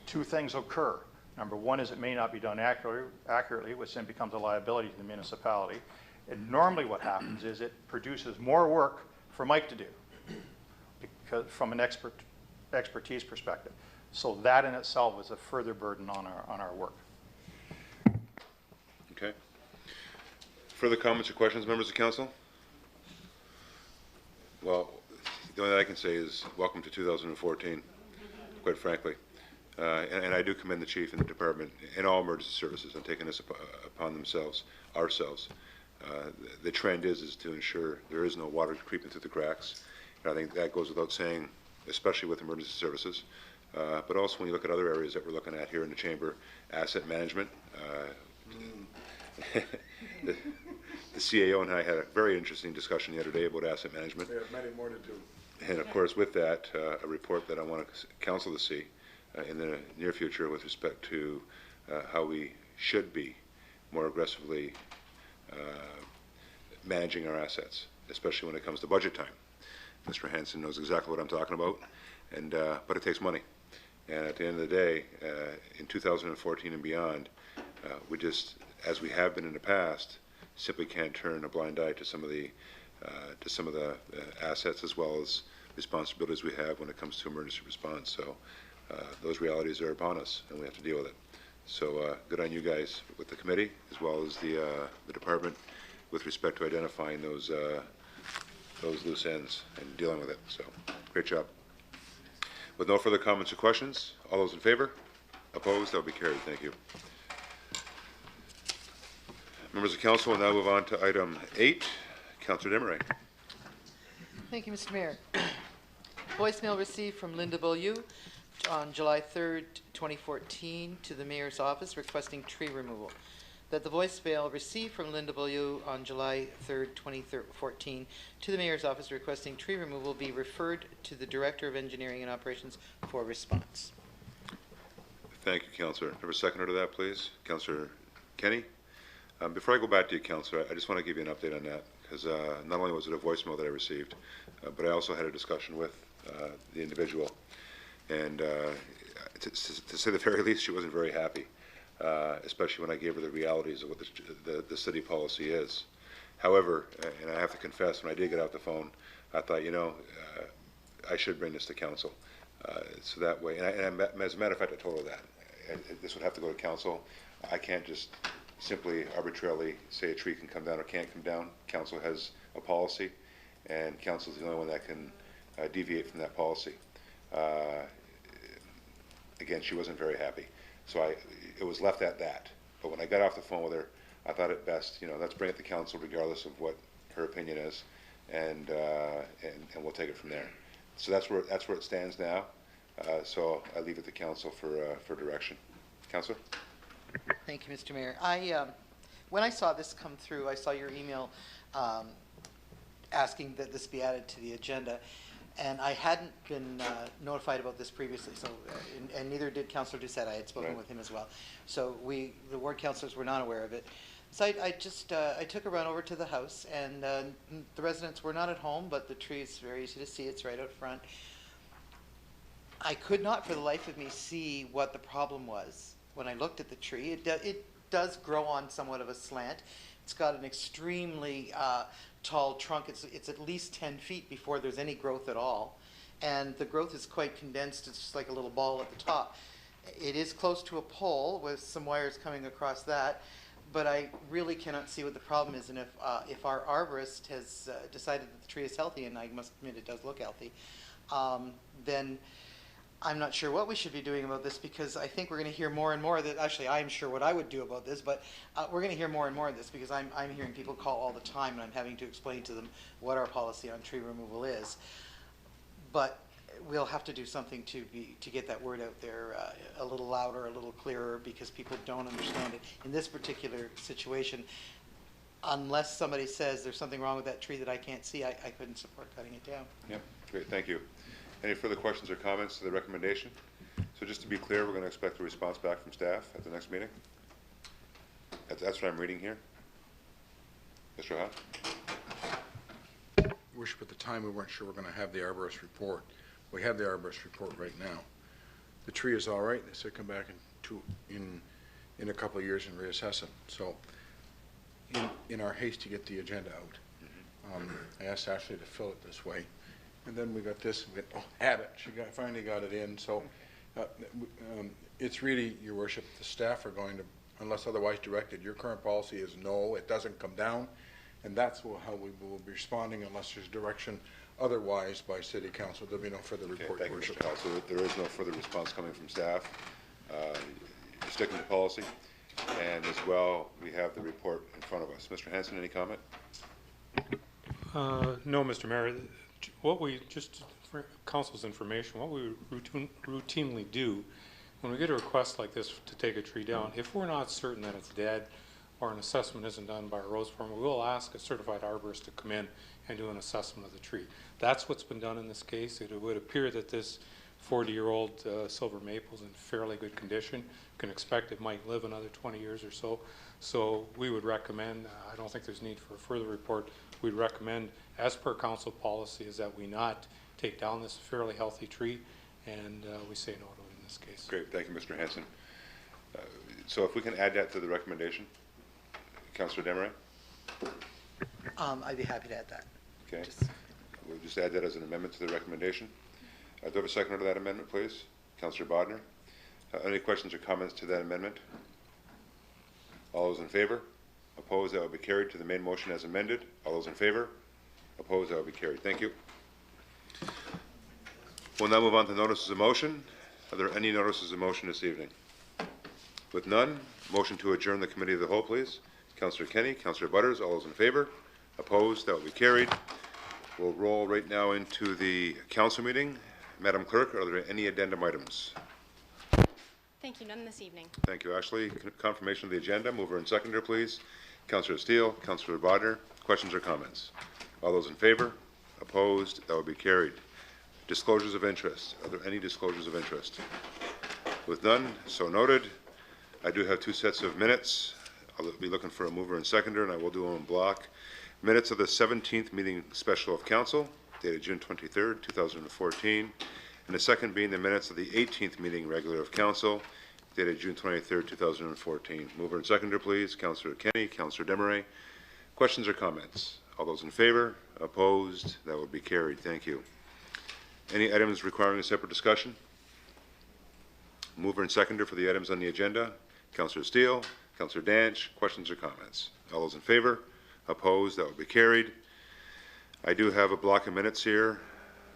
Two things occur. Number one is it may not be done accurately, which then becomes a liability to the municipality. And normally what happens is it produces more work for Mike to do, because from an expertise perspective. So that in itself is a further burden on our work. Okay. Further comments or questions, members of council? Well, the only thing I can say is welcome to 2014, quite frankly. And I do commend the chief and the department and all emergency services on taking this upon themselves, ourselves. The trend is to ensure there is no water creeping through the cracks. And I think that goes without saying, especially with emergency services. But also when you look at other areas that we're looking at here in the chamber, asset management. The CAO and I had a very interesting discussion the other day about asset management. We have many more to do. And of course, with that, a report that I want council to see in the near future with respect to how we should be more aggressively managing our assets, especially when it comes to budget time. Mr. Hansen knows exactly what I'm talking about, and but it takes money. And at the end of the day, in 2014 and beyond, we just, as we have been in the past, simply can't turn a blind eye to some of the assets as well as responsibilities we have when it comes to emergency response. So those realities are upon us, and we have to deal with it. So good on you guys with the committee as well as the department with respect to identifying those loose ends and dealing with it. So great job. With no further comments or questions, all those in favor? Opposed? That will be carried. Thank you. Members of council will now move on to item 8. Councillor Desmarais. Thank you, Mr. Mayor. Voicemail received from Linda Beaulieu on July 3rd, 2014 to the mayor's office requesting tree removal. That the voicemail received from Linda Beaulieu on July 3rd, 2014 to the mayor's office requesting tree removal be referred to the Director of Engineering and Operations for response. Thank you, Councillor. Have a seconder to that, please. Councillor Kenny. Before I go back to you, Councillor, I just want to give you an update on that, because not only was it a voicemail that I received, but I also had a discussion with the individual. And to say the very least, she wasn't very happy, especially when I gave her the realities of what the city policy is. However, and I have to confess, when I did get out the phone, I thought, you know, I should bring this to council. So that way, and as a matter of fact, I told her that. This would have to go to council. I can't just simply arbitrarily say a tree can come down or can't come down. Council has a policy, and council is the only one that can deviate from that policy. Again, she wasn't very happy, so it was left at that. But when I got off the phone with her, I thought it best, you know, let's bring it to council regardless of what her opinion is, and we'll take it from there. So that's where it stands now. So I leave it to council for direction. Councilor. Thank you, Mr. Mayor. When I saw this come through, I saw your email asking that this be added to the agenda. And I hadn't been notified about this previously, so, and neither did Councillor Doucette. I had spoken with him as well. So the ward councillors were not aware of it. So I just, I took a run over to the house, and the residents were not at home, but the tree is very easy to see. It's right out front. I could not for the life of me see what the problem was when I looked at the tree. It does grow on somewhat of a slant. It's got an extremely tall trunk. It's at least 10 feet before there's any growth at all. And the growth is quite condensed. It's just like a little ball at the top. It is close to a pole with some wires coming across that, but I really cannot see what the problem is. And if our arborist has decided that the tree is healthy, and I must admit it does look healthy, then I'm not sure what we should be doing about this, because I think we're going to hear more and more that, actually I'm sure what I would do about this, but we're going to hear more and more of this, because I'm hearing people call all the time, and I'm having to explain to them what our policy on tree removal is. But we'll have to do something to get that word out there a little louder, a little clearer, because people don't understand it. In this particular situation, unless somebody says there's something wrong with that tree that I can't see, I couldn't support cutting it down. Yep, great, thank you. Any further questions or comments to the recommendation? So just to be clear, we're going to expect a response back from staff at the next meeting? That's what I'm reading here? Mr. Hott? Worship, at the time, we weren't sure we're going to have the arborist report. We have the arborist report right now. The tree is all right. They said come back in a couple of years and reassess it. So in our haste to get the agenda out, I asked Ashley to fill it this way. And then we got this, had it. She finally got it in. So it's really, Your Worship, the staff are going to, unless otherwise directed, your current policy is no, it doesn't come down. And that's how we will be responding unless there's direction otherwise by City Council. There'll be no further report, Thank Your you, Worship. Mr. Hall. So there is no further response coming from staff. You're sticking to policy. And as well, we have the report in front of us. Mr. Hanson, any comment? No, Mr. Mayor. What we, just for council's information, what we routinely do when we get a request like this to take a tree down, if we're not certain that it's dead or an assessment isn't done by a rose farmer, we will ask a certified arborist to come in and do an assessment of the tree. That's what's been done in this case. It would appear that this 40-year-old silver maple is in fairly good condition. You can expect it might live another 20 years or so. So we would recommend, I don't think there's need for a further report, we'd recommend, as per council policy, is that we not take down this fairly healthy tree, and we say no to it in this case. Great, thank you, Mr. Hanson. So if we can add that to the recommendation, Councillor Desmarais? I'd be happy to add that. Okay, we'll just add that as an amendment to the recommendation. Do I have a seconder to that amendment, please? Councillor Bodner. Any questions or comments to that amendment? All those in favor? Opposed? That will be carried to the main motion as amended. All those in favor? Opposed? That will be carried. Thank you. We'll now move on to notices of motion. Are there any notices of motion this evening? With none, motion to adjourn the committee of the whole, please. Councillor Kenny, Councillor Butters, all those in favor? Opposed? That will be carried. We'll roll right now into the council meeting. Madam Clerk, are there any addendum items? Thank you. None this evening. Thank you, Ashley. Confirmation of the agenda. Mover and seconder, please. Councillor Steele, Councillor Bodner. Questions or comments? All those in favor? Opposed? That will be carried. Disclosures of interest. Are there any disclosures of interest? With none, so noted. I do have two sets of minutes. I'll be looking for a mover and seconder, and I will do them in block. Minutes of the 17th meeting special of council, dated June 23rd, 2014, and the second being the minutes of the 18th meeting regular of council, dated June 23rd, 2014. Mover and seconder, please. Councillor Kenny, Councillor Desmarais. Questions or comments? All those in favor? Opposed? That will be carried. Thank you. Any items requiring a separate discussion? Mover and seconder for the items on the agenda. Councillor Steele, Councillor Danch. Questions or comments? All those in favor? Opposed? That will be carried. I do have a block of minutes here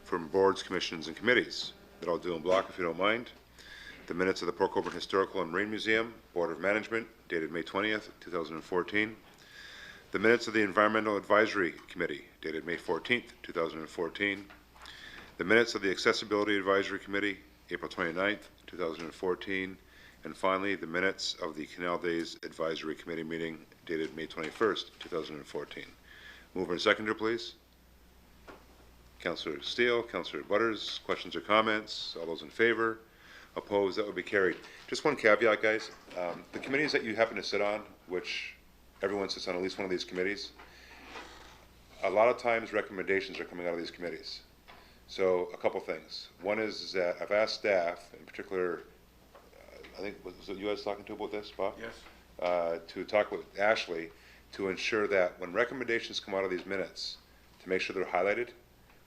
from boards, commissions, and committees that I'll do in block if you don't mind. The minutes of the Port Colborne Historical and Marine Museum, Board of Management, dated May 20th, 2014. The minutes of the Environmental Advisory Committee, dated May 14th, 2014. The minutes of the Accessibility Advisory Committee, April 29th, 2014. And finally, the minutes of the Canal Days Advisory Committee meeting, dated May 21st, 2014. Mover and seconder, please. Councillor Steele, Councillor Butters, questions or comments? All those in favor? Opposed? That would be carried. Just one caveat, guys. The committees that you happen to sit on, which everyone sits on at least one of these committees, a lot of times recommendations are coming out of these committees. So a couple things. One is that I've asked staff, in particular, I think, was it you guys talking to about this, Bob? Yes. To talk with Ashley to ensure that when recommendations come out of these minutes, to make sure they're highlighted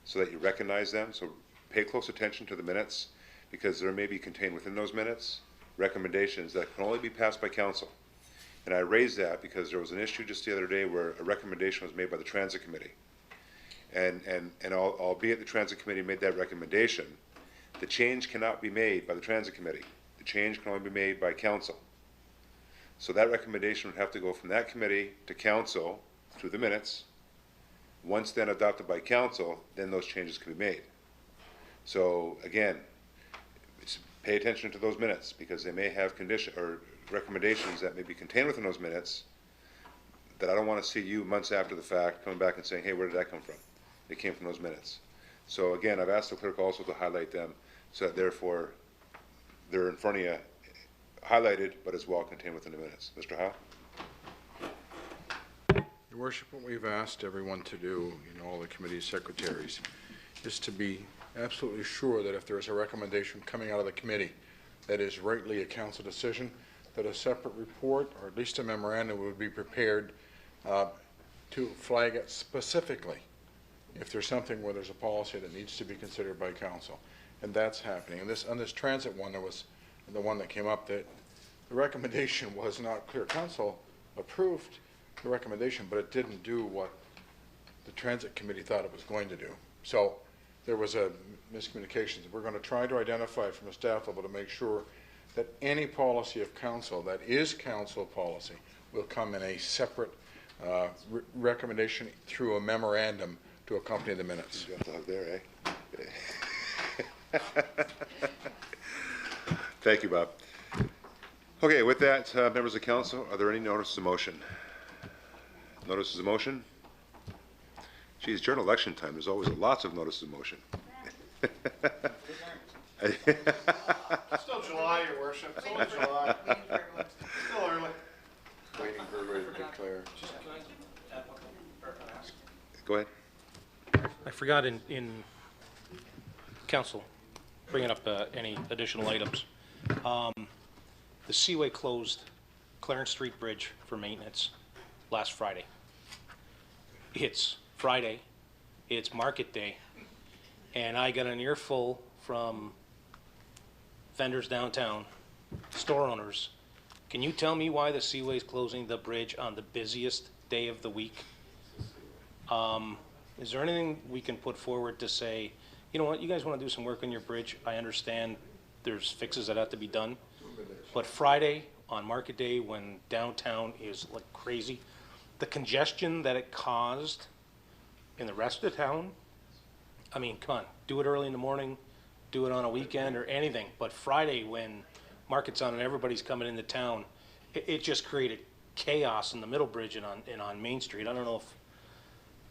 so that you recognize them. So pay close attention to the minutes, because there may be contained within those minutes recommendations that can only be passed by council. And I raised that because there was an issue just the other day where a recommendation was made by the Transit Committee. And albeit the Transit Committee made that recommendation, the change cannot be made by the Transit Committee. The change can only be made by council. So that recommendation would have to go from that committee to council through the minutes. Once then adopted by council, then those changes can be made. So again, pay attention to those minutes, because they may have condition or recommendations that may be contained within those minutes that I don't want to see you months after the fact coming back and saying, hey, where did that come from? It came from those minutes. So again, I've asked the clerk also to highlight them so that therefore they're in front of you, highlighted, but as well contained within the minutes. Mr. Howe? Your Worship, what we've asked everyone to do, all the committee secretaries, is to be absolutely sure that if there is a recommendation coming out of the committee that is rightly a council decision, that a separate report, or at least a memorandum, would be prepared to flag it specifically if there's something where there's a policy that needs to be considered by council. And that's happening. And on this transit one, there was the one that came up that the recommendation was not clear. Council approved the recommendation, but it didn't do what the transit committee thought it was going to do. So there was a miscommunication. We're going to try to identify from a staff level to make sure that any policy of council that is council policy will come in a separate recommendation through a memorandum to accompany the minutes. You got the hug there, eh? Thank you, Bob. Okay, with that, members of council, are there any notices of motion? Notices of motion? Geez, during election time, there's always lots of notices of motion. Still July, Your Worship. Still July. Still early. Waiting for everybody to declare. Go ahead. I forgot in council, bringing up any additional items. The Seaway closed Clarence Street Bridge for maintenance last Friday. It's Friday, it's market day, and I got an earful from vendors downtown, store owners. Can you tell me why the Seaway is closing the bridge on the busiest day of the week? Is there anything we can put forward to say, you know what, you guys want to do some work on your bridge? I understand there's fixes that have to be done, but Friday on market day when downtown is like crazy, the congestion that it caused in the rest of the town, I mean, come on, do it early in the morning, do it on a weekend or anything, but Friday when market's on and everybody's coming into town, it just created chaos in the Middle Bridge and on Main Street. I don't know if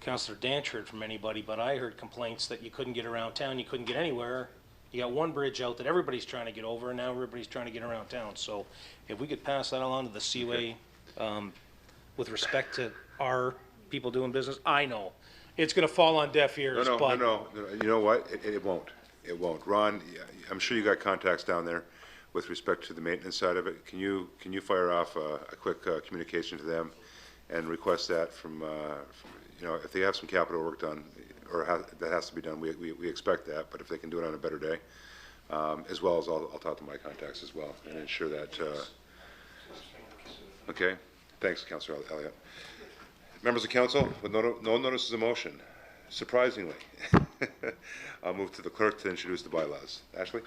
Councillor Danch heard from anybody, but I heard complaints that you couldn't get around town, you couldn't get anywhere. You got one bridge out that everybody's trying to get over, and now everybody's trying to get around town. So if we could pass that along to the Seaway, with respect to our people doing business, I know it's going to fall on deaf ears. No. You know what? It won't. It won't. Ron, I'm sure you got contacts down there with respect to the maintenance side of it. Can you fire off a quick communication to them and request that from if they have some capital work done or that has to be done, we expect that. But if they can do it on a better day, as well as I'll talk to my contacts as well and ensure that. Okay. Thanks, Councillor Elliott. Members of council, with no notices of motion, surprisingly, I'll move to the clerk to introduce the bylaws. Ashley?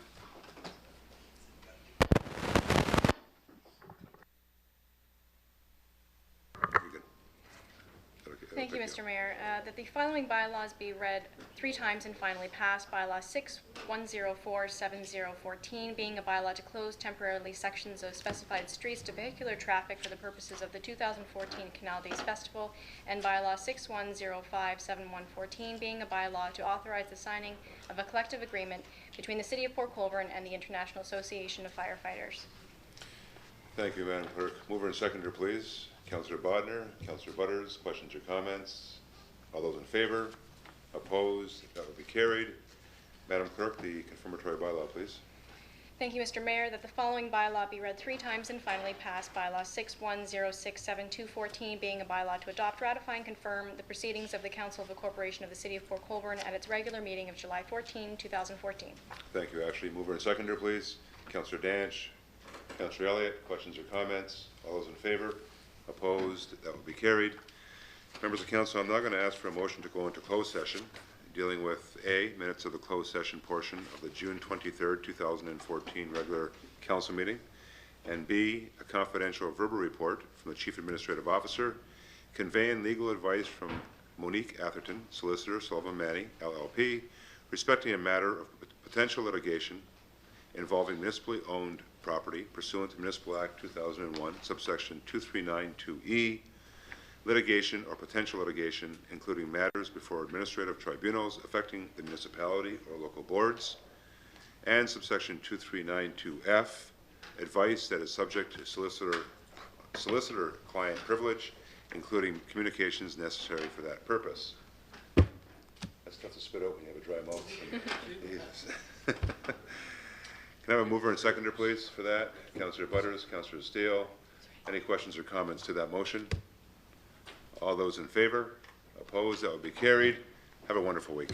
Thank you, Mr. Mayor. That the following bylaws be read 3 times and finally passed. Bylaw 61047014, being a bylaw to close temporarily sections of specified streets to vehicular traffic for the purposes of the 2014 Canal Days Festival, and bylaw 61057114, being a bylaw to authorize the signing of a collective agreement between the City of Port Colborne and the International Association of Firefighters. Thank you, Madam Clerk. Mover and seconder, please. Councillor Bodnar, Councillor Butters, questions or comments? All those in favor? Opposed? That will be carried. Madam Clerk, the confirmatory bylaw, please. Thank you, Mr. Mayor, that the following bylaw be read 3 times and finally passed. Bylaw 61067214, being a bylaw to adopt, ratify, and confirm the proceedings of the Council of the Corporation of the City of Port Colborne at its regular meeting of July 14, 2014. Thank you, Ashley. Mover and seconder, please. Councillor Danch, Councillor Elliott, questions or comments? All those in favor? Opposed? That will be carried. Members of Council, I'm now going to ask for a motion to go into closed session, dealing with A, minutes of the closed session portion of the June 23rd, 2014 regular council meeting, and B, a confidential verbal report from the Chief Administrative Officer, conveying legal advice from Monique Atherton, Solicitor, Sullivan Manny, LLP, respecting a matter of potential litigation involving municipally owned property pursuant to Municipal Act 2001, subsection 2392E, litigation or potential litigation, including matters before administrative tribunals affecting the municipality or local boards, and subsection 2392F, advice that is subject to solicitor-client privilege, including communications necessary for that purpose. That's tough to spit out when you have a dry mouth. Jesus. Can I have a mover and seconder, please, for that? Councillor Butters, Councillor Steele. Any questions or comments to that motion? All those in favor? Opposed? That will be carried. Have a wonderful week.